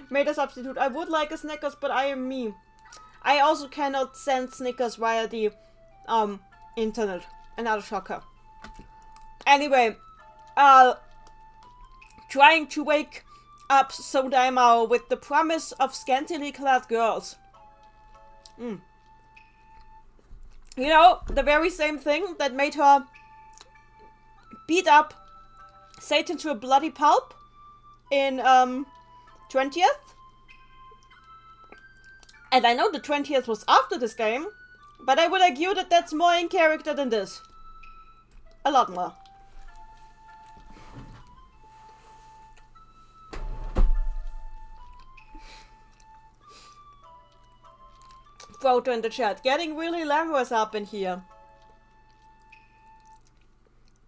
A: Made a substitute. I would like a Snickers, but I am me. I also cannot send Snickers via the internet. Another shocker. Anyway, trying to wake up Sodaimao with the promise of scantily clad girls. You know, the very same thing that made her beat up Satan to a bloody pulp in 20th. And I know the 20th was after this game, but I would argue that that's more in character than this. A lot more. Photo in the chat. Getting really glamorous up in here.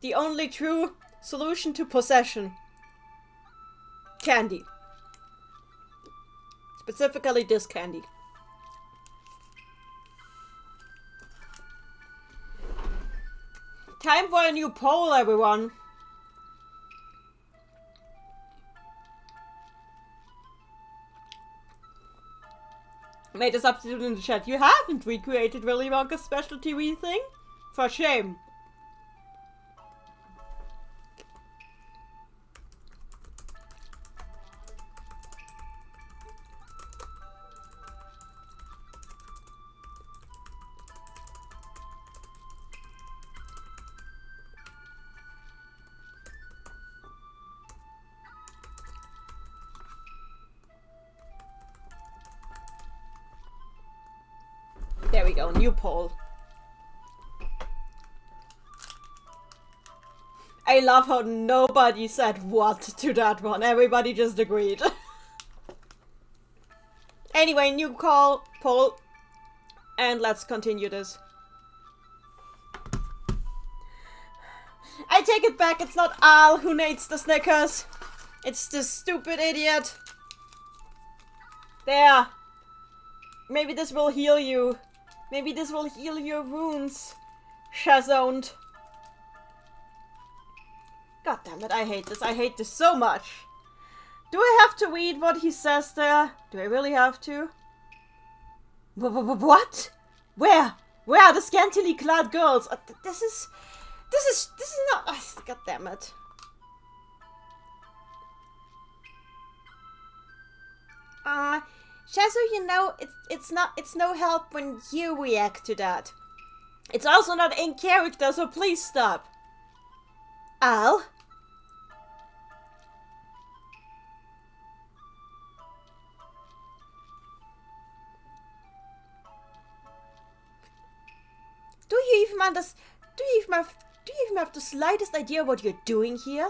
A: The only true solution to possession. Candy. Specifically this candy. Time for a new poll, everyone. Made a substitute in the chat. You haven't recreated Willy Wonka's special TV thing? For shame. There we go, new poll. I love how nobody said what to that one. Everybody just agreed. Anyway, new poll. And let's continue this. I take it back, it's not ARLE who needs the Snickers. It's this stupid idiot. There. Maybe this will heal you. Maybe this will heal your wounds. Shazoned. God damn it, I hate this. I hate this so much. Do I have to read what he says there? Do I really have to? What? Where? Where are the scantily clad girls? This is not... God damn it. Shazu, you know, it's no help when you react to that. It's also not in character, so please stop. ARLE? Do you even have the slightest idea what you're doing here?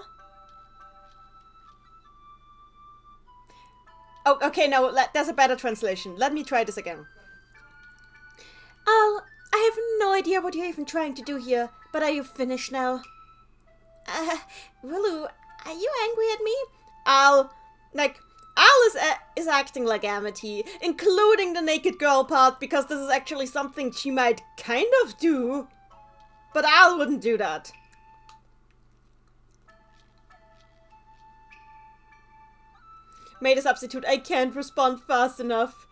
A: Oh, okay, no, there's a better translation. Let me try this again. ARLE, I have no idea what you're even trying to do here, but are you finished now? Willu, are you angry at me? ARLE is acting like Amity, including the naked girl part, because this is actually something she might kind of do. But ARLE wouldn't do that. Made a substitute. I can't respond fast enough.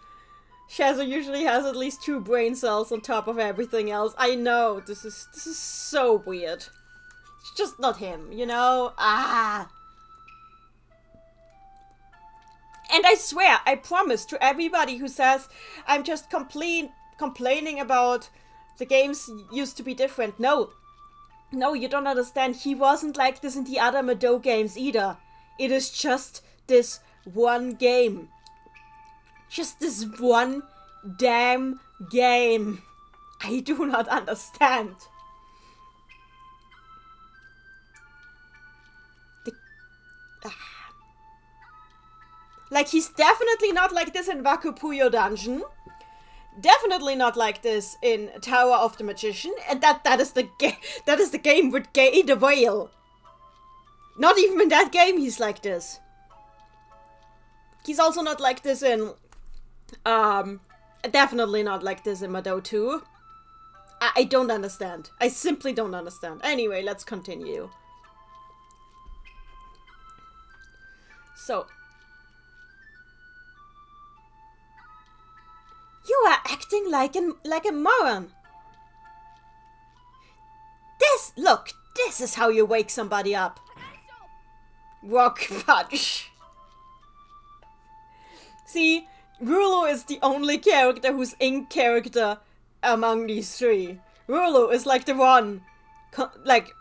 A: Shazo usually has at least 2 brain cells on top of everything else. I know, this is so weird. It's just not him, you know? And I swear, I promise to everybody who says I'm just complaining about the games used to be different. No, you don't understand. He wasn't like this in the other Madou games either. It is just this one game. Just this one damn game. I do not understand. Like, he's definitely not like this in Wakupuyo Dungeon. Definitely not like this in Tower of the Magician. And that is the game with Gay the Whale. Not even in that game he's like this. He's also not like this in... definitely not like this in Madou 2. I don't understand. I simply don't understand. Anyway, let's continue. So... You are acting like a moron. Look, this is how you wake somebody up. Rock punch. See, Rulu is the only character who's in character among these three. Rulu is like the one, like,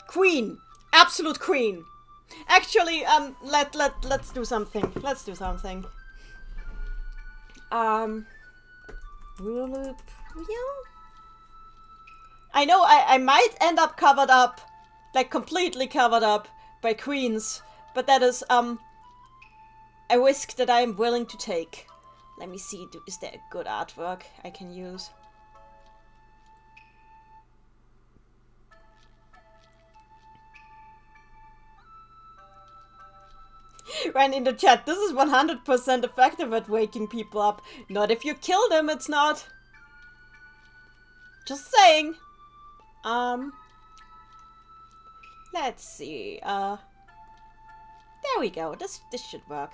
A: queen, absolute queen. Actually, let's do something. Let's do something. Rulu, I know I might end up covered up, like completely covered up by queens, but that is a risk that I am willing to take. Let me see, is there a good artwork I can use? Ran in the chat, this is 100% effective at waking people up. Not if you kill them, it's not. Just saying. Let's see, there we go, this should work.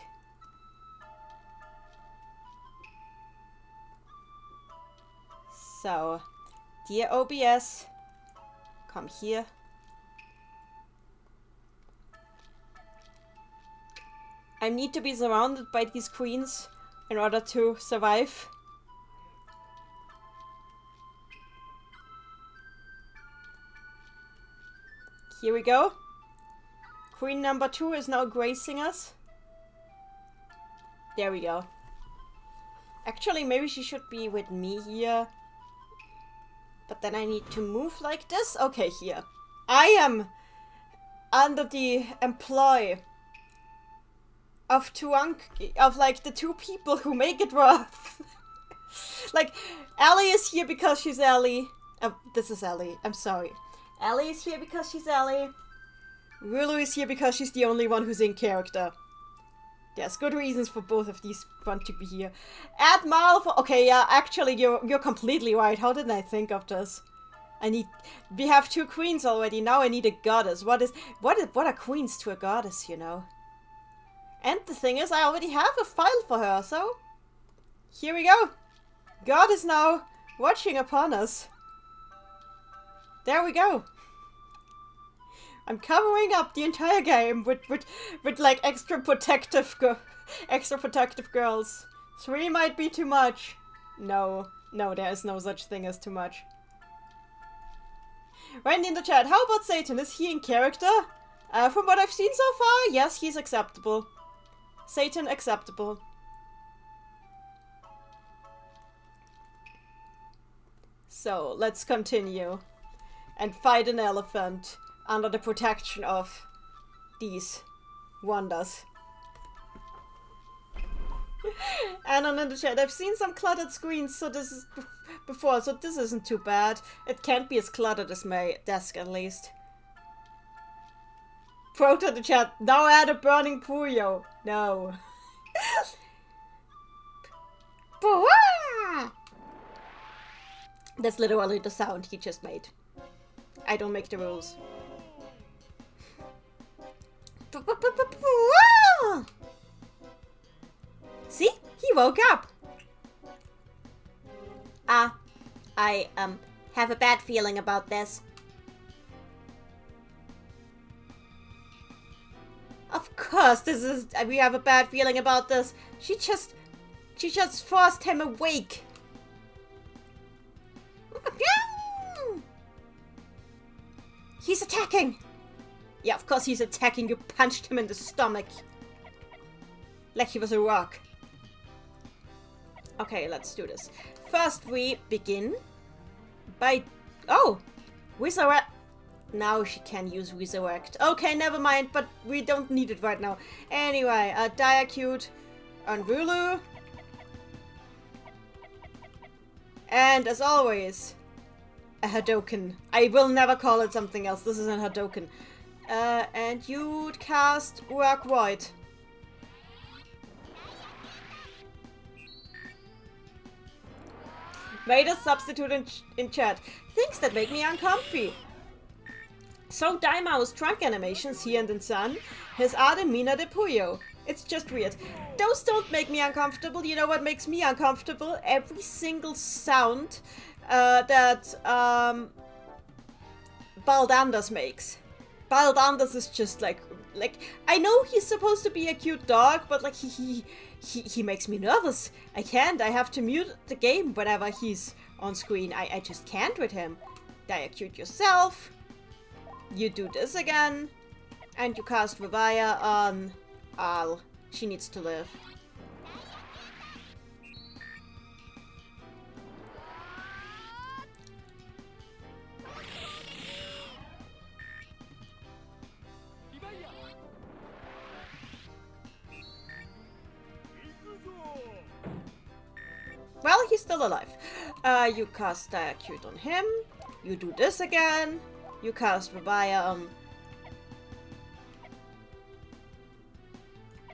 A: So, dear OBS, come here. I need to be surrounded by these queens in order to survive. Here we go. Queen number 2 is now gracing us. There we go. Actually, maybe she should be with me here. But then I need to move like this. Okay, here. I am under the employ of like the two people who make it rough. Like, ARLE is here because she's ARLE. This is ARLE. I'm sorry. ARLE is here because she's ARLE. Rulu is here because she's the only one who's in character. There's good reasons for both of these want to be here. Add Marl for... Okay, yeah, actually, you're completely right. How didn't I think of this? We have 2 queens already. Now I need a goddess. What are queens to a goddess, you know? And the thing is, I already have a file for her, so... Here we go. God is now watching upon us. There we go. I'm covering up the entire game with like extra protective girls. 3 might be too much. No, there is no such thing as too much. Right in the chat, how about Satan? Is he in character? From what I've seen so far, yes, he's acceptable. Satan, acceptable. So, let's continue. And fight an elephant under the protection of these wonders. Anon in the chat, I've seen some cluttered screens so this is before, so this isn't too bad. It can't be as cluttered as my desk at least. Proto in the chat, now add a burning Puyo. No. That's literally the sound he just made. I don't make the rules. See? He woke up. I have a bad feeling about this. Of course, we have a bad feeling about this. She just forced him awake. He's attacking! Yeah, of course he's attacking. You punched him in the stomach. Like he was a rock. Okay, let's do this. First we begin by... Oh! Resurrect. Now she can use resurrect. Okay, never mind, but we don't need it right now. Anyway, Diacute on Rulu. And as always... a Hadoken. I will never call it something else. This is a Hadoken. And you'd cast Urak Void. Made a substitute in chat. Things that make me uncomfy. So Daimao's trunk animations here and in Sun. His Arte Mina de Puyo. It's just weird. Those don't make me uncomfortable. You know what makes me uncomfortable? Every single sound that Baldandas makes. Baldandas is just like I know he's supposed to be a cute dog, but like he makes me nervous. I can't. I have to mute the game whenever he's on screen. I just can't with him. Diacute yourself. You do this again. And you cast Revire on ARLE. She needs to live. Well, he's still alive. You cast Diacute on him. You do this again. You cast Revire on...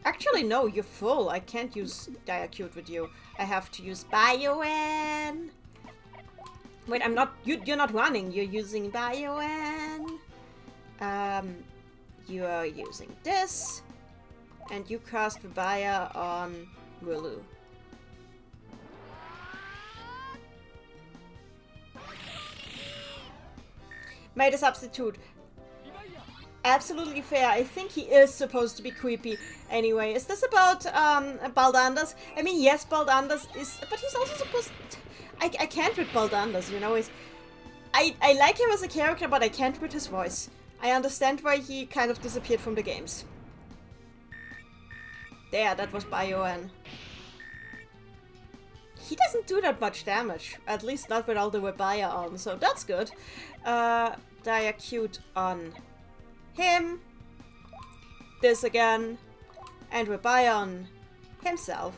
A: Actually, no, you're full. I can't use Diacute with you. I have to use Bioen. Wait, I'm not... You're not running. You're using Bioen. You are using this. And you cast Revire on Rulu. Made a substitute. Absolutely fair. I think he is supposed to be creepy. Anyway, is this about Baldandas? I mean, yes, Baldandas is... But he's also supposed... I can't with Baldandas, you know? I like him as a character, but I can't with his voice. I understand why he kind of disappeared from the games. There, that was Bioen. He doesn't do that much damage. At least not with all the Revire on, so that's good. Diacute on him. This again. And Revire on himself.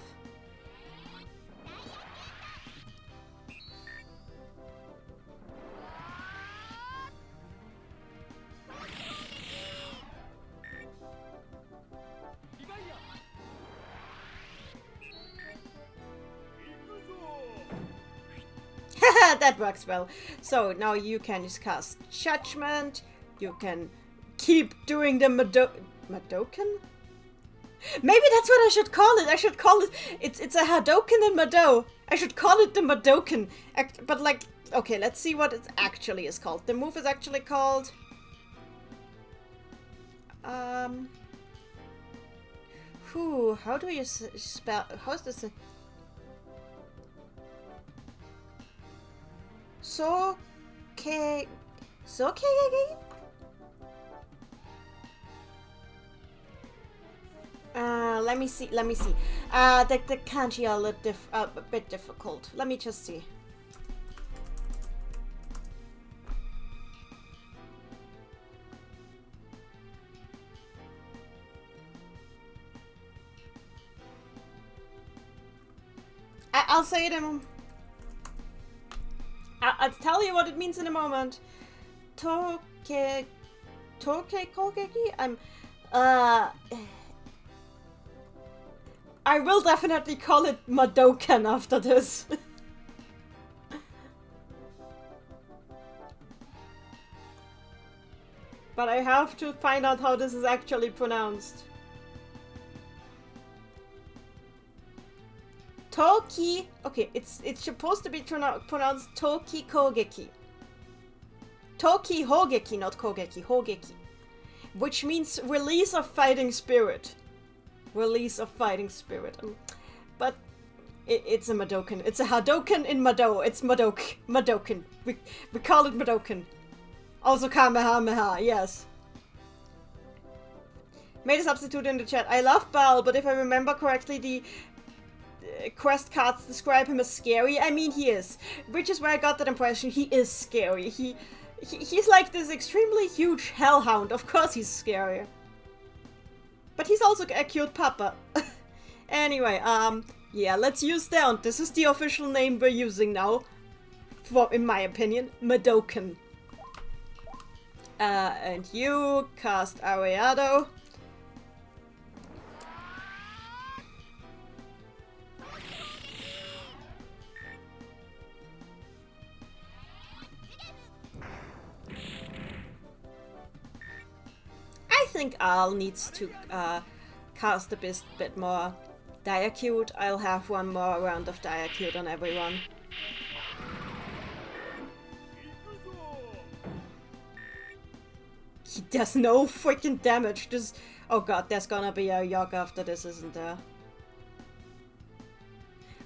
A: That works well. So now you can just cast Judgment. You can keep doing the Madoken? Maybe that's what I should call it. I should call it... It's a Hadoken in Madou. I should call it the Madoken. But like... Okay, let's see what it actually is called. The move is actually called... How do you spell... How's this... Let me see. The kanji are a bit difficult. Let me just see. I'll say it in... I'll tell you what it means in a moment. Kogeki? I will definitely call it Madoken after this. But I have to find out how this is actually pronounced. Toki... Okay, it's supposed to be pronounced Toki Kogeki. Toki Hogeki, not Kogeki, Hogeki. Which means release of fighting spirit. Release of fighting spirit. But it's a Madoken. It's a Hadoken in Madou. It's Madoken. We call it Madoken. Also Kamehameha, yes. Made a substitute in the chat. I love Baal, but if I remember correctly, the quest cards describe him as scary. I mean, he is. Which is where I got that impression. He is scary. He's like this extremely huge hellhound. Of course he's scary. But he's also a cute papa. Anyway, yeah, let's use that. This is the official name we're using now. In my opinion, Madoken. And you cast Ariado. I think ARLE needs to cast a bit more Diacute. I'll have one more round of Diacute on everyone. He does no freaking damage. This. Oh god, there's gonna be a Yogg after this, isn't there?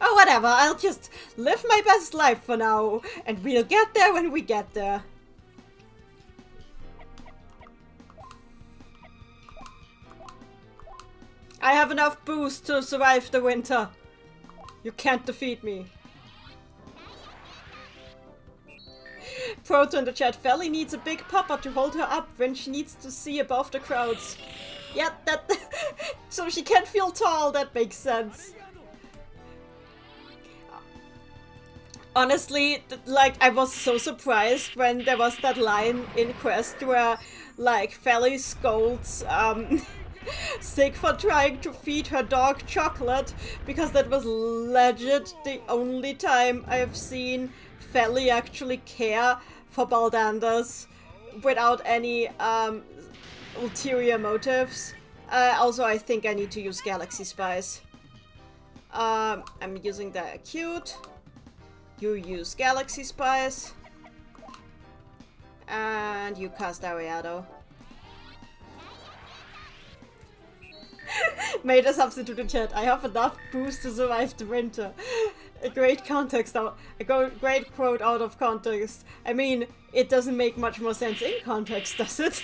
A: Oh, whatever. I'll just live my best life for now, and we'll get there when we get there. I have enough boost to survive the winter. You can't defeat me. Proto in the chat, Felly needs a big papa to hold her up when she needs to see above the crowds. Yeah, that... so she can't feel tall, that makes sense. Honestly, like, I was so surprised when there was that line in Quest where, like, Felly scolds, Sig for trying to feed her dog chocolate, because that was legit the only time I've seen Felly actually care for Baldanders without any ulterior motives. Also, I think I need to use Galaxy Spice. I'm using the Acute. You use Galaxy Spice. And you cast Ariado. Made a substitute in chat. I have enough boost to survive the winter. A great context out. A great quote out of context. I mean, it doesn't make much more sense in context, does it?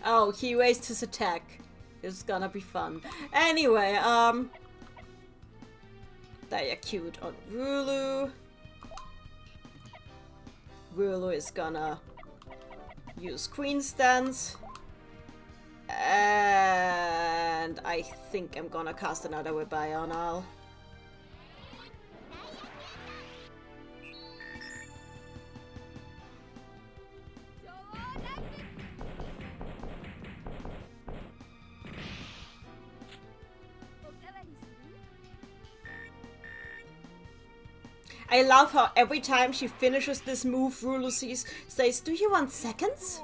A: Oh, he raised his attack. It's gonna be fun. Anyway, Diacute on Rulu. Rulu is gonna use Queen Stance. And I think I'm gonna cast another Rebuy on ARLE. I love how every time she finishes this move, Rulu says, "Do you want seconds?"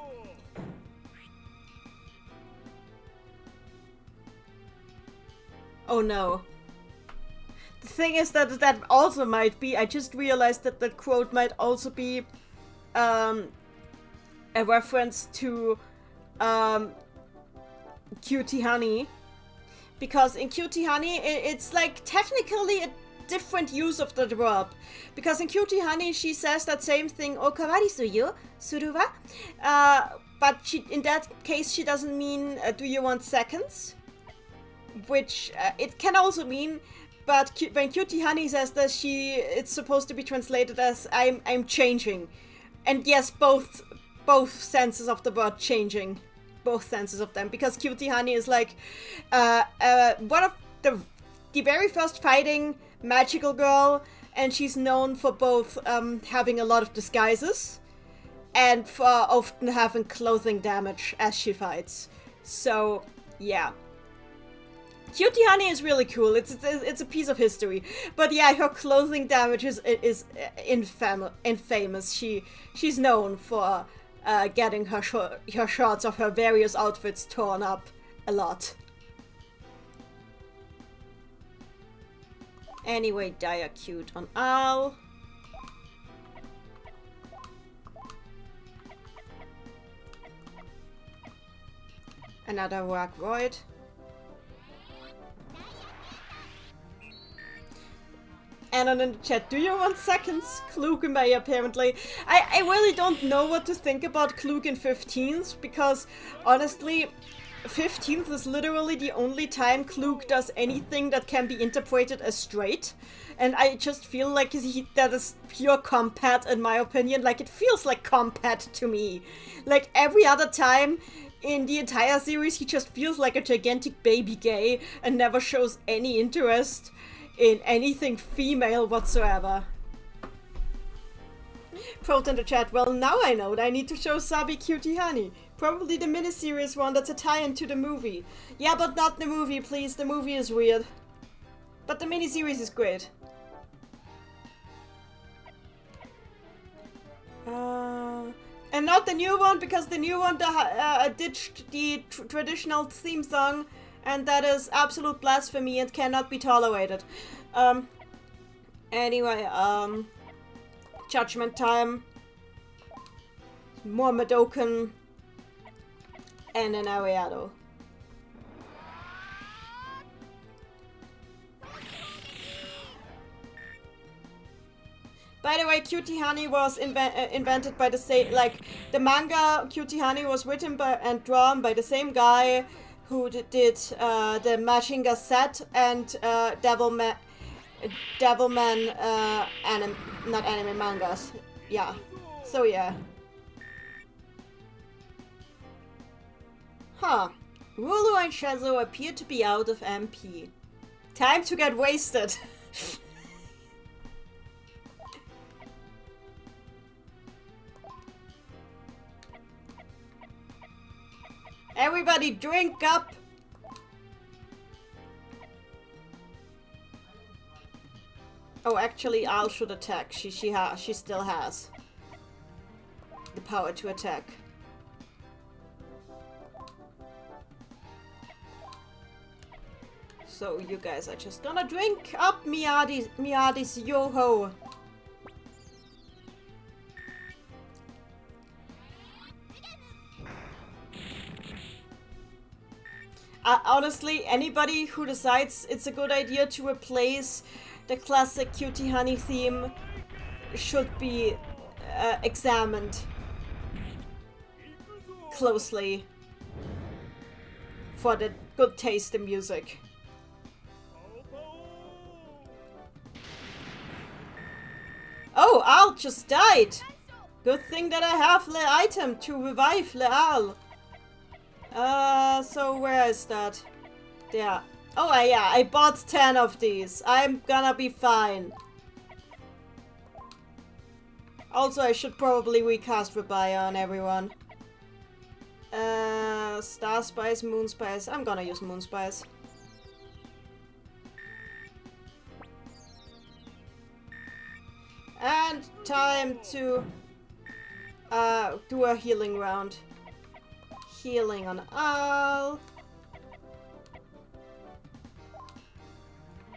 A: Oh no. The thing is that that also might be, I just realized that that quote might also be a reference to Cutie Honey. Because in Cutie Honey, it's like technically a different use of the verb. Because in Cutie Honey, she says that same thing, "Okawari suyu, suru wa?" But in that case, she doesn't mean, "Do you want seconds?" Which it can also mean, but when Cutie Honey says that, it's supposed to be translated as I'm changing. And yes, both senses of the word changing. Both senses of them. Because Cutie Honey is like one of the very first fighting magical girl, and she's known for both having a lot of disguises and for often having clothing damage as she fights. So, yeah. Cutie Honey is really cool. It's a piece of history. But yeah, her clothing damage is infamous. She's known for getting her shorts of her various outfits torn up a lot. Anyway, Diacute on ARLE. Another Rock Void. Anon in the chat, "Do you want seconds?" Klug may apparently. I really don't know what to think about Klug in 15th, because honestly, 15th is literally the only time Klug does anything that can be interpreted as straight. And I just feel like that is pure compat in my opinion. Like, it feels like compat to me. Like, every other time in the entire series, he just feels like a gigantic baby gay and never shows any interest in anything female whatsoever. Proto in the chat, "Well, now I know that I need to show Sabi Cutie Honey. Probably the miniseries one that's a tie-in to the movie." Yeah, but not the movie, please. The movie is weird. But the miniseries is great. And not the new one, because the new one ditched the traditional theme song, and that is absolute blasphemy and cannot be tolerated. Anyway, Judgment Time, more Madokan, and an Ariado. By the way, Cutie Honey was invented by the same, like, the manga Cutie Honey was written by and drawn by the same guy who did the Machinga Z and Devilman not anime mangas. Yeah. So yeah. Huh. Rulu and Shazo appear to be out of MP. Time to get wasted. Everybody drink up! Oh, actually, ARLE should attack. She still has the power to attack. So you guys are just gonna drink up Miyadi's yo-ho. Honestly, anybody who decides it's a good idea to replace the classic Cutie Honey theme should be examined closely for the good taste in music. Oh, ARLE just died! Good thing that I have the item to revive ARLE. So where is that? There. Oh, yeah, I bought 10 of these. I'm gonna be fine. Also, I should probably recast Rebaya on everyone. Star Spice, Moon Spice. I'm gonna use Moon Spice. And time to do a healing round. Healing on ARLE.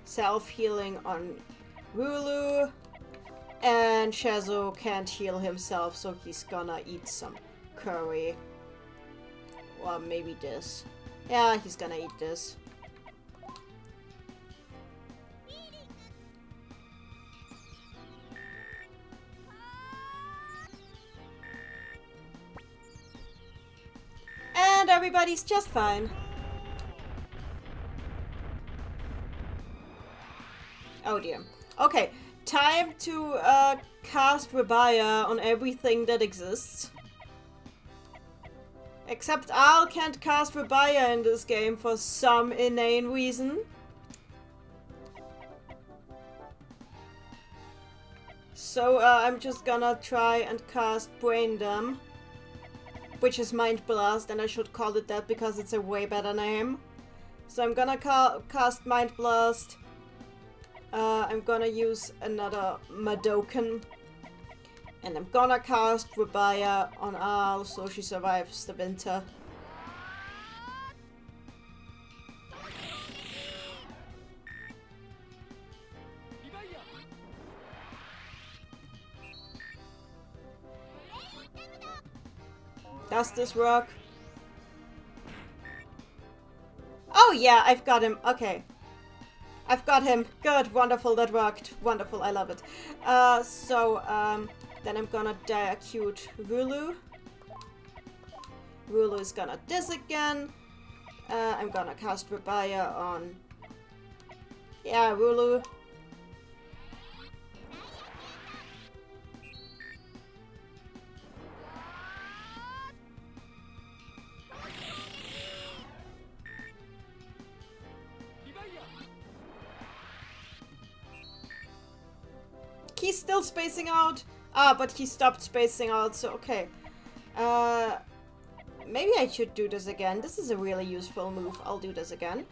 A: Self-healing on Rulu. And Shazo can't heal himself, so he's gonna eat some curry. Or maybe this. Yeah, he's gonna eat this. And everybody's just fine. Oh dear. Okay, time to cast Rebaya on everything that exists. Except ARLE can't cast Rebaya in this game for some inane reason. So I'm just gonna try and cast Brain Dam, which is Mind Blast, and I should call it that because it's a way better name. So I'm gonna cast Mind Blast. I'm gonna use another Madokan. And I'm gonna cast Rebaya on ARLE so she survives the winter. Does this work? Oh yeah, I've got him. Okay. I've got him. Good. Wonderful. That worked. Wonderful. I love it. Then I'm gonna Diacute Rulu. Rulu is gonna diss again. I'm gonna cast Rebaya on... Yeah, Rulu. He's still spacing out. Ah, but he stopped spacing out, so okay. Maybe I should do this again. This is a really useful move. I'll do this again.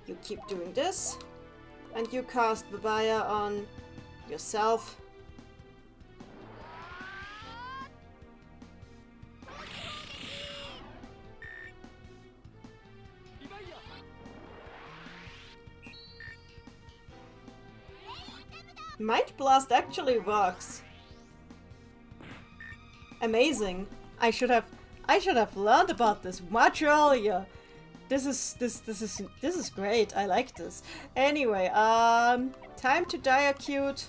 A: You keep doing this. And you cast Rebaya on yourself. Mind Blast actually works. Amazing. I should have learned about this much earlier. This is great. I like this. Anyway, time to diacute.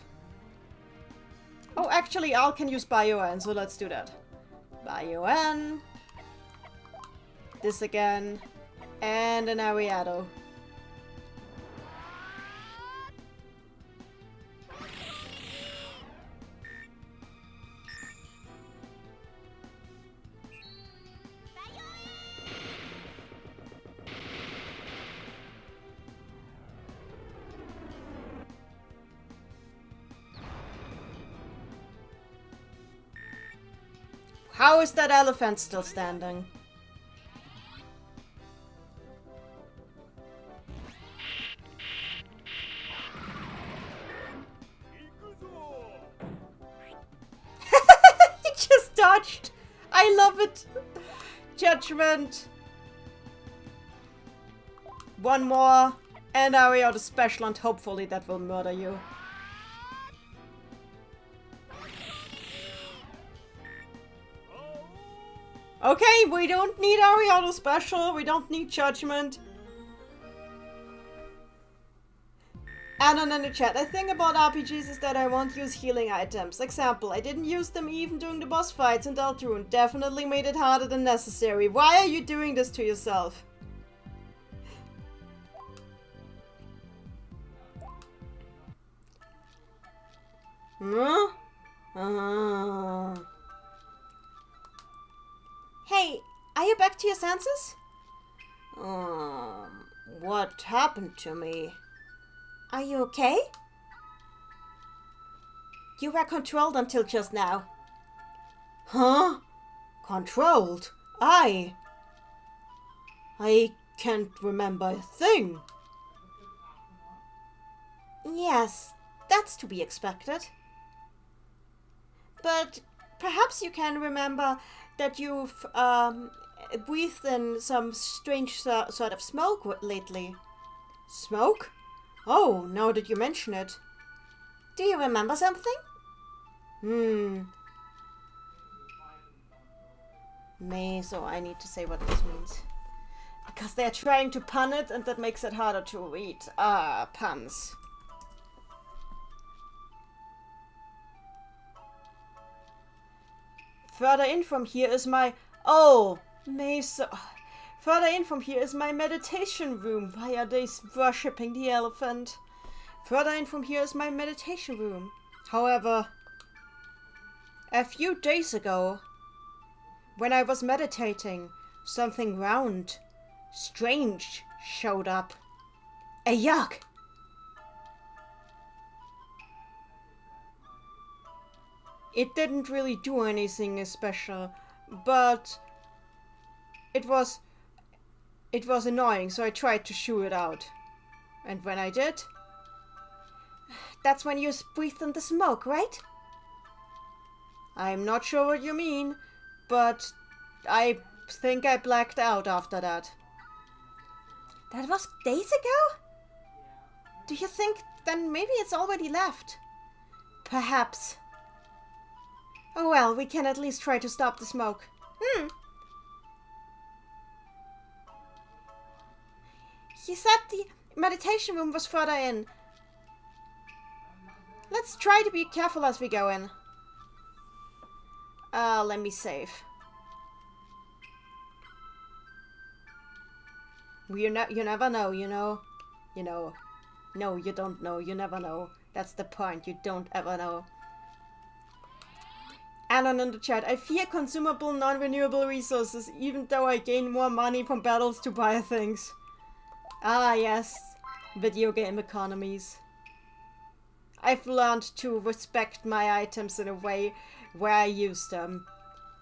A: Oh, actually, ARLE can use Bio-N, so let's do that. Bio-N. This again. And an Ariado. How is that elephant still standing? He just dodged. I love it. Judgment. One more. And Ariado special, and hopefully that will murder you. Okay, we don't need Ariado special, we don't need judgment. Anon in the chat, the thing about RPGs is that I won't use healing items. Example, I didn't use them even during the boss fights in Deltarune. Definitely made it harder than necessary. Why are you doing this to yourself? Huh? Hey, are you back to your senses? What happened to me? Are you okay? You were controlled until just now. Huh? Controlled? I can't remember a thing. Yes, that's to be expected. But perhaps you can remember that you've breathed in some strange sort of smoke lately. Smoke? Oh, now that you mention it. Do you remember something? So I need to say what this means. Because they're trying to pun it and that makes it harder to read. Puns. Further in from here is my... Oh! Further in from here is my meditation room. Why are they worshipping the elephant? Further in from here is my meditation room. However, a few days ago, when I was meditating, something round, strange, showed up. A yak! It didn't really do anything special, but it was annoying, so I tried to shoo it out. And when I did... That's when you breathed in the smoke, right? I'm not sure what you mean, but I think I blacked out after that. That was days ago? Do you think then maybe it's already left? Perhaps. Oh well, we can at least try to stop the smoke. You said the meditation room was further in. Let's try to be careful as we go in. Let me save. You never know, you know. No, you don't know. You never know. That's the point. You don't ever know. Alan in the chat. I fear consumable, non-renewable resources, even though I gain more money from battles to buy things. Ah, yes. Video game economies. I've learned to respect my items in a way where I use them.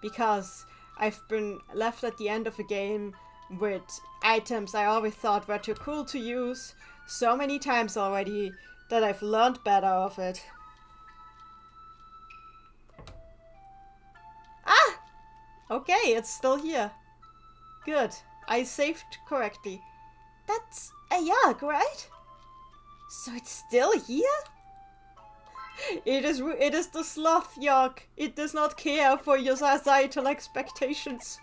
A: Because I've been left at the end of a game with items I always thought were too cool to use so many times already that I've learned better of it. Ah! Okay, it's still here. Good. I saved correctly. That's a yak, right? So it's still here? It is the sloth York. It does not care for your societal expectations.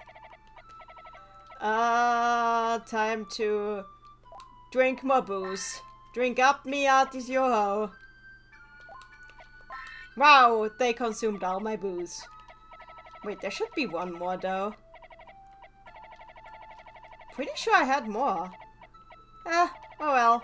A: Time to drink more booze. Drink up me artis yo-ho. Wow, they consumed all my booze. Wait, there should be one more though. Pretty sure I had more. Oh well.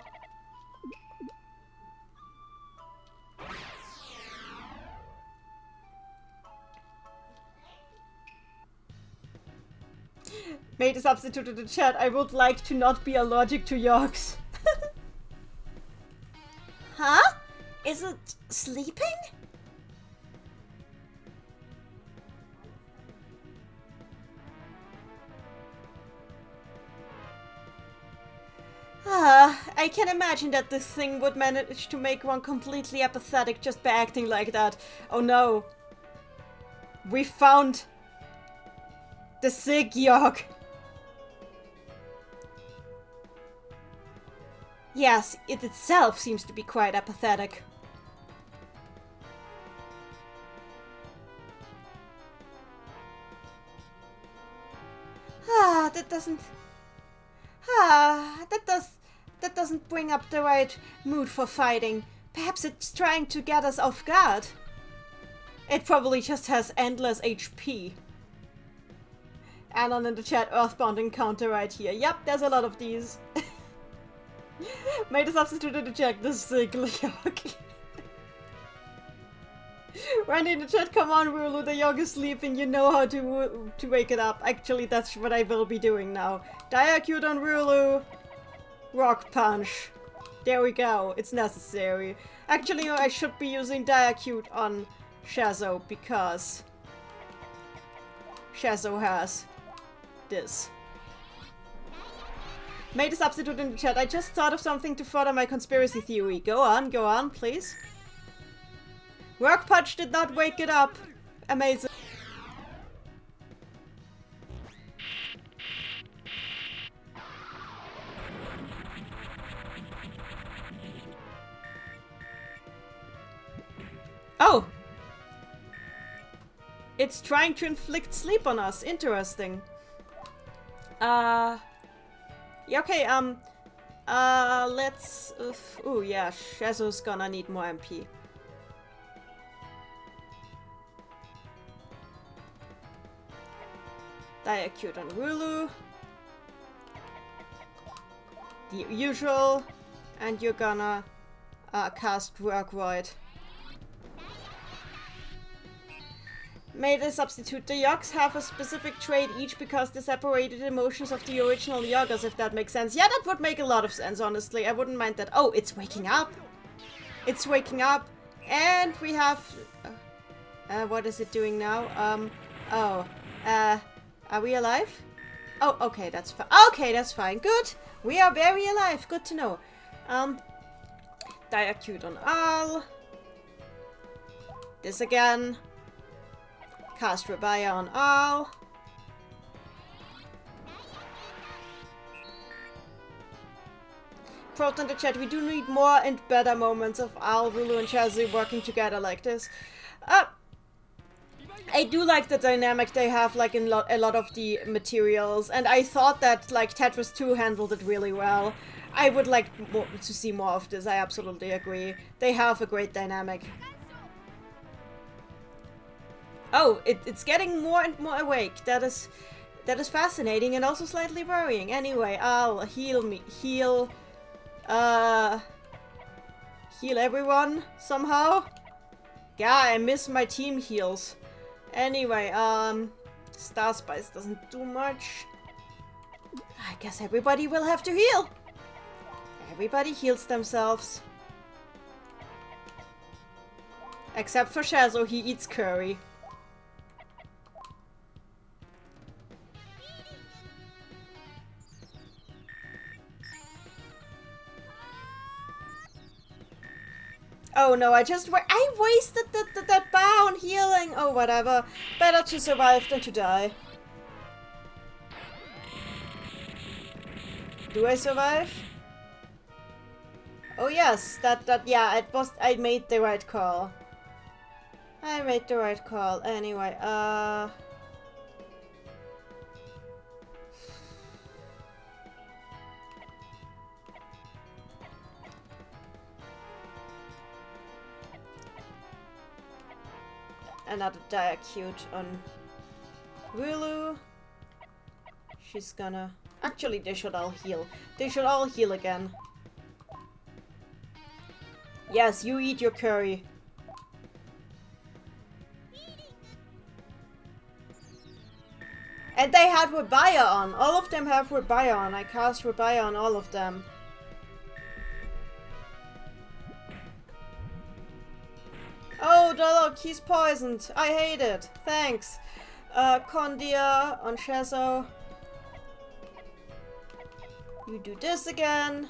A: Made a substitute in the chat. I would like to not be allergic to Yorks.
B: Huh? Is it sleeping?
A: I can imagine that this thing would manage to make one completely apathetic just by acting like that. Oh no. We found the sick York. Yes, it itself seems to be quite apathetic. That doesn't bring up the right mood for fighting. Perhaps it's trying to get us off guard. It probably just has endless HP. Anon in the chat, Earthbound encounter right here. Yep, there's a lot of these. Made a substitute in the chat, this sick York. Randy in the chat, come on Rulu, the York is sleeping, you know how to wake it up. Actually, that's what I will be doing now. Diacute on Rulu. Rock punch. There we go, it's necessary. Actually, I should be using Diacute on Shazo because Shazo has this. Made a substitute in the chat. I just thought of something to further my conspiracy theory. Go on, please. Rock punch did not wake it up. Amazing. Oh! It's trying to inflict sleep on us. Interesting. Yeah, okay, let's... ooh, yeah, Shazo's gonna need more MP. Diacute on Rulu. The usual. And you're gonna cast Workroid. Made a substitute. The Yogs have a specific trait each because they separated emotions of the original Yoggers, if that makes sense. Yeah, that would make a lot of sense, honestly. I wouldn't mind that. Oh, it's waking up. It's waking up. And we have... what is it doing now? Are we alive? Oh, okay, that's fine. Okay, that's fine. Good. We are very alive. Good to know. Diacute on ARLE. This again. Cast Rebaya on ARLE. Proton in the chat, we do need more and better moments of ARLE, Rulu, and Shazu working together like this. I do like the dynamic they have, like, in a lot of the materials, and I thought that, like, Tetris 2 handled it really well. I would like to see more of this, I absolutely agree. They have a great dynamic. Oh, it's getting more and more awake. That is fascinating and also slightly worrying. Anyway, I'll heal me. Heal everyone somehow. Yeah, I miss my team heals. Anyway, Star Spice doesn't do much. I guess everybody will have to heal. Everybody heals themselves. Except for Shazo, he eats curry. Oh no, I wasted that bar on healing. Oh, whatever. Better to survive than to die. Do I survive? Oh yes, yeah, I made the right call. I made the right call. Anyway, another Diacute on Rulu. She's gonna... Actually, they should all heal. They should all heal again. Yes, you eat your curry. And they had Rebaya on. All of them have Rebaya on. I cast Rebaya on all of them. Oh, look, he's poisoned. I hate it. Thanks. Condia on Shazo. You do this again.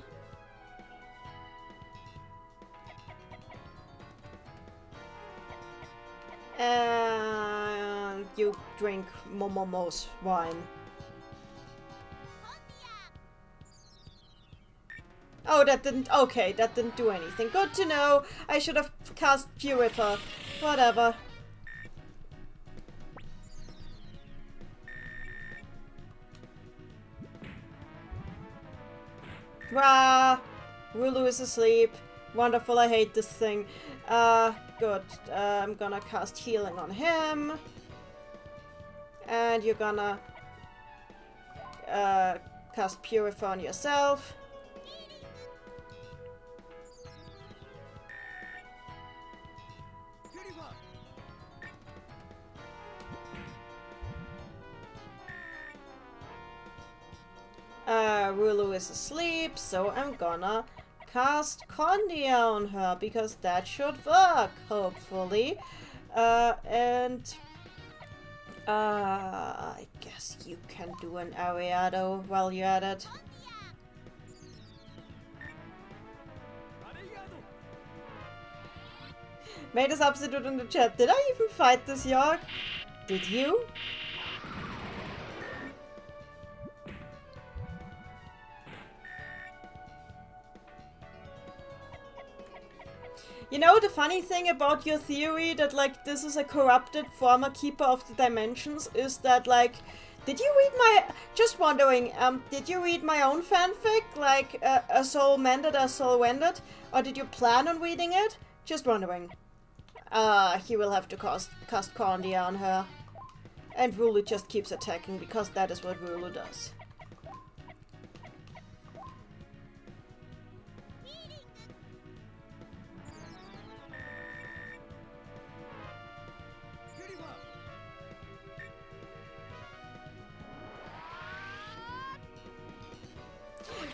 A: And you drink Momomo's wine. Oh, that didn't... Okay, that didn't do anything. Good to know. I should have cast Purifier. Whatever. Rah! Rulu is asleep. Wonderful, I hate this thing. Good. I'm gonna cast healing on him. And you're gonna cast Purify on yourself. Rulu is asleep, so I'm gonna cast Condia on her, because that should work, hopefully. I guess you can do an Ariado while you're at it. Made a substitute in the chat. Did I even fight this York? Did you? You know, the funny thing about your theory that, like, this is a corrupted former keeper of the dimensions is that, like, did you read my... Just wondering, did you read my own fanfic? Like, A Soul Mended, A Soul Wended? Or did you plan on reading it? Just wondering. He will have to cast Condia on her. And Rulu just keeps attacking, because that is what Rulu does.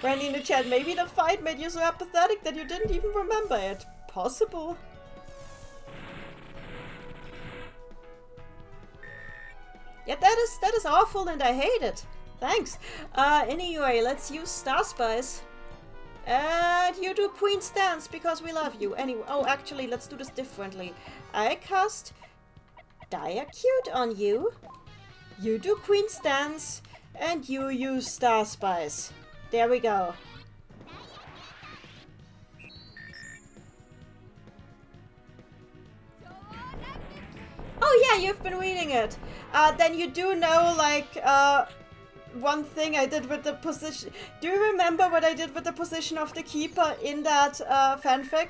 A: Randy in the chat, maybe the fight made you so apathetic that you didn't even remember it. Possible. Yeah, that is awful and I hate it. Thanks. Anyway, let's use Star Spice. And you do Queen Stance because we love you. Anyway, oh, actually, let's do this differently. I cast Diacute on you. You do Queen Stance. And you use Star Spice. There we go. Oh yeah, you've been reading it. Then you do know, like, one thing I did with the position... Do you remember what I did with the position of the keeper in that fanfic?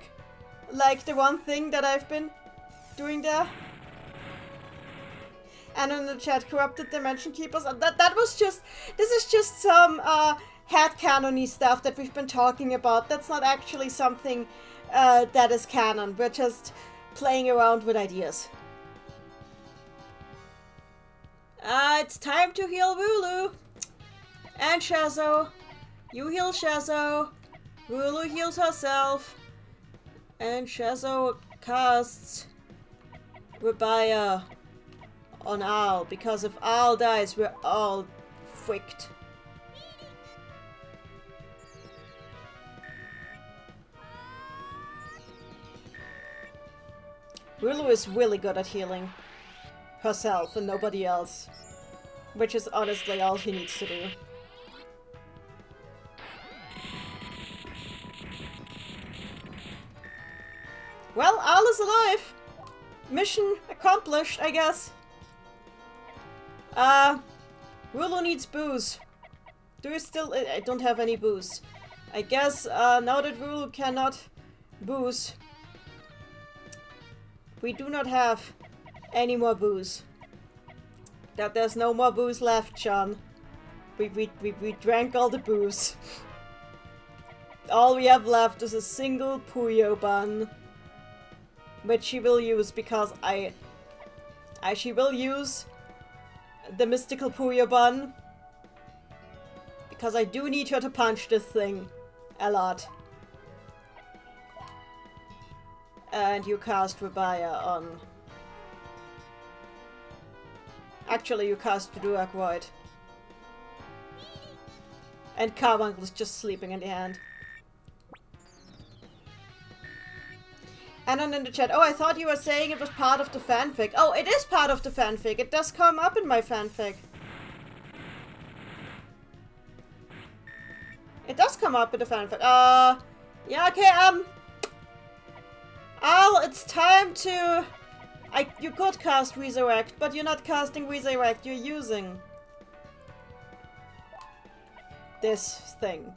A: Like, the one thing that I've been doing there? And in the chat, corrupted dimension keepers. That was just... This is just some, headcanon-y stuff that we've been talking about. That's not actually something that is canon. We're just playing around with ideas. It's time to heal Rulu. And Shazo. You heal Shazo. Rulu heals herself. And Shazo casts Rebaya on ARLE. Because if ARLE dies, we're all fricked. Rulu is really good at healing herself and nobody else. Which is honestly all he needs to do. Well, ARLE is alive! mission accomplished, I guess. Rulu needs booze. Do you still... I don't have any booze. I guess, now that Rulu cannot booze, we do not have any more booze. That there's no more booze left, John. We drank all the booze. All we have left is a single Puyo bun, which she will use because she will use the mystical Puyo bun because I do need her to punch this thing a lot. And you cast Rebaya on... Actually, you cast Duak Void. And Carbuncle is just sleeping in the hand. Anon in the chat. Oh, I thought you were saying it was part of the fanfic. Oh, it is part of the fanfic. It does come up in my fanfic. It does come up in the fanfic. Yeah, okay, ARLE, it's time to... You could cast Resurrect, but you're not casting Resurrect, you're using this thing.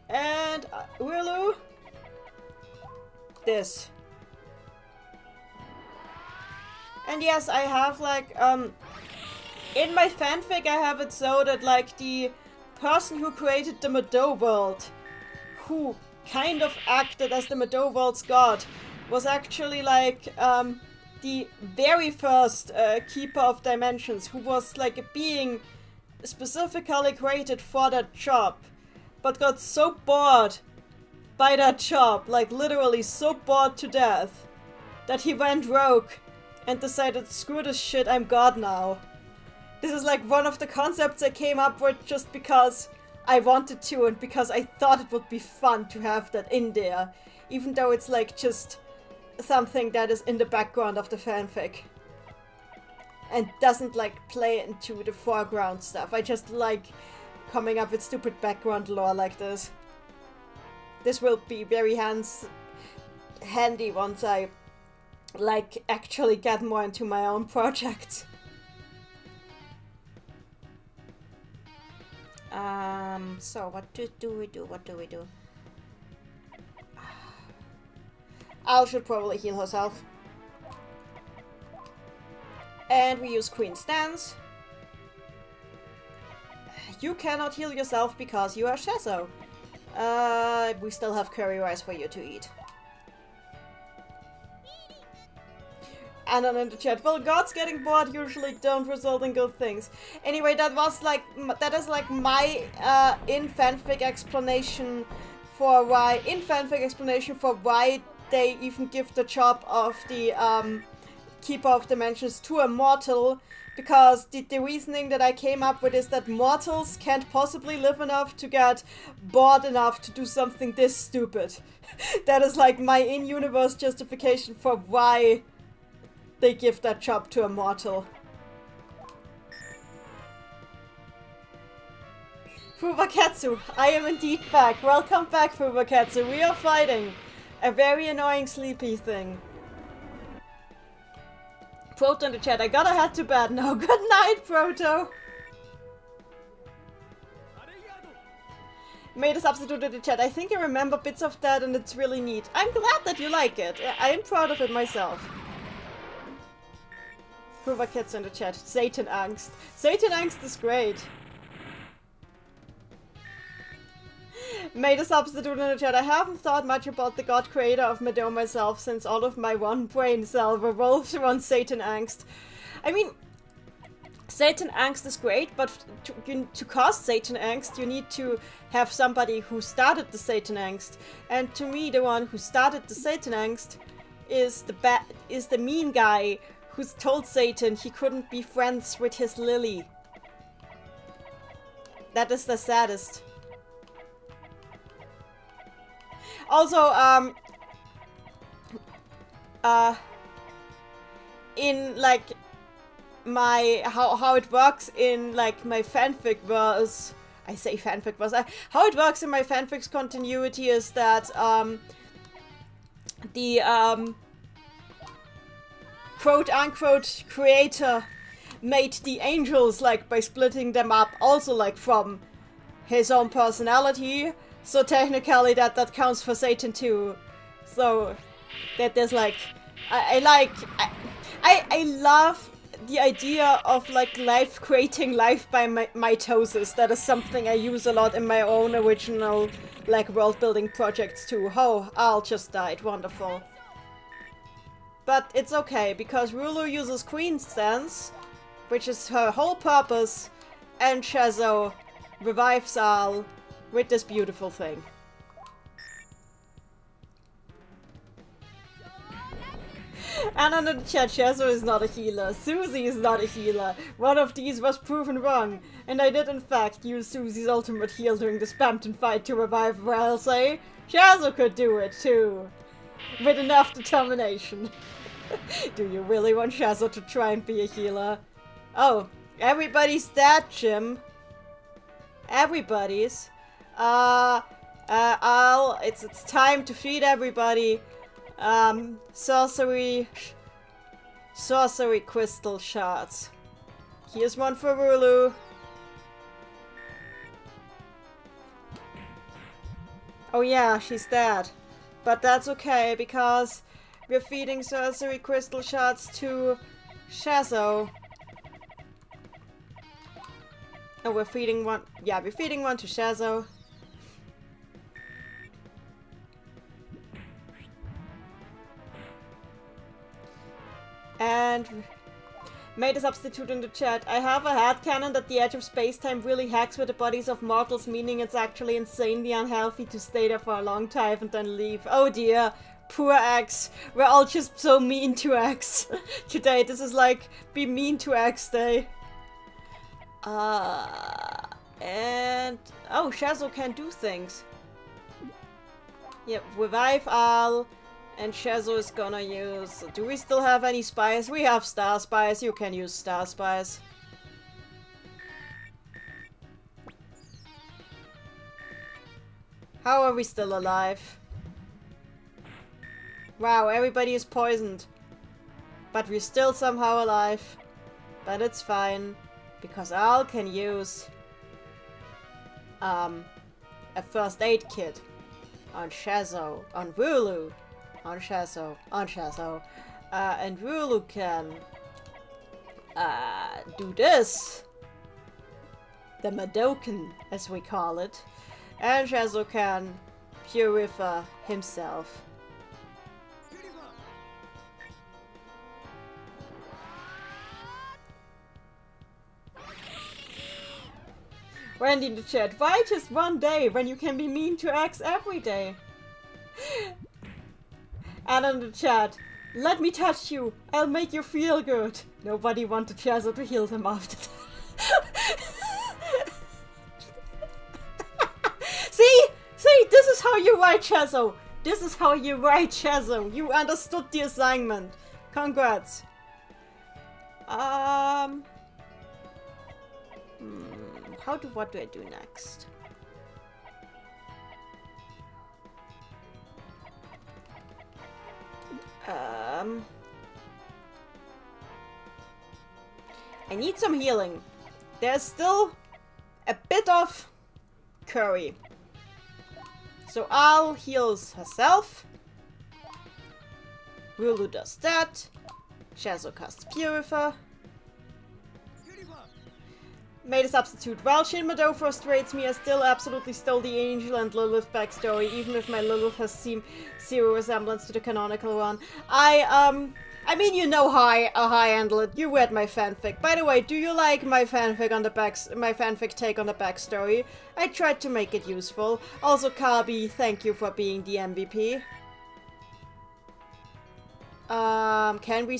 A: And, Rulu, this. And yes, I have, like, in my fanfic I have it so that, like, the person who created the Madou world, who kind of acted as the Madou world's god, was actually, like, the very first Keeper of Dimensions, who was, like, a being specifically created for that job, but got so bored by that job, like, literally so bored to death, that he went rogue and decided, screw this shit, I'm God now. This is like one of the concepts I came up with just because I wanted to and because I thought it would be fun to have that in there. Even though it's like just something that is in the background of the fanfic. And doesn't like play into the foreground stuff. I just like coming up with stupid background lore like this. This will be very handy once I like actually get more into my own projects. So what do we do? What do we do? ARLE should probably heal herself. And we use Queen's Stance. You cannot heal yourself because you are Shazo. We still have curry rice for you to eat. Anon in the chat. Well, gods getting bored usually don't result in good things. Anyway, that is like my in fanfic explanation for why they even give the job of the Keeper of Dimensions to a mortal, because the reasoning that I came up with is that mortals can't possibly live enough to get bored enough to do something this stupid. That is like my in-universe justification for why they give that job to a mortal. Fubaketsu, I am indeed back. Welcome back, Fubaketsu. We are fighting a very annoying sleepy thing. Proto in the chat, I gotta head to bed now. Good night, Proto. Made a substitute in the chat. I think I remember bits of that and it's really neat. I'm glad that you like it. I am proud of it myself. Kids in the chat. Satan Angst. Satan Angst is great. Made a substitute in the chat. I haven't thought much about the god creator of Madou myself since all of my one brain cell revolves around Satan Angst. I mean, Satan Angst is great, but to cause Satan Angst, you need to have somebody who started the Satan Angst. And to me, the one who started the Satan Angst is the mean guy who's told Satan he couldn't be friends with his Lily. That is the saddest. Also, in like my how it works in like my fanfic verse, I say fanfic verse, how it works in my fanfic's continuity is that quote-unquote creator made the angels, like, by splitting them up, also, like, from his own personality. So technically that counts for Satan too. So that there's like, I love the idea of like life creating life by mitosis. That is something I use a lot in my own original like world building projects too. Oh, ARLE just died. Wonderful. But it's okay because Rulu uses Queen Stance, which is her whole purpose, and Shazo revives ARLE with this beautiful thing. And under the chat, Shazo is not a healer. Susie is not a healer. One of these was proven wrong. And I did in fact use Susie's ultimate heal during the Spampton fight to revive her. I'll say Shazo could do it too. With enough determination. Do you really want Shazo to try and be a healer? Oh, everybody's dead, Jim. Everybody's. ARLE, it's time to feed everybody. Sorcery crystal shards. Here's one for Rulu. Oh yeah, she's dead. But that's okay because we're feeding sorcery crystal shards to Shazo. Oh, we're feeding one. Yeah, we're feeding one to Shazo. And made a substitute in the chat. I have a headcanon that the edge of space-time really hacks with the bodies of mortals, meaning it's actually insanely unhealthy to stay there for a long time and then leave. Oh dear. Poor X. We're all just so mean to X today. This is like be mean to X day. And oh, Shazo can do things. Yep, revive ARLE, and Shazo is gonna use. Do we still have any spies? We have star spies. You can use star spies. How are we still alive? Wow, everybody is poisoned, but we're still somehow alive. But it's fine. Because ARLE can use a first aid kit on Shazo, on Rulu, on Shazo, and Rulu can do this, the Madoken as we call it, and Shazo can purify himself. Randy in the chat, why just one day when you can be mean to X every day? And in the chat, let me touch you, I'll make you feel good. Nobody wanted Shazo to heal them after that. See, this is how you write Shazo. This is how you write Shazo. You understood the assignment. Congrats. What do I do next? I need some healing. There's still a bit of curry. So ARLE heals herself. Rulu does that. Shazo casts Purify. Made a substitute. While Shin Madou frustrates me, I still absolutely stole the Angel and Lilith backstory, even if my Lilith has zero resemblance to the canonical one. I mean, you know how I handle it. You read my fanfic. By the way, do you like my fanfic on the my fanfic take on the backstory? I tried to make it useful. Also, Kabi, thank you for being the MVP. Can we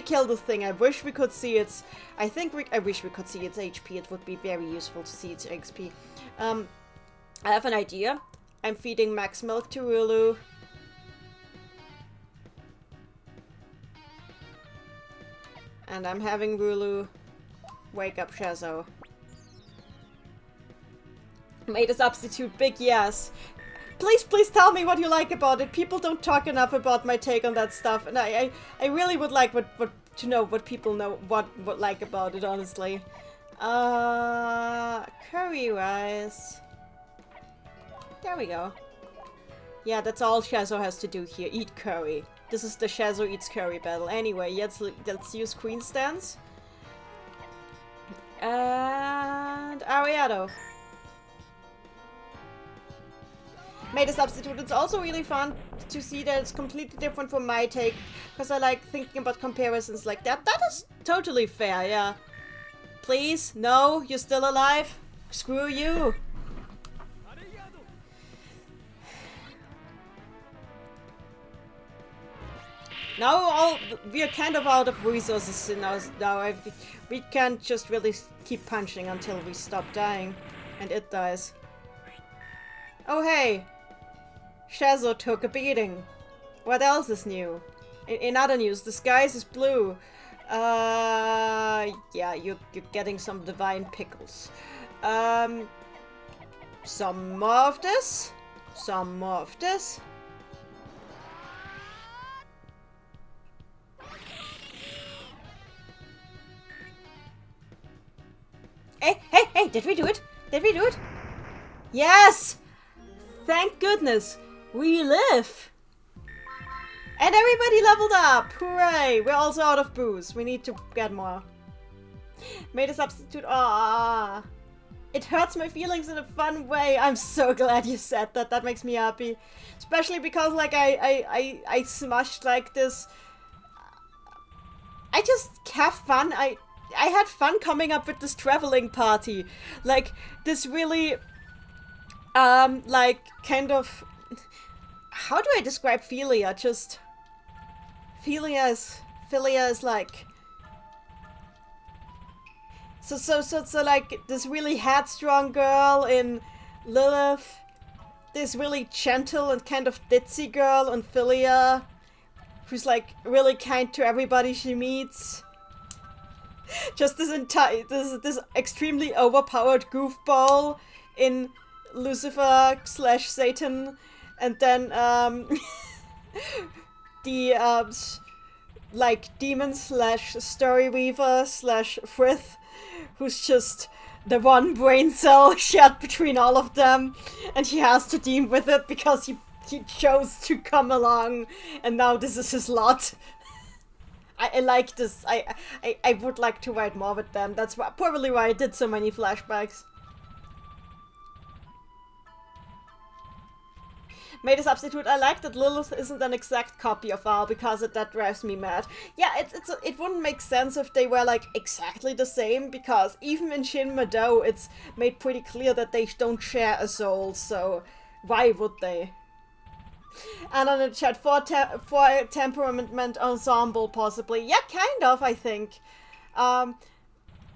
A: kill the thing? I wish we could see its... I wish we could see its HP. It would be very useful to see its XP. I have an idea. I'm feeding max milk to Rulu. And I'm having Rulu wake up Shazo. Made a substitute. Big yes. Please tell me what you like about it. People don't talk enough about my take on that stuff, and I really would like to know what people what like about it, honestly. Curry rice. There we go. Yeah, that's all Shazo has to do here. Eat curry. This is the Shazo eats curry battle. Anyway, let's use Queen Stance. And Ariado. Made a substitute. It's also really fun to see that it's completely different from my take, because I like thinking about comparisons like that. That is totally fair, yeah. Please? No? You're still alive? Screw you! Now we are kind of out of resources now. We can't just really keep punching until we stop dying. And it dies. Oh hey! Shazo took a beating. What else is new? In other news, the skies is blue. Yeah, you're getting some divine pickles. Some more of this. Some more of this. Hey, did we do it? Did we do it? Yes! Thank goodness! We live! And everybody leveled up! Hooray! We're also out of booze. We need to get more. Made a substitute. Ah, it hurts my feelings in a fun way. I'm so glad you said that. That makes me happy. Especially because, like, I smushed, like, this. I just have fun. I had fun coming up with this traveling party. Like, this really, like, kind of... How do I describe Philia? Just... Philia is like... So like, this really headstrong girl in Lilith. This really gentle and kind of ditzy girl in Philia. Who's, like, really kind to everybody she meets. Just this extremely overpowered goofball in Lucifer / Satan, and then the like demon / story weaver / Frith, who's just the one brain cell shared between all of them, and he has to deal with it because he chose to come along, and now this is his lot. I like this. I would like to write more with them. That's probably why I did so many flashbacks. Made a substitute. I like that Lilith isn't an exact copy of ARLE because that drives me mad. Yeah, it wouldn't make sense if they were like exactly the same, because even in Shin Madou it's made pretty clear that they don't share a soul, so why would they? And on the chat, for temperament ensemble, possibly. Yeah, kind of, I think.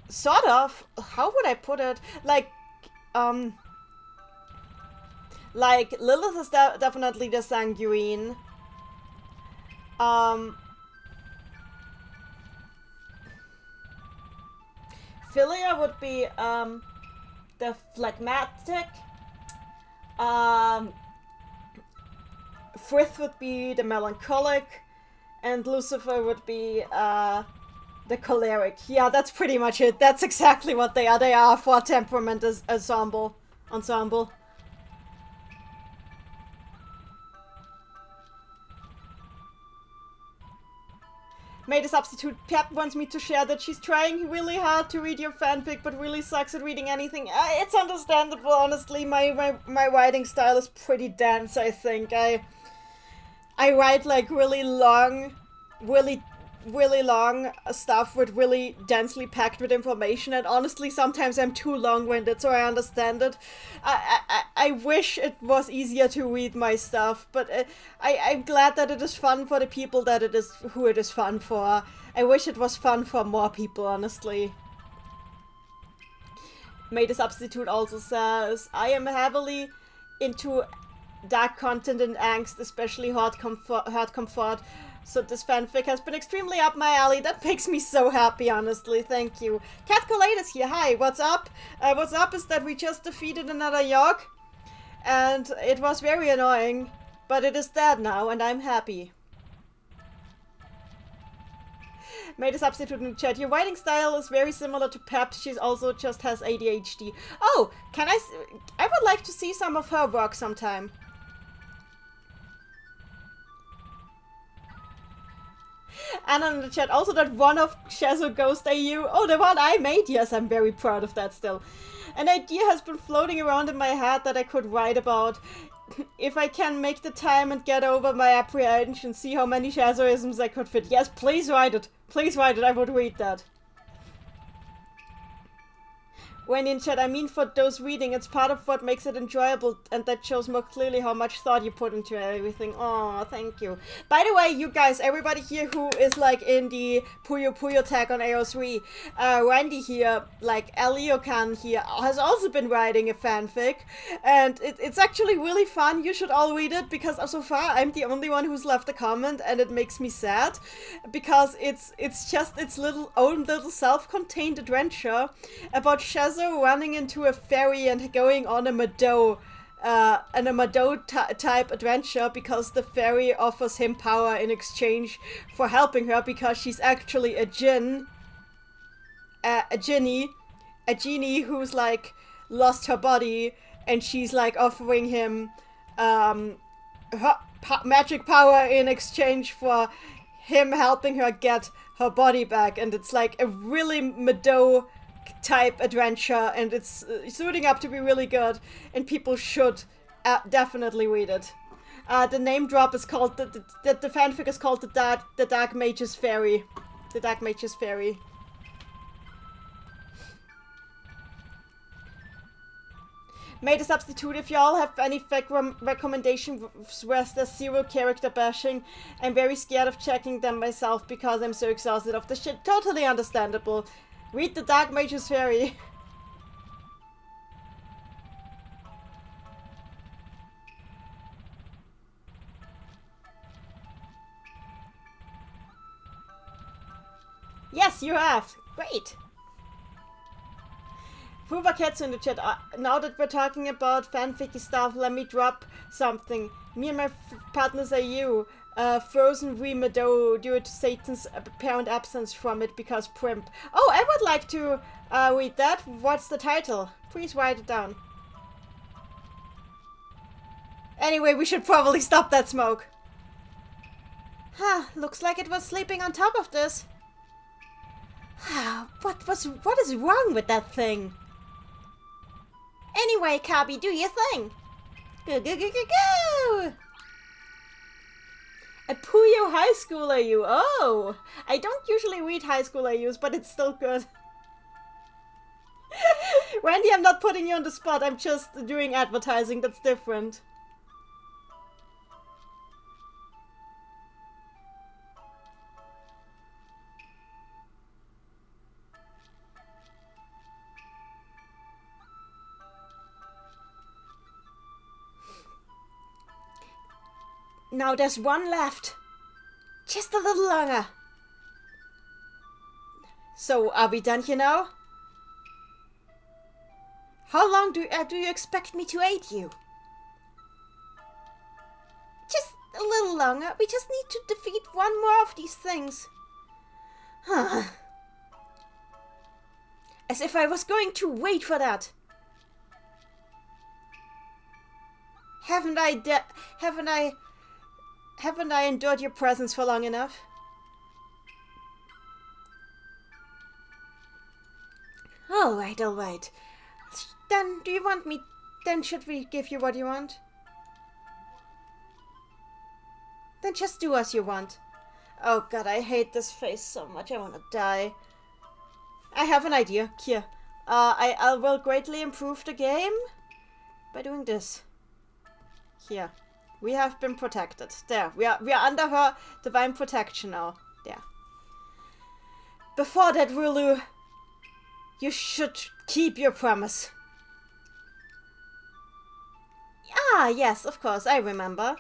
A: Sort of. How would I put it? Like, Lilith is definitely the sanguine. Philia would be, the phlegmatic. Frith would be the melancholic, and Lucifer would be the choleric. Yeah, that's pretty much it. That's exactly what they are. They are for temperament ensemble. Made a substitute. Pep wants me to share that she's trying really hard to read your fanfic, but really sucks at reading anything. It's understandable, honestly. My writing style is pretty dense, I think. I write like really long stuff with really densely packed with information, and honestly sometimes I'm too long-winded, so I understand it. I wish it was easier to read my stuff, but I'm glad that it is fun for the people who it is fun for. I wish it was fun for more people, honestly. Made a substitute also says, I am heavily into dark content and angst, especially hard comfort. So this fanfic has been extremely up my alley. That makes me so happy, honestly. Thank you. Cat Collate is here. Hi, what's up? What's up is that we just defeated another York. And it was very annoying, but it is dead now, and I'm happy. Made a substitute in the chat. Your writing style is very similar to Pep. She also just has ADHD. Oh, I would like to see some of her work sometime. Anna in the chat. Also that one of Shazo Ghost AU. Oh, the one I made. Yes, I'm very proud of that still. An idea has been floating around in my head that I could write about. If I can make the time and get over my apprehension, see how many Shazoisms I could fit. Yes, please write it. Please write it. I would read that. When in chat, I mean for those reading, it's part of what makes it enjoyable, and that shows more clearly how much thought you put into everything. Oh, thank you. By the way, you guys, everybody here who is like in the Puyo Puyo tag on AO3, Randy here, like Eliokan here, has also been writing a fanfic, and it's actually really fun. You should all read it, because so far I'm the only one who's left a comment, and it makes me sad, because it's just its own little self-contained adventure about Shazo running into a fairy and going on a Madou type adventure because the fairy offers him power in exchange for helping her, because she's actually a genie who's like lost her body, and she's like offering him her magic power in exchange for him helping her get her body back. And it's like a really Madou type adventure, and it's suiting up to be really good, and people should definitely read it. The name drop is called the fanfic is called the Dark Mage's Fairy. The Dark Mage's Fairy. Made a substitute. If y'all have any recommendations where there's zero character bashing, I'm very scared of checking them myself because I'm so exhausted of the shit. Totally understandable. Read the Dark Mage's Fairy. Yes, you have. Great. Fubaketsu in the chat. Now that we're talking about fanficky stuff, let me drop something. Me and my partners are you. Frozen Madou due to Satan's apparent absence from it because primp. Oh, I would like to read that. What's the title? Please write it down. Anyway, we should probably stop that smoke. Huh, looks like it was sleeping on top of this. What is wrong with that thing? Anyway, Kabi, do your thing. Go, go, go, go, go! A Puyo High School AU. Oh! I don't usually read high school AUs, but it's still good. Randy, I'm not putting you on the spot. I'm just doing advertising. That's different. Now there's one left. Just a little longer. So, are we done here now? How long do you expect me to aid you? Just a little longer. We just need to defeat one more of these things. Huh. As if I was going to wait for that. Haven't I endured your presence for long enough? All right. Then, do you want me? Then should we give you what you want? Then just do as you want. Oh god, I hate this face so much. I want to die. I have an idea. Here. I will greatly improve the game by doing this. Here. We have been protected. There. We are under her divine protection now. There. Before that, Rulu, you should keep your promise. Ah, yes, of course, I remember.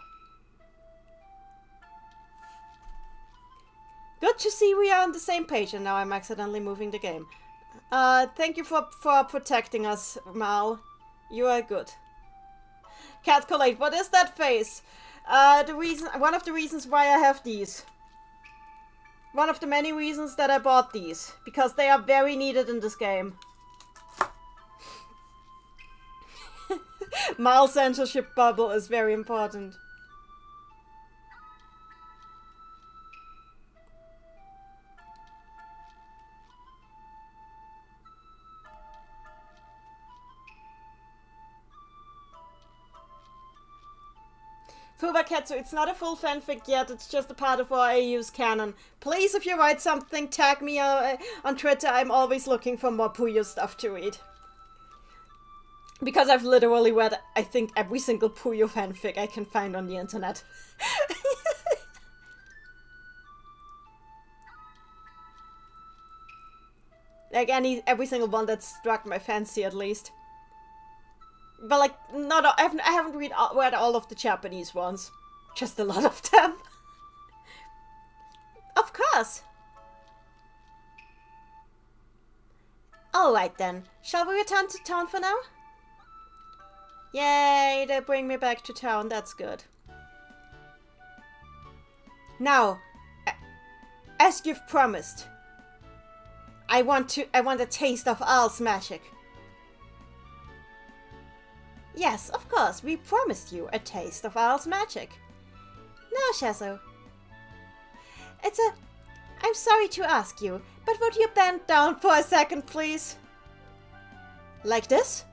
A: Good to see we are on the same page, and now I'm accidentally moving the game. Thank you for protecting us, Mal. You are good. Cat Collate, what is that face? One of the reasons why I have these. One of the many reasons that I bought these. Because they are very needed in this game. Mal censorship bubble is very important. Fubaketsu, it's not a full fanfic yet, it's just a part of our AU's canon. Please, if you write something, tag me on Twitter, I'm always looking for more Puyo stuff to read. Because I've literally read, I think, every single Puyo fanfic I can find on the internet. Like every single one that struck my fancy, at least. But like, I haven't read all of the Japanese ones. Just a lot of them. Of course. Alright then. Shall we return to town for now? Yay, they bring me back to town. That's good. Now, as you've promised, I want a taste of ARLE's magic. Yes, of course, we promised you a taste of ARLE's magic. Now, Shazo. I'm sorry to ask you, but would you bend down for a second, please? Like this?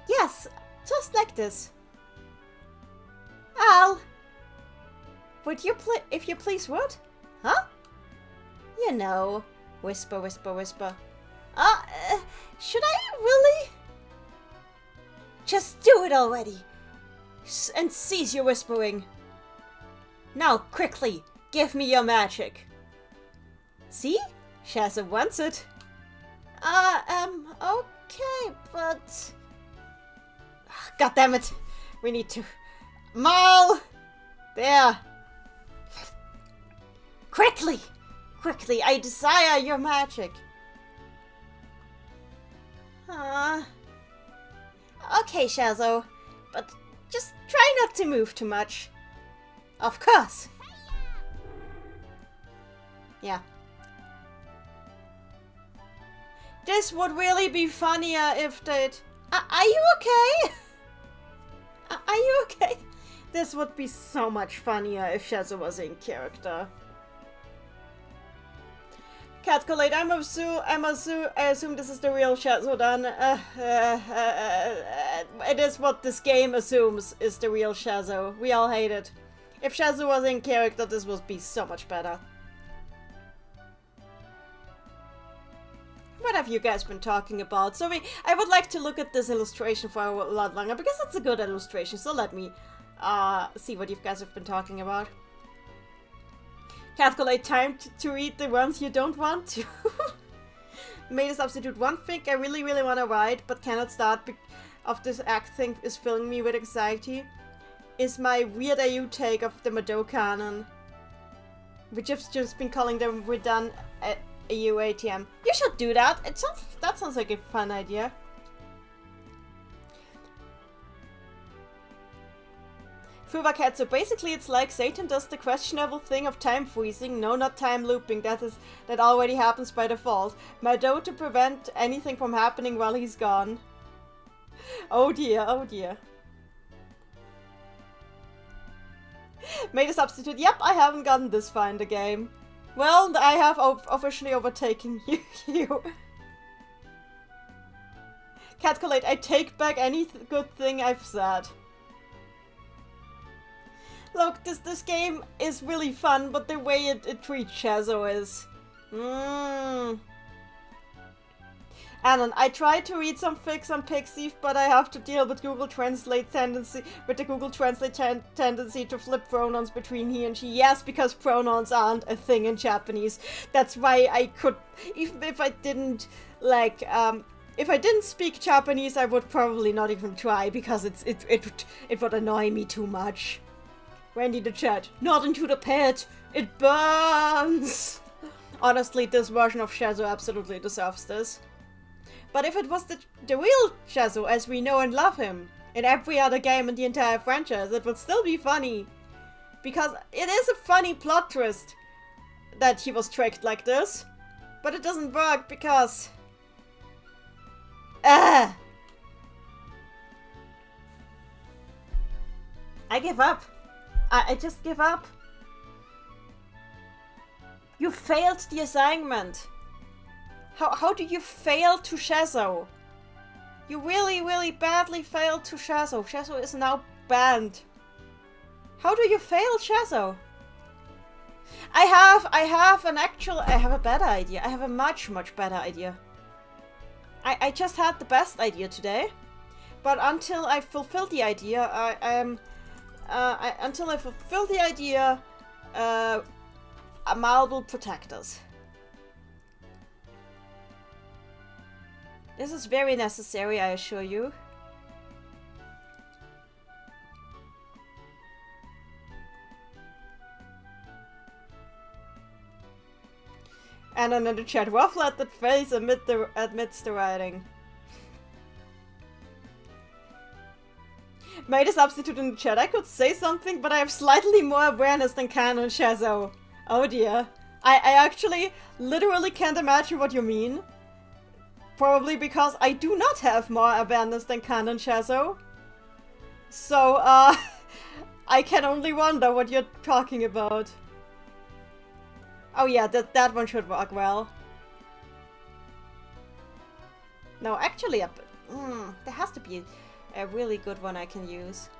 A: Yes, just like this. ARLE! Would you if you please would? Huh? You know. Whisper, whisper, whisper. Should I really? Just do it already! And cease your whispering. Now, quickly, give me your magic. See? Shazo wants it. Okay, but... God damn it! We need to... Mal! There! Quickly! Quickly, I desire your magic. Okay, Shazo, but just try not to move too much. Of course. Yeah. This would really be funnier if they'd... Are you okay? Are you okay? This would be so much funnier if Shazo was in character. Cat Collate, I assume this is the real Shazo then. It is what this game assumes is the real Shazo. We all hate it. If Shazo was in character, this would be so much better. What have you guys been talking about? So I would like to look at this illustration for a lot longer because it's a good illustration. So let me see what you guys have been talking about. Calculate time to read the ones you don't want to. Made a substitute. One thing I really want to write but cannot start of this act thing is filling me with anxiety is my weird AU take of the Madou canon, which I've just been calling them redone AU ATM. You should do that. That sounds like a fun idea. Fuvacat, so basically it's like Satan does the questionable thing of time freezing. No, not time looping. That already happens by default. Madou to prevent anything from happening while he's gone. Oh dear, oh dear. Made a substitute. Yep, I haven't gotten this far in the game. Well, I have officially overtaken you. Catcolate, I take back any good thing I've said. Look, this game is really fun, but the way it treats Shazo is... Anon, I tried to read some fics on Pixiv, but I have to deal with Google Translate tendency, with the Google Translate tendency to flip pronouns between he and she. Yes, because pronouns aren't a thing in Japanese. That's why I could, even if I didn't, like, if I didn't speak Japanese, I would probably not even try, because it would annoy me too much. Randy the chat, not into the pit, it burns! Honestly, this version of Shazo absolutely deserves this. But if it was the real Shazo as we know and love him, in every other game in the entire franchise. It would still be funny. Because it is a funny plot twist that he was tricked like this. But it doesn't work because... I give up. I just give up. You failed the assignment. How do you fail to Shazo? You really, really badly failed to Shazo. Shazo is now banned. How do you fail Shazo? I have a better idea. I have a much, much better idea. I just had the best idea today. But until I fulfill the idea, until I fulfill the idea, Amal will protect us. This is very necessary, I assure you. And then in the chat, waffle at that face amidst the writing. Made a substitute in the chat. I could say something, but I have slightly more awareness than Canon Shazo. Oh dear. I actually literally can't imagine what you mean. Probably because I do not have more awareness than Canon Shazo. So, I can only wonder what you're talking about. Oh yeah, that one should work well. No, actually, there has to be a really good one I can use.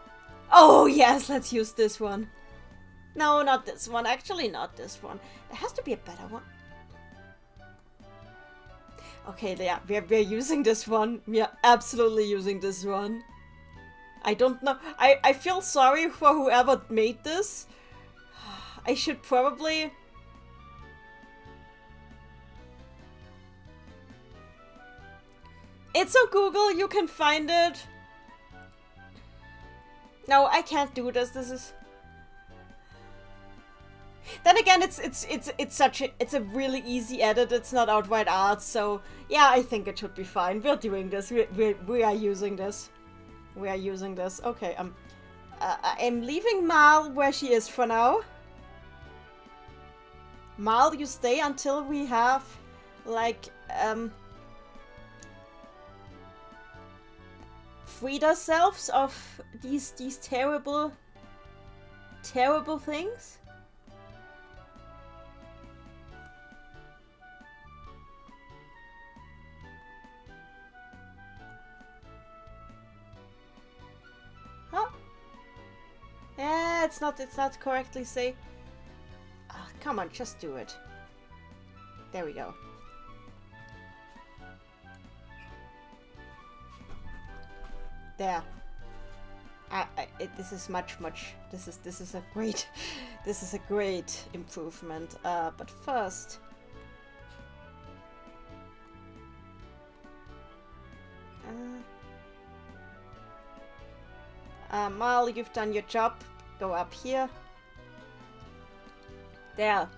A: Oh yes, let's use this one. No, not this one. Actually, not this one. There has to be a better one. Okay, yeah, we're using this one. We are absolutely using this one. I don't know. I feel sorry for whoever made this. I should probably... It's on Google, you can find it. No, I can't do this. This is... Then again, it's a really easy edit. It's not outright art, so yeah, I think it should be fine. We're doing this. We are using this. We are using this. Okay, I'm leaving Mal where she is for now. Mal, you stay until we have like freed ourselves of these terrible things. Huh? Yeah, it's not correctly say. Oh, come on, just do it. There we go. There. This is much. This is a great improvement. But first, Mal, you've done your job. Go up here. There.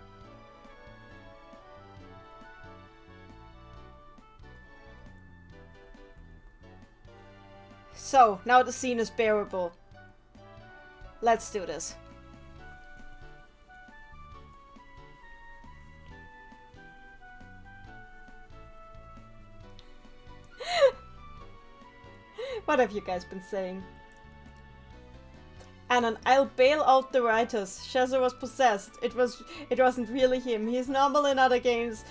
A: So, now the scene is bearable. Let's do this. What have you guys been saying? Anon, I'll bail out the writers. Shazo was possessed. It wasn't really him. He's normal in other games,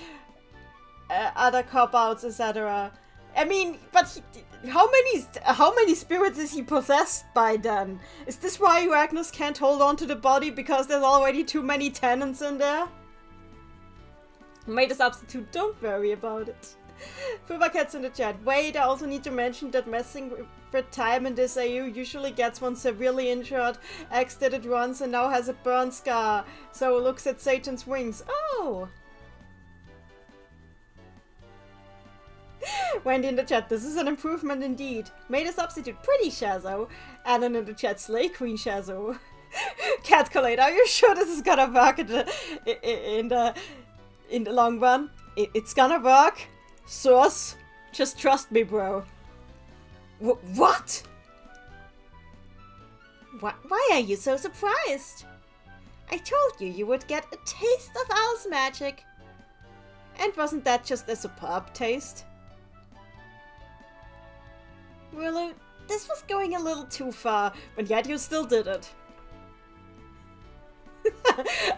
A: other cop-outs, etc. I mean, but how many spirits is he possessed by then? Is this why Agnes can't hold on to the body because there's already too many tenants in there? Made a substitute, don't worry about it. Fubercats in the chat. Wait, I also need to mention that messing with time in this AU usually gets one severely injured. X did it once and now has a burn scar, so looks at Satan's wings. Oh! Wendy in the chat, this is an improvement indeed. Made a substitute, pretty Shazo. Anon in the chat, Slay Queen Shazo. Cat Collate, are you sure this is gonna work in the long run? It's gonna work. Source, just trust me, bro. What?
B: Why are you so surprised? I told you you would get a taste of ARLE's magic.
A: And wasn't that just a superb taste?
B: Rulu,
A: this was going a little too far, but yet you still did it.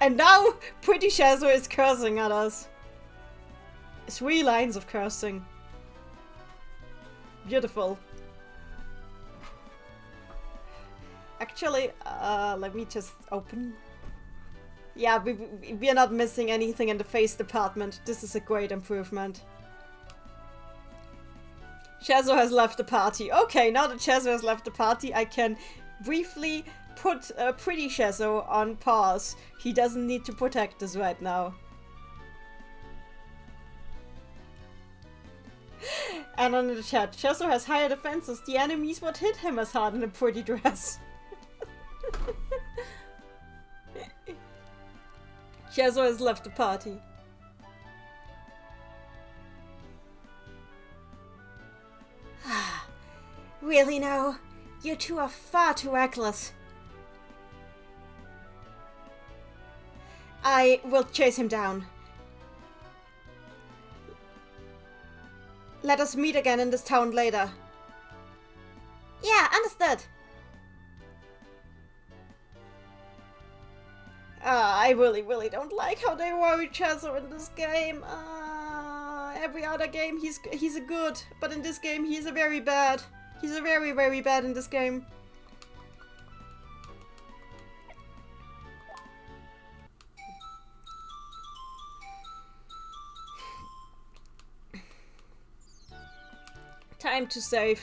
A: And now, Pretty Shazo is cursing at us. 3 lines of cursing. Beautiful. Actually, let me just open. Yeah, we are not missing anything in the face department. This is a great improvement. Shazo has left the party. Okay, now that Shazo has left the party, I can briefly put Pretty Shazo on pause. He doesn't need to protect us right now. And on the chat, Shazo has higher defenses. The enemies would hit him as hard in a pretty dress. Shazo has left the party.
B: Really now? You two are far too reckless.
A: I will chase him down. Let us meet again in this town later.
B: Yeah, understood.
A: I really don't like how they worry Shazo in this game. Every other game he's a good, but in this game he's a very bad. He's a very bad in this game. Time to save.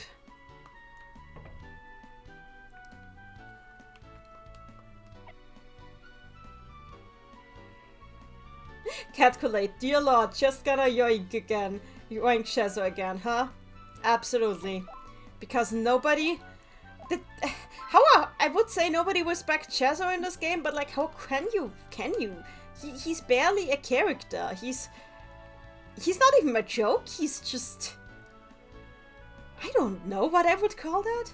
A: Calculate, dear lord, just gonna yoink again. Yoink Shazo again, huh? Absolutely. Because nobody... I would say nobody respects Shazo in this game, but like, how can you? He's barely a character. He's not even a joke, he's just... I don't know what I would call that.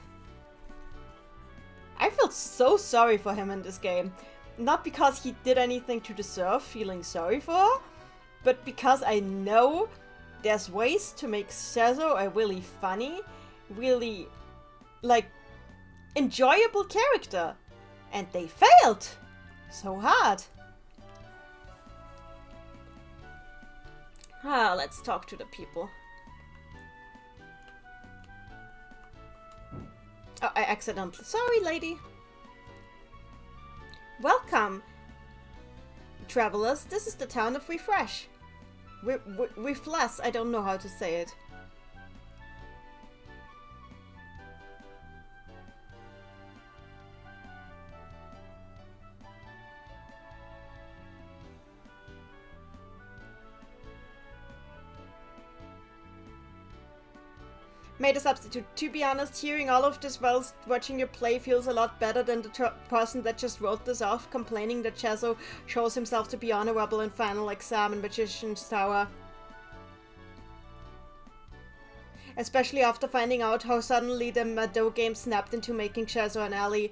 A: I felt so sorry for him in this game. Not because he did anything to deserve feeling sorry for, but because I know there's ways to make Shazo a really funny, really, like, enjoyable character. And they failed so hard. Let's talk to the people. Oh, I accidentally. Sorry, lady. Welcome, travelers. This is the town of Refresh. Refresh, I don't know how to say it. Made a substitute. To be honest, hearing all of this whilst watching you play feels a lot better than the person that just wrote this off, complaining that Shazo shows himself to be honorable in final exam in Magician's Tower. Especially after finding out how suddenly the Madou game snapped into making Shazo an ally.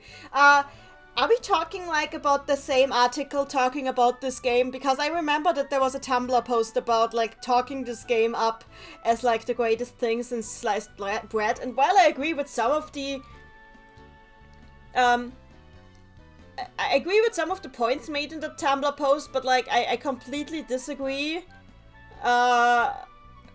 A: Are we talking like about the same article talking about this game? Because I remember that there was a Tumblr post about like talking this game up as like the greatest thing since sliced bread. And while I agree with some of the I agree with some of the points made in the Tumblr post, but like I completely disagree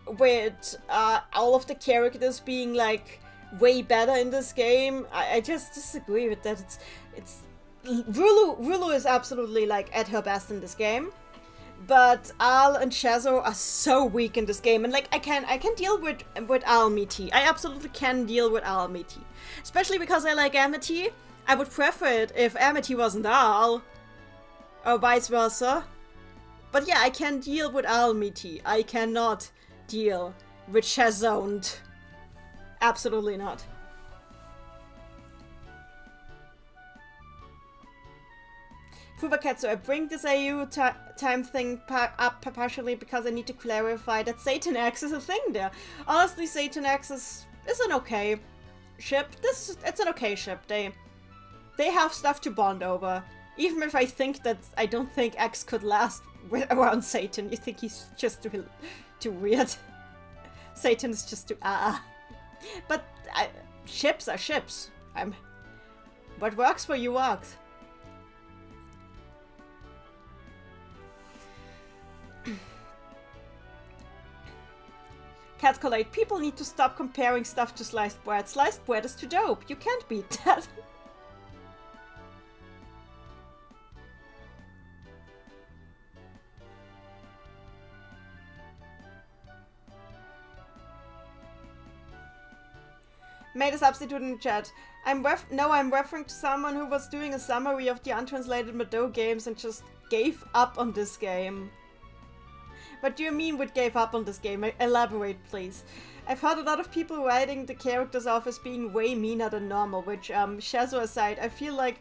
A: with all of the characters being like way better in this game. I just disagree with that. It's Rulu is absolutely like at her best in this game, but ARLE and Shazo are so weak in this game, and like I can deal with ARLE Meaty. I absolutely can deal with ARLE Meaty, especially because I like Amity. I would prefer it if Amity wasn't ARLE, or vice versa. But yeah, I can deal with ARLE Meaty. I cannot deal with Shazoned. Absolutely not. Fuvaketsu, I bring this AU time thing up partially because I need to clarify that Satan X is a thing there. Honestly, Satan X is an okay ship. It's an okay ship. They they have stuff to bond over. Even if I think that I don't think X could last around Satan. You think he's just too weird. Satan is just too But ships are ships. What works for you works. Cat Collate, people need to stop comparing stuff to sliced bread. Sliced bread is too dope. You can't beat that. Made a substitute in the chat. I'm referring to someone who was doing a summary of the untranslated Madou games and just gave up on this game. What do you mean with gave up on this game? Elaborate, please. I've heard a lot of people writing the characters off as being way meaner than normal, which, Shazo aside, I feel like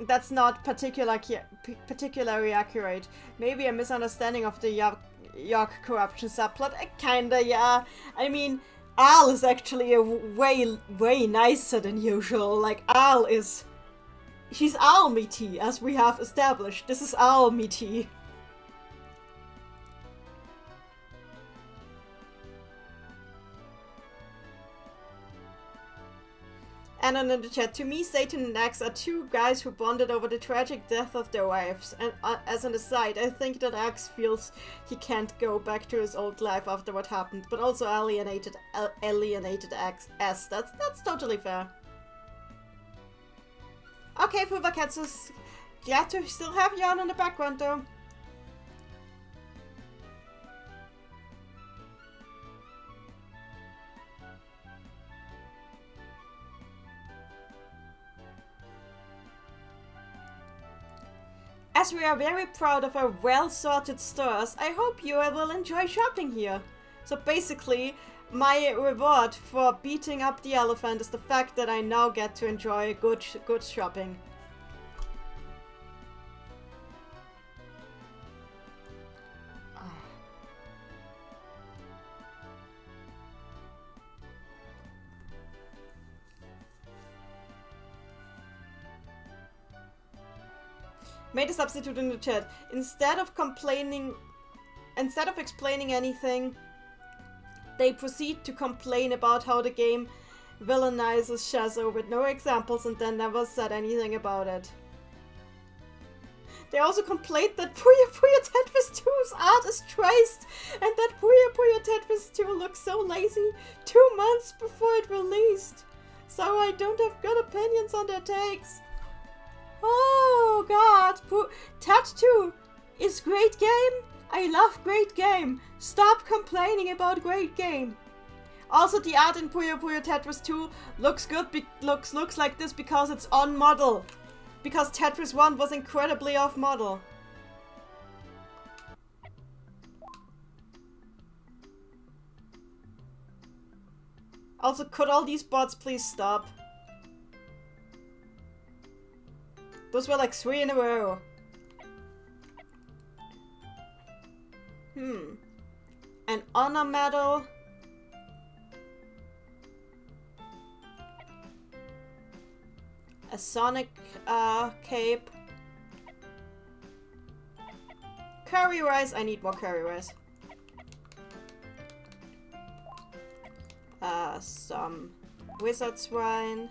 A: that's not particularly accurate. Maybe a misunderstanding of the York corruption subplot. Kinda, yeah. I mean, ARLE is actually a way nicer than usual. Like, ARLE is... She's ARLE meaty, as we have established. This is ARLE meaty. Anon in the chat, to me, Satan and Axe are two guys who bonded over the tragic death of their wives. And as an aside, I think that Axe feels he can't go back to his old life after what happened, but also alienated Axe. That's totally fair. Okay, Fulvakatsus, glad to still have you on in the background though. As we are very proud of our well-sorted stores, I hope you will enjoy shopping here. So basically, my reward for beating up the elephant is the fact that I now get to enjoy good shopping. Made a substitute in the chat. Instead of explaining anything, they proceed to complain about how the game villainizes Shazo with no examples and then never said anything about it. They also complained that Puyo Puyo Tetris 2's art is traced and that Puyo Puyo Tetris 2 looks so lazy 2 months before it released. So I don't have good opinions on their takes. Oh god, Tat 2 is great game. I love great game. Stop complaining about great game. Also, the art in Puyo Puyo Tetris 2 looks good. Looks like this because it's on model. Because Tetris 1 was incredibly off model. Also, could all these bots please stop? Those were like 3 in a row. An honor medal. A Sonic cape. Curry rice. I need more curry rice. Some wizard's wine.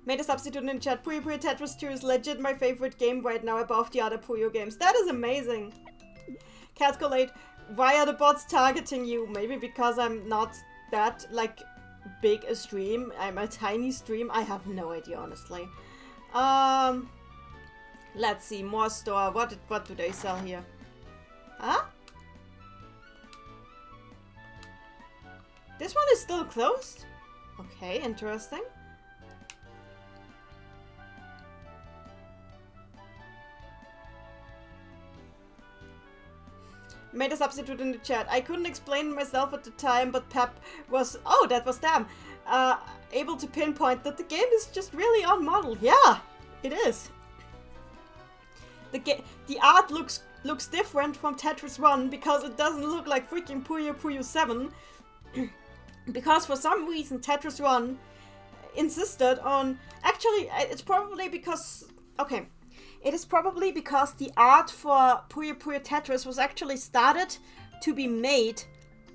A: Made a substitute in the chat. Puyo Puyo Tetris 2 is legit my favorite game right now above the other Puyo games. That is amazing. Calculate, why are the bots targeting you? Maybe because I'm not that, like, big a stream. I'm a tiny stream. I have no idea, honestly. Let's see. More store. What do they sell here? Huh? This one is still closed? Okay, interesting. Made a substitute in the chat. I couldn't explain myself at the time, but Pep was... Oh, that was damn. Able to pinpoint that the game is just really on model. Yeah, it is. the art looks different from Tetris 1 because it doesn't look like freaking Puyo Puyo 7. Because for some reason Tetris 1 insisted on... Actually, it's probably because... Okay. It is probably because the art for Puyo Puyo Tetris was actually started to be made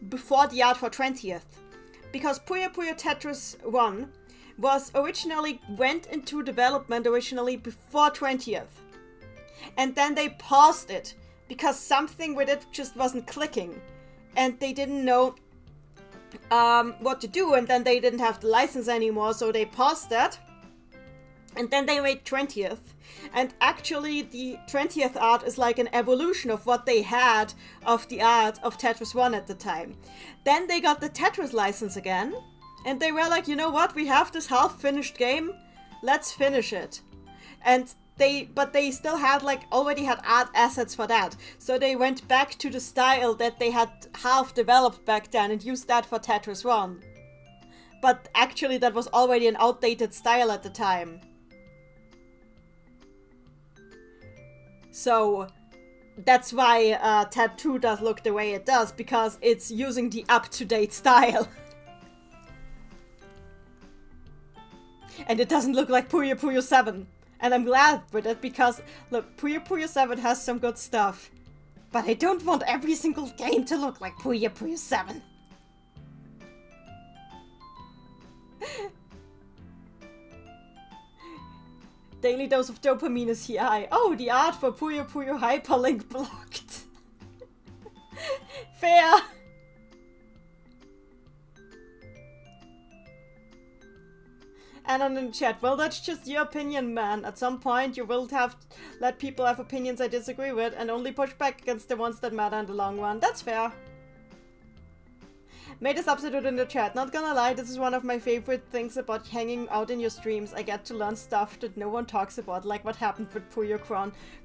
A: before the art for 20th. Because Puyo Puyo Tetris 1 was went into development originally before 20th. And then they paused it because something with it just wasn't clicking. And they didn't know what to do, and then they didn't have the license anymore, so they paused that. And then they made 20th. And actually the 20th art is like an evolution of what they had of the art of Tetris 1 at the time. Then they got the Tetris license again, and they were like, you know what, we have this half-finished game, let's finish it. And but they still had already had art assets for that. So they went back to the style that they had half developed back then and used that for Tetris 1. But actually that was already an outdated style at the time. So that's why Tab 2 does look the way it does, because it's using the up-to-date style. And it doesn't look like Puyo Puyo 7. And I'm glad with it, because, look, Puyo Puyo 7 has some good stuff. But I don't want every single game to look like Puyo Puyo 7. Daily dose of dopamine is here high. Oh, the art for Puyo Puyo hyperlink blocked. Fair. And on the chat, well, that's just your opinion, man. At some point, you will have let people have opinions I disagree with and only push back against the ones that matter in the long run. That's fair. Made a substitute in the chat. Not gonna lie, this is one of my favorite things about hanging out in your streams. I get to learn stuff that no one talks about, like what happened with Puyo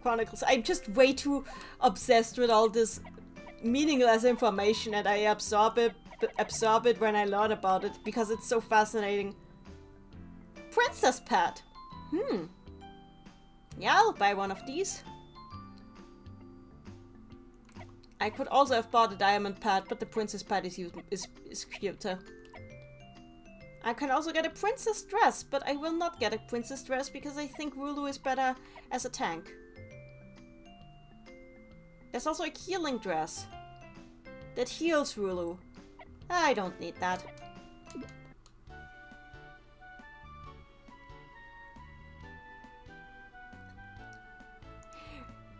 A: Chronicles. I'm just way too obsessed with all this meaningless information, and I absorb it when I learn about it because it's so fascinating. Princess pad. Yeah, I'll buy one of these. I could also have bought a diamond pad, but the princess pad is cuter. I can also get a princess dress, but I will not get a princess dress because I think Rulu is better as a tank. There's also a healing dress that heals Rulu. I don't need that.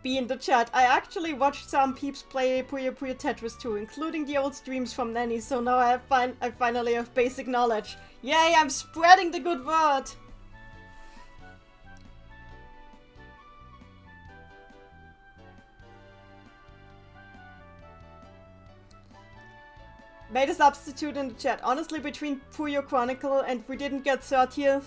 A: Be in the chat. I actually watched some peeps play Puyo Puyo Tetris 2, including the old streams from Nanny, so now I finally have basic knowledge. Yay, I'm spreading the good word! Made a substitute in the chat. Honestly, between Puyo Chronicle and we didn't get 30th,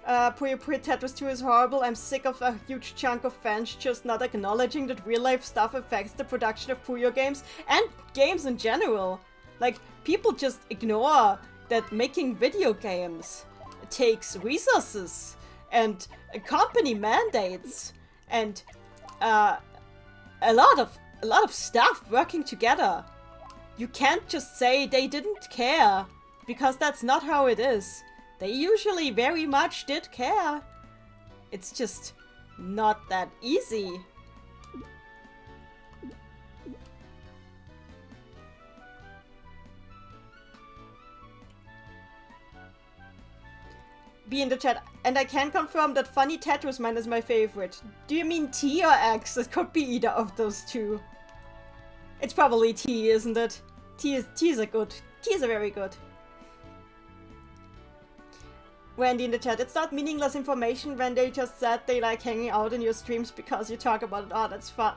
A: Puyo Puyo Tetris 2 is horrible. I'm sick of a huge chunk of fans just not acknowledging that real-life stuff affects the production of Puyo games and games in general. Like, people just ignore that making video games takes resources and company mandates and a lot of stuff working together. You can't just say they didn't care, because that's not how it is. They usually very much did care. It's just not that easy. Be in the chat. And I can confirm that Funny Tetris Man is my favorite. Do you mean T or X? It could be either of those two. It's probably T, isn't it? T's are good. T's are very good. Wendy in the chat, it's not meaningless information when they just said they like hanging out in your streams because you talk about it. Oh, that's fun.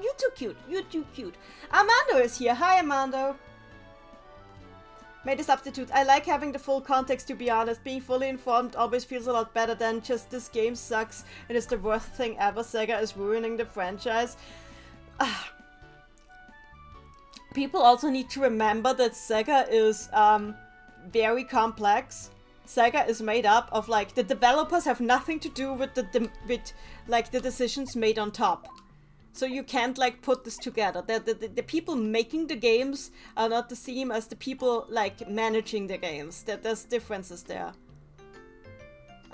A: You're too cute. You're too cute. Armando is here. Hi, Armando. Made a substitute. I like having the full context, to be honest. Being fully informed always feels a lot better than just this game sucks and it's the worst thing ever. Sega is ruining the franchise. People also need to remember that Sega is very complex. Sega is made up of, like, the developers have nothing to do with the decisions made on top. So you can't, like, put this together. The people making the games are not the same as the people, like, managing the games. There's differences there.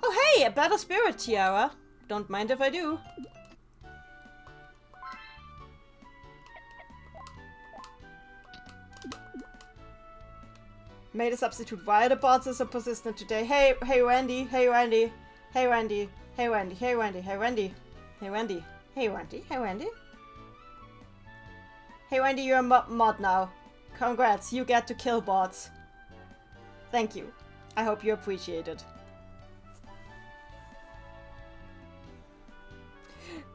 A: Oh, hey, a better spirit tiara. Don't mind if I do. Made a substitute. Why are the bots so persistent today? Hey, Wendy. Hey, Wendy. Hey, Wendy. Hey, Wendy. Hey, Wendy. Hey, Wendy. Hey, Wendy. Hey, Wendy. Hey, Wendy. Hey, Wendy, you're a mod now. Congrats, you get to kill bots. Thank you. I hope you appreciate it.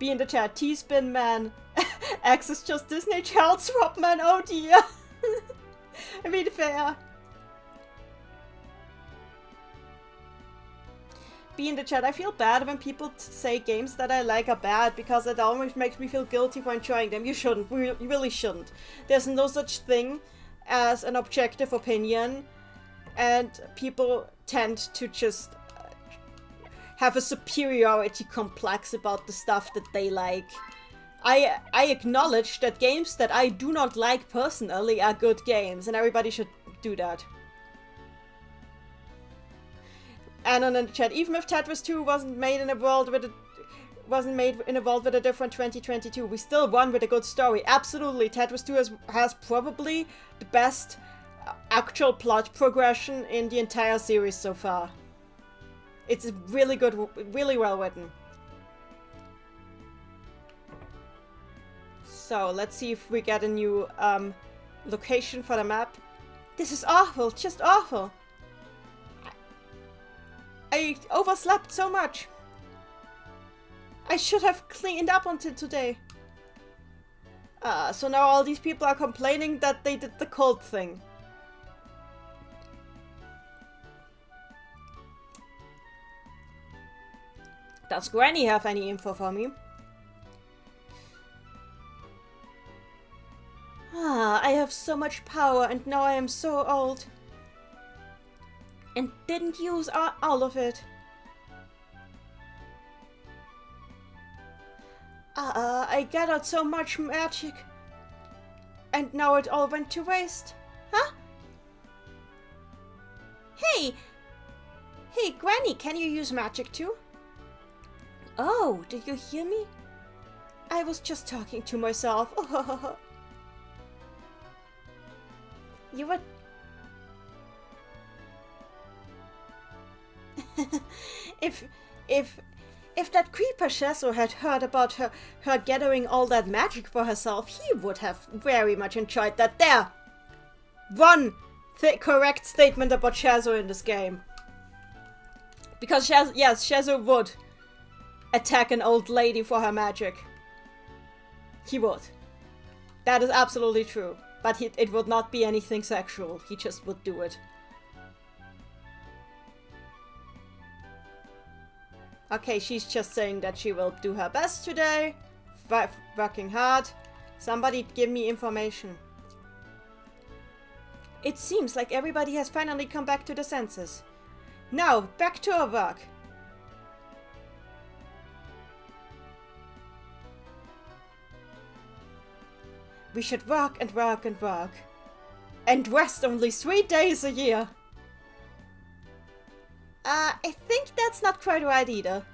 A: Be in the chat. T-Spin Man. X is just Disney Child Swap Man. Oh dear. I mean, fair. Be in the chat. I feel bad when people say games that I like are bad because it always makes me feel guilty for enjoying them. You shouldn't. You really shouldn't. There's no such thing as an objective opinion, and people tend to just have a superiority complex about the stuff that they like. I acknowledge that games that I do not like personally are good games, and everybody should do that. Anon in the chat. Even if Tetris 2 wasn't made in a world with a different 2022, we still won with a good story. Absolutely, Tetris 2 has probably the best actual plot progression in the entire series so far. It's really good, really well written. So let's see if we get a new location for the map. This is awful, just awful. I overslept so much. I should have cleaned up until today. So now all these people are complaining that they did the cold thing. Does Granny have any info for me? I have so much power and now I am so old. And didn't use all of it. I gathered so much magic. And now it all went to waste. Huh? Hey! Hey, Granny, can you use magic too? Oh, did you hear me? I was just talking to myself. You were... If that creeper Shazo had heard about her gathering all that magic for herself, he would have very much enjoyed that. There! One correct statement about Shazo in this game. Because Shazo would attack an old lady for her magic. He would. That is absolutely true. But it would not be anything sexual. He just would do it. Okay, she's just saying that she will do her best today. Working hard. Somebody give me information. It seems like everybody has finally come back to the senses. Now, back to our work. We should work and work and work. And rest only 3 days a year. I think that's not quite right either.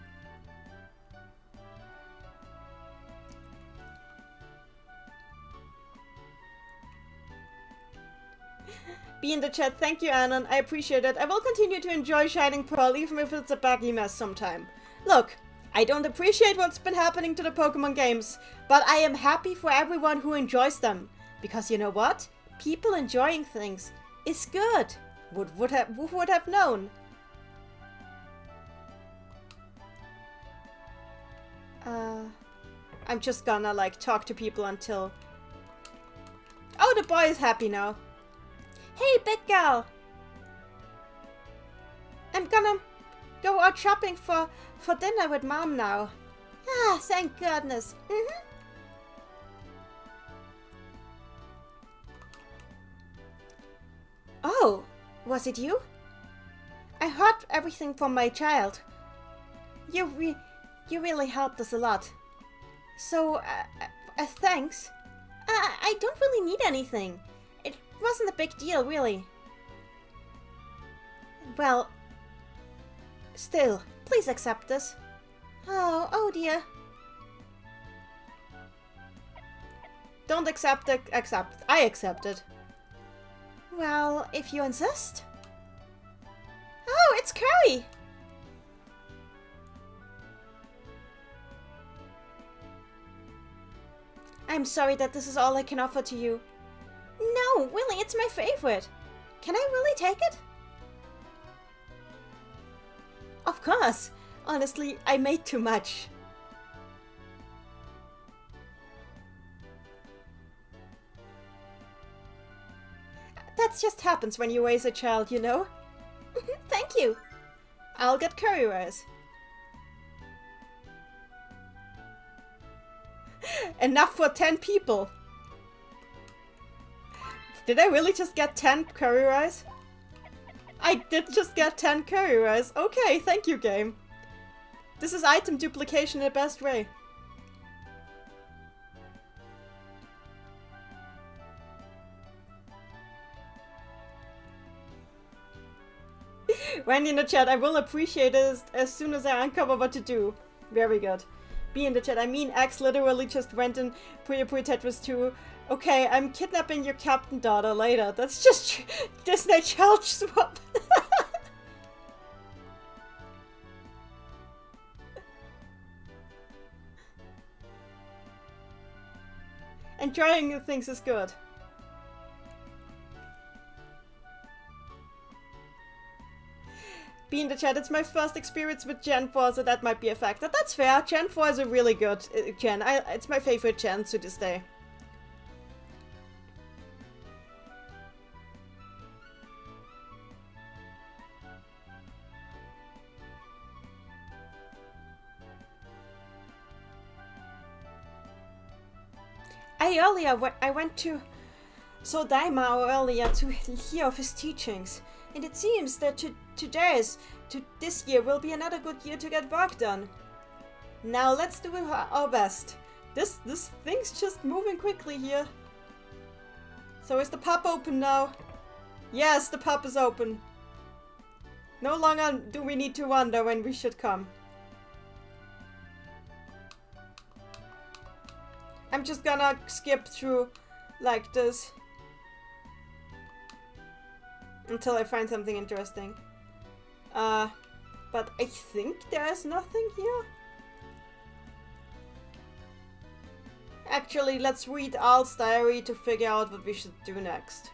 A: Be in the chat. Thank you, Anon. I appreciate it. I will continue to enjoy Shining Pearl, even if it's a baggy mess sometime. Look, I don't appreciate what's been happening to the Pokemon games, but I am happy for everyone who enjoys them. Because you know what? People enjoying things is good. Who would have known? I'm just gonna, like, talk to people until... Oh, the boy is happy now. Hey, big girl! I'm gonna go out shopping for dinner with Mom now. Ah, thank goodness. Oh, was it you?
B: I heard everything from my child. You really helped us a lot. So, thanks. I don't really need anything. It wasn't a big deal, really. Well, still, please accept this. Oh dear.
A: Don't accept it, accept. I accept it.
B: Well, if you insist. Oh, it's Curry! I'm sorry that this is all I can offer to you. No, really, it's my favorite. Can I really take it?
A: Of course. Honestly, I made too much. That just happens when you raise a child, you know?
B: Thank you.
A: I'll get curry rice. Enough for 10 people. Did I really just get 10 curry rice? I did just get 10 curry rice. Okay, thank you, game. This is item duplication in the best way. Wendy in the chat, I will appreciate it as soon as I uncover what to do. Very good. B in the chat, I mean X literally just went in Puyo Puyo Tetris 2. Okay, I'm kidnapping your captain daughter later. That's just Disney child swap. And trying new things is good. Be in the chat, it's my first experience with Gen 4, so that might be a factor. That's fair. Gen 4 is a really good gen. It's my favorite gen to this day. I went to Sodaima earlier to hear of his teachings, and it seems that this year will be another good year to get work done. Now let's do our best. This thing's just moving quickly here. So is the pub open now? Yes, the pub is open. No longer do we need to wonder when we should come. I'm just gonna skip through like this until I find something interesting. But I think there's nothing here. Actually, let's read ARLE's diary to figure out what we should do next.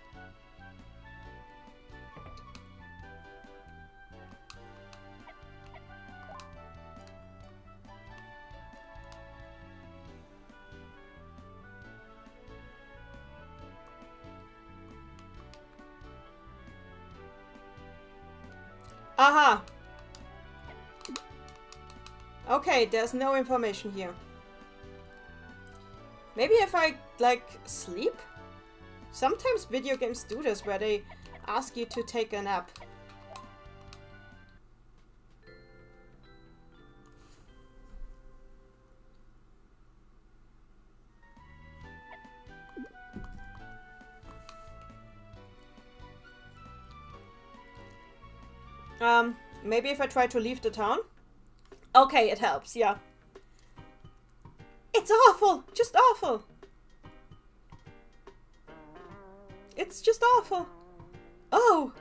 A: Aha! Okay, there's no information here. Maybe if I, like, sleep? Sometimes video games do this, where they ask you to take a nap. Maybe if I try to leave the town? Okay, it helps, yeah. It's awful! Just awful! It's just awful! Oh!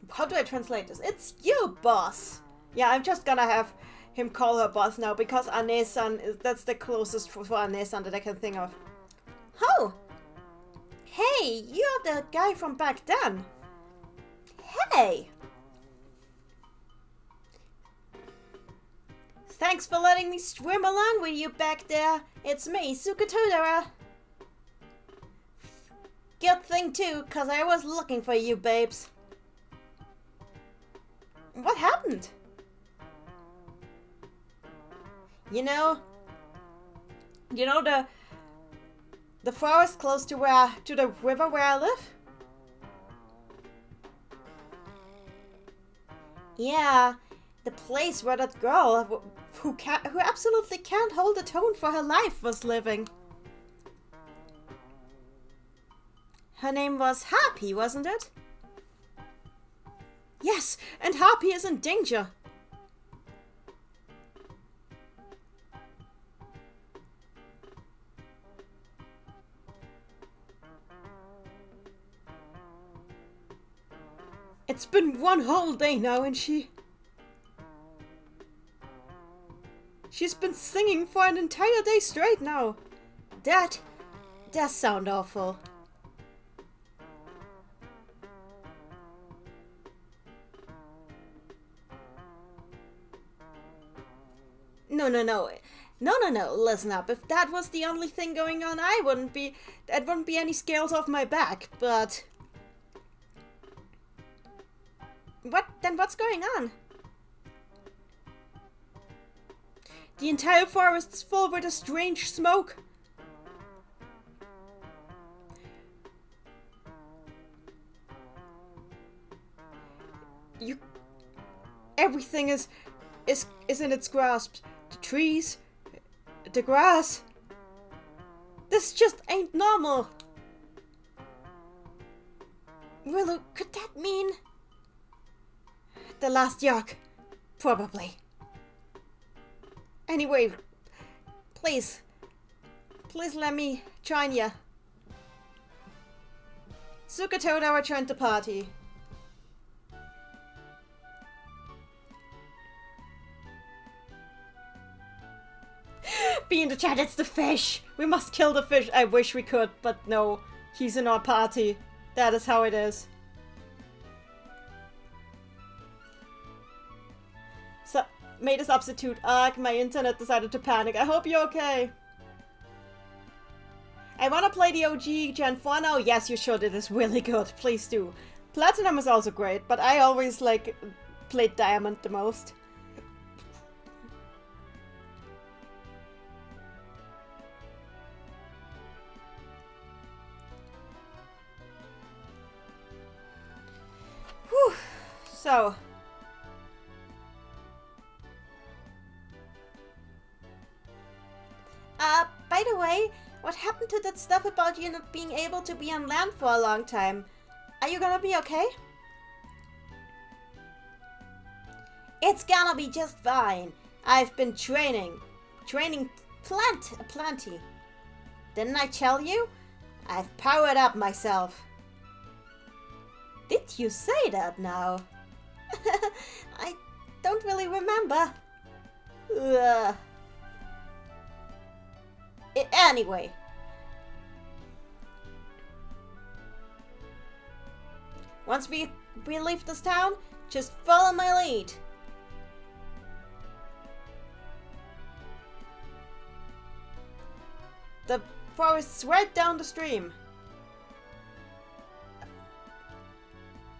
A: How do I translate this? It's you, boss! Yeah, I'm just gonna have him call her boss now, because Ane-san that's the closest for Ane-san that I can think of. Oh! Hey, you're the guy from back then. Hey! Thanks for letting me swim along with you back there. It's me, Sukatodara. Good thing too, cause I was looking for you, babes. What happened? You know the forest close to the river where I live?
B: Yeah, the place where that girl who absolutely can't hold a tone for her life was living. Her name was Happy, wasn't it? Yes, and Happy is in danger. It's been one whole day now and she's been singing for an entire day straight now. That does sound awful. No, listen up. If that was the only thing going on, that wouldn't be any scales off my back, but... What's going on? The entire forest's full with a strange smoke. Everything is in its grasp. The trees, the grass. This just ain't normal. Willow, could that mean... the last yak? Probably. Anyway, please let me join ya. Suka told our joined the party. Be in the chat, it's the fish! We must kill the fish. I wish we could, but no. He's in our party. That is how it is. So, made a substitute. Arg, my internet decided to panic. I hope you're okay. I wanna play the OG Gen 4 now. Yes, you should. It is really good. Please do. Platinum is also great, but I always, like, played Diamond the most. Whew. So... by the way, what happened to that stuff about you not being able to be on land for a long time? Are you gonna be okay? It's gonna be just fine. I've been training plenty. Didn't I tell you? I've powered up myself. Did you say that now? I don't really remember. Ugh. Anyway. Once we leave this town, just follow my lead. The forest's right down the stream.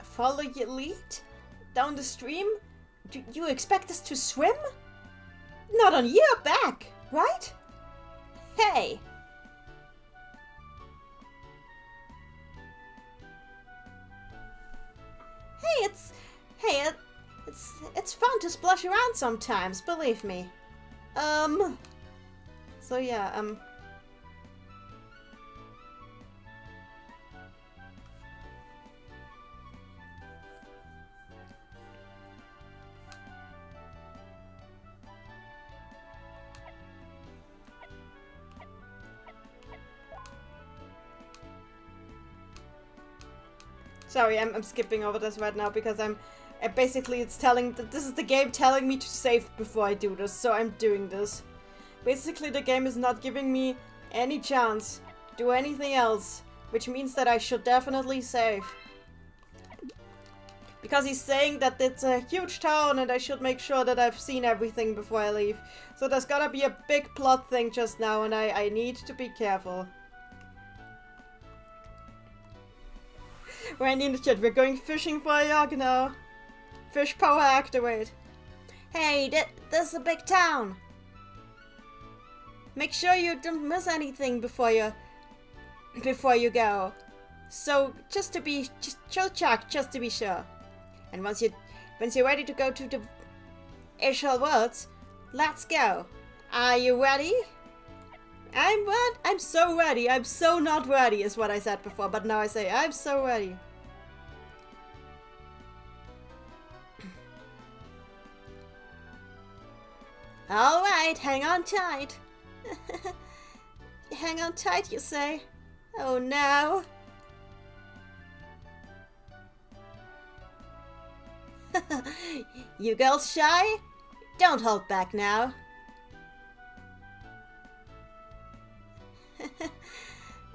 B: Follow your lead? Down the stream? Do you expect us to swim? Not on your back, right? Hey! It's fun to splash around sometimes, believe me. So yeah, sorry, I'm skipping over this right now because basically it's telling that this is the game telling me to save before I do this, so I'm doing this. Basically the game is not giving me any chance to do anything else, which means that I should definitely save. Because he's saying that it's a huge town and I should make sure that I've seen everything before I leave. So there's gotta be a big plot thing just now and I need to be careful. Randy in the chat, we're going fishing for a yak now. Fish power activate. Hey, this is a big town. Make sure you don't miss anything before you go. So just chill check, just to be sure. And once you Once you're ready to go to the actual worlds, let's go. Are you ready?
A: I'm what? I'm so ready. I'm so not ready is what I said before, but now I say I'm so ready.
B: Alright, hang on tight. Hang on tight, you say? Oh no. You girls shy? Don't hold back now.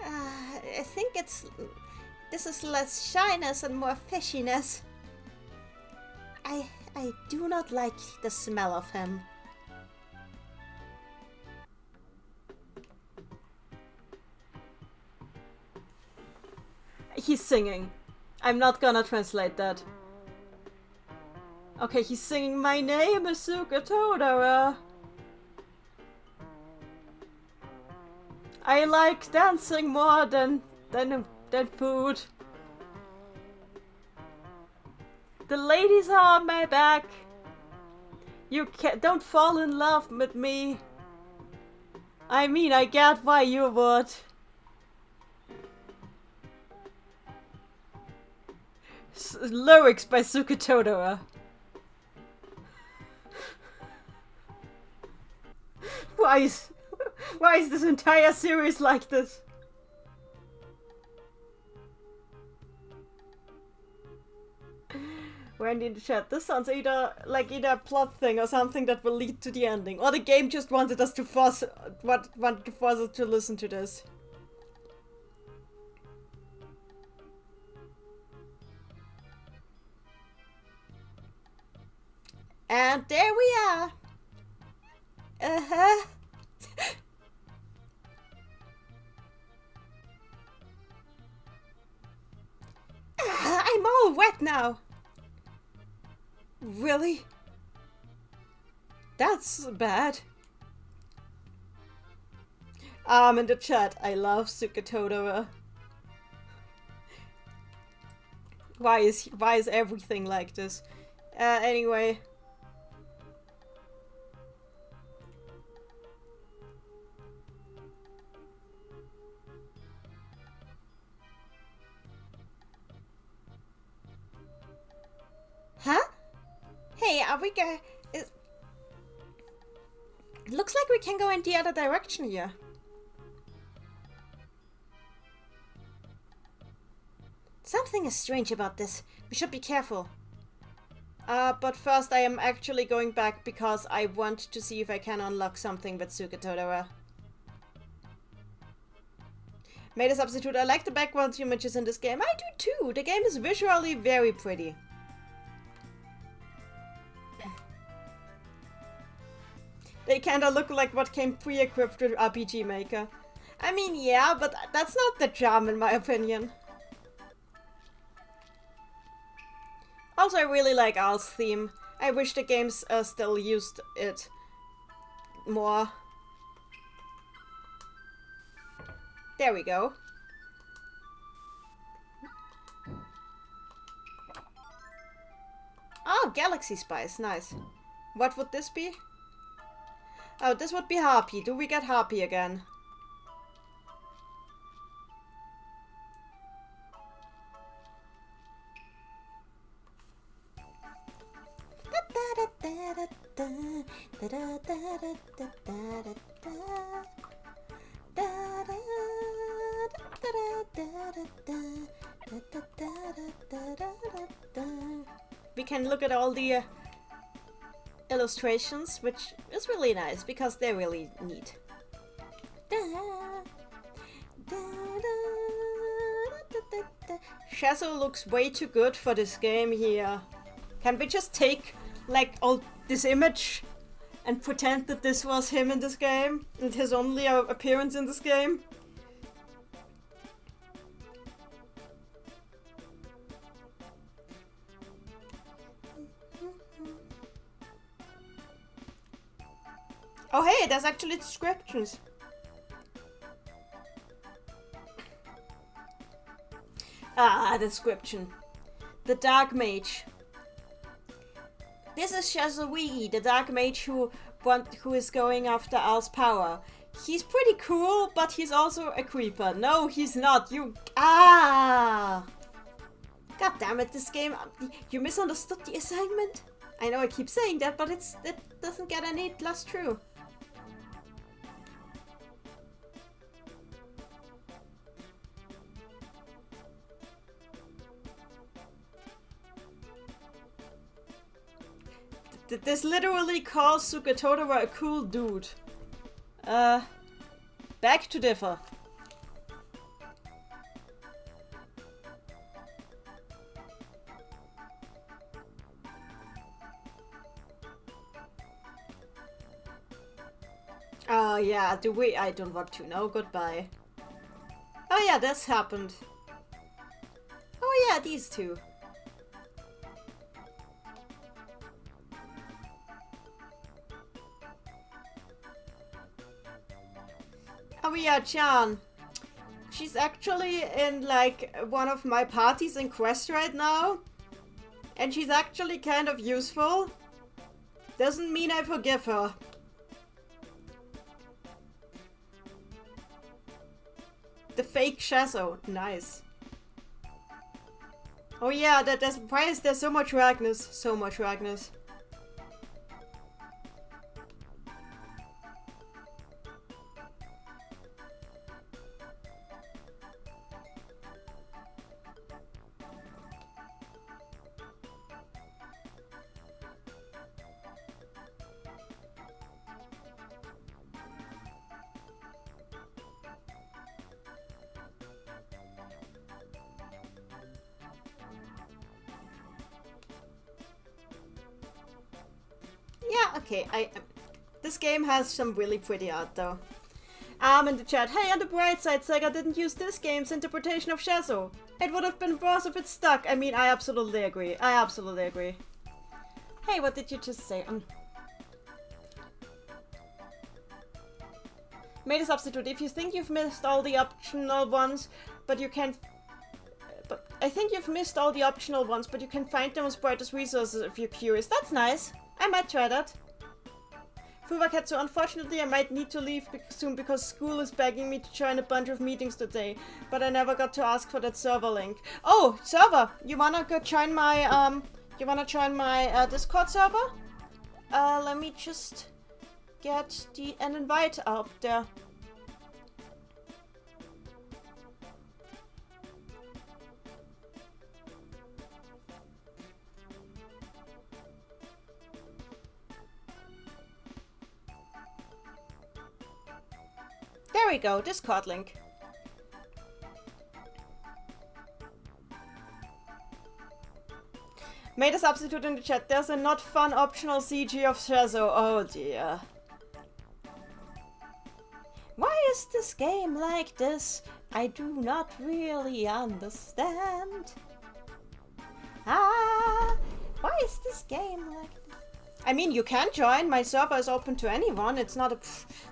B: I think this is less shyness and more fishiness. I do not like the smell of him.
A: He's singing. I'm not gonna translate that. Okay, he's singing "My name is Suka Todora. I like dancing more than food. The ladies are on my back. You don't fall in love with me. I mean, I get why you would. Lyrics by Suka Todora. Why is this entire series like this? Randy in the chat. This sounds either a plot thing or something that will lead to the ending, or the game just wanted us to force us to listen to this.
B: And there we are. Uh-huh. I'm all wet now.
A: Really? That's bad. In the chat, I love Suka Todora. Why is everything like this? Anyway.
B: Huh? Hey, are we go? Looks like we can go in the other direction here. Something is strange about this. We should be careful.
A: But first I am actually going back because I want to see if I can unlock something with Suka Todora. Made a substitute. I like the background images in this game. I do too. The game is visually very pretty. They kinda look like what came pre-equipped with RPG Maker. I mean, yeah, but that's not the charm in my opinion. Also, I really like ARLE's theme. I wish the games still used it more. There we go. Oh, Galaxy Spice, nice. What would this be? Oh, this would be Harpy. Do we get Harpy again? We can look at all the illustrations, which is really nice because they're really neat. Shazo looks way too good for this game here. Can we just take like all this image and pretend that this was him in this game and his only appearance in this game? Oh hey, there's actually descriptions. Ah, description. The Dark Mage. this is Shazawigi, the dark mage who is going after ARLE's power. He's pretty cool, but he's also a creeper. No, he's not. You... Ah! God damn it, this game... You misunderstood the assignment? I know I keep saying that, but it doesn't get any less true. This literally calls Sugatotora a cool dude. Back to differ. Oh yeah, do we? I don't want to know. Goodbye. Oh yeah, this happened. Oh yeah, these two. Oh yeah, Chan. She's actually in like one of my parties in Quest right now. And she's actually kind of useful. Doesn't mean I forgive her. The fake Shazo. Nice. Oh yeah, why is there so much Ragnus? So much Ragnus. Yeah, okay, this game has some really pretty art though. In the chat, hey, on the bright side, Sega didn't use this game's interpretation of Shazo. It would have been worse if it stuck. I mean, I absolutely agree. I absolutely agree. Hey, what did you just say? Made a substitute. If you think you've missed all the optional ones, but you can... I think you've missed all the optional ones, but you can find them as Brightest resources if you're curious. That's nice. I might try that. Fuvaketsu, unfortunately I might need to leave soon because school is begging me to join a bunch of meetings today, but I never got to ask for that server link. Oh, server! You wanna go join my, Discord server? Let me just get an invite up there. There we go, Discord link. Made a substitute in the chat. There's a not fun optional CG of Shazo. Oh dear. Why is this game like this? I do not really understand. Why is this game like this? I mean, you can join. My server is open to anyone. It's not a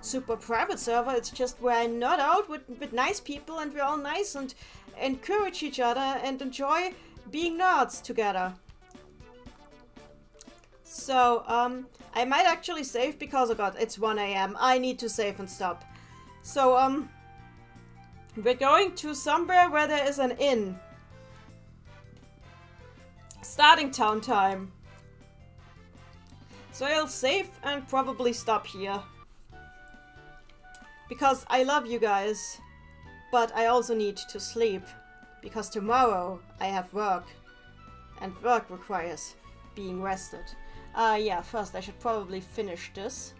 A: super private server. It's just where I nerd out with nice people and we're all nice and encourage each other and enjoy being nerds together. So, I might actually save because, oh god, it's 1 AM. I need to save and stop. So, we're going to somewhere where there is an inn. Starting town time. So I'll save and probably stop here. Because I love you guys. But I also need to sleep. Because tomorrow I have work. And work requires being rested. Yeah, first I should probably finish this.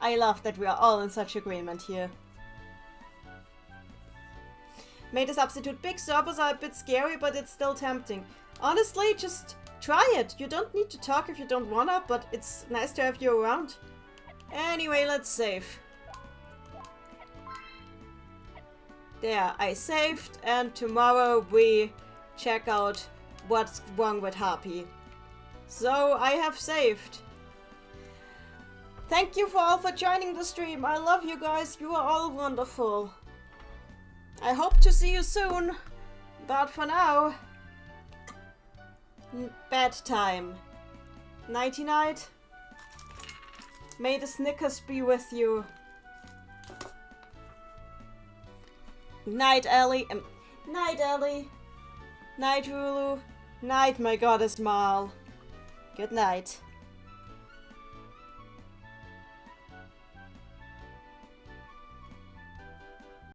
A: I love that we are all in such agreement here. Made a substitute. Big servers are a bit scary, but it's still tempting. Honestly, just try it. You don't need to talk if you don't wanna, but it's nice to have you around. Anyway, let's save. There, I saved, and tomorrow we check out what's wrong with Harpy. So, I have saved. Thank you all for joining the stream. I love you guys. You are all wonderful. I hope to see you soon. But for now, bedtime. Nighty night. May the Snickers be with you. Night, Ellie. Night, Ellie. Night, Hulu. Night, my goddess Mal. Good night.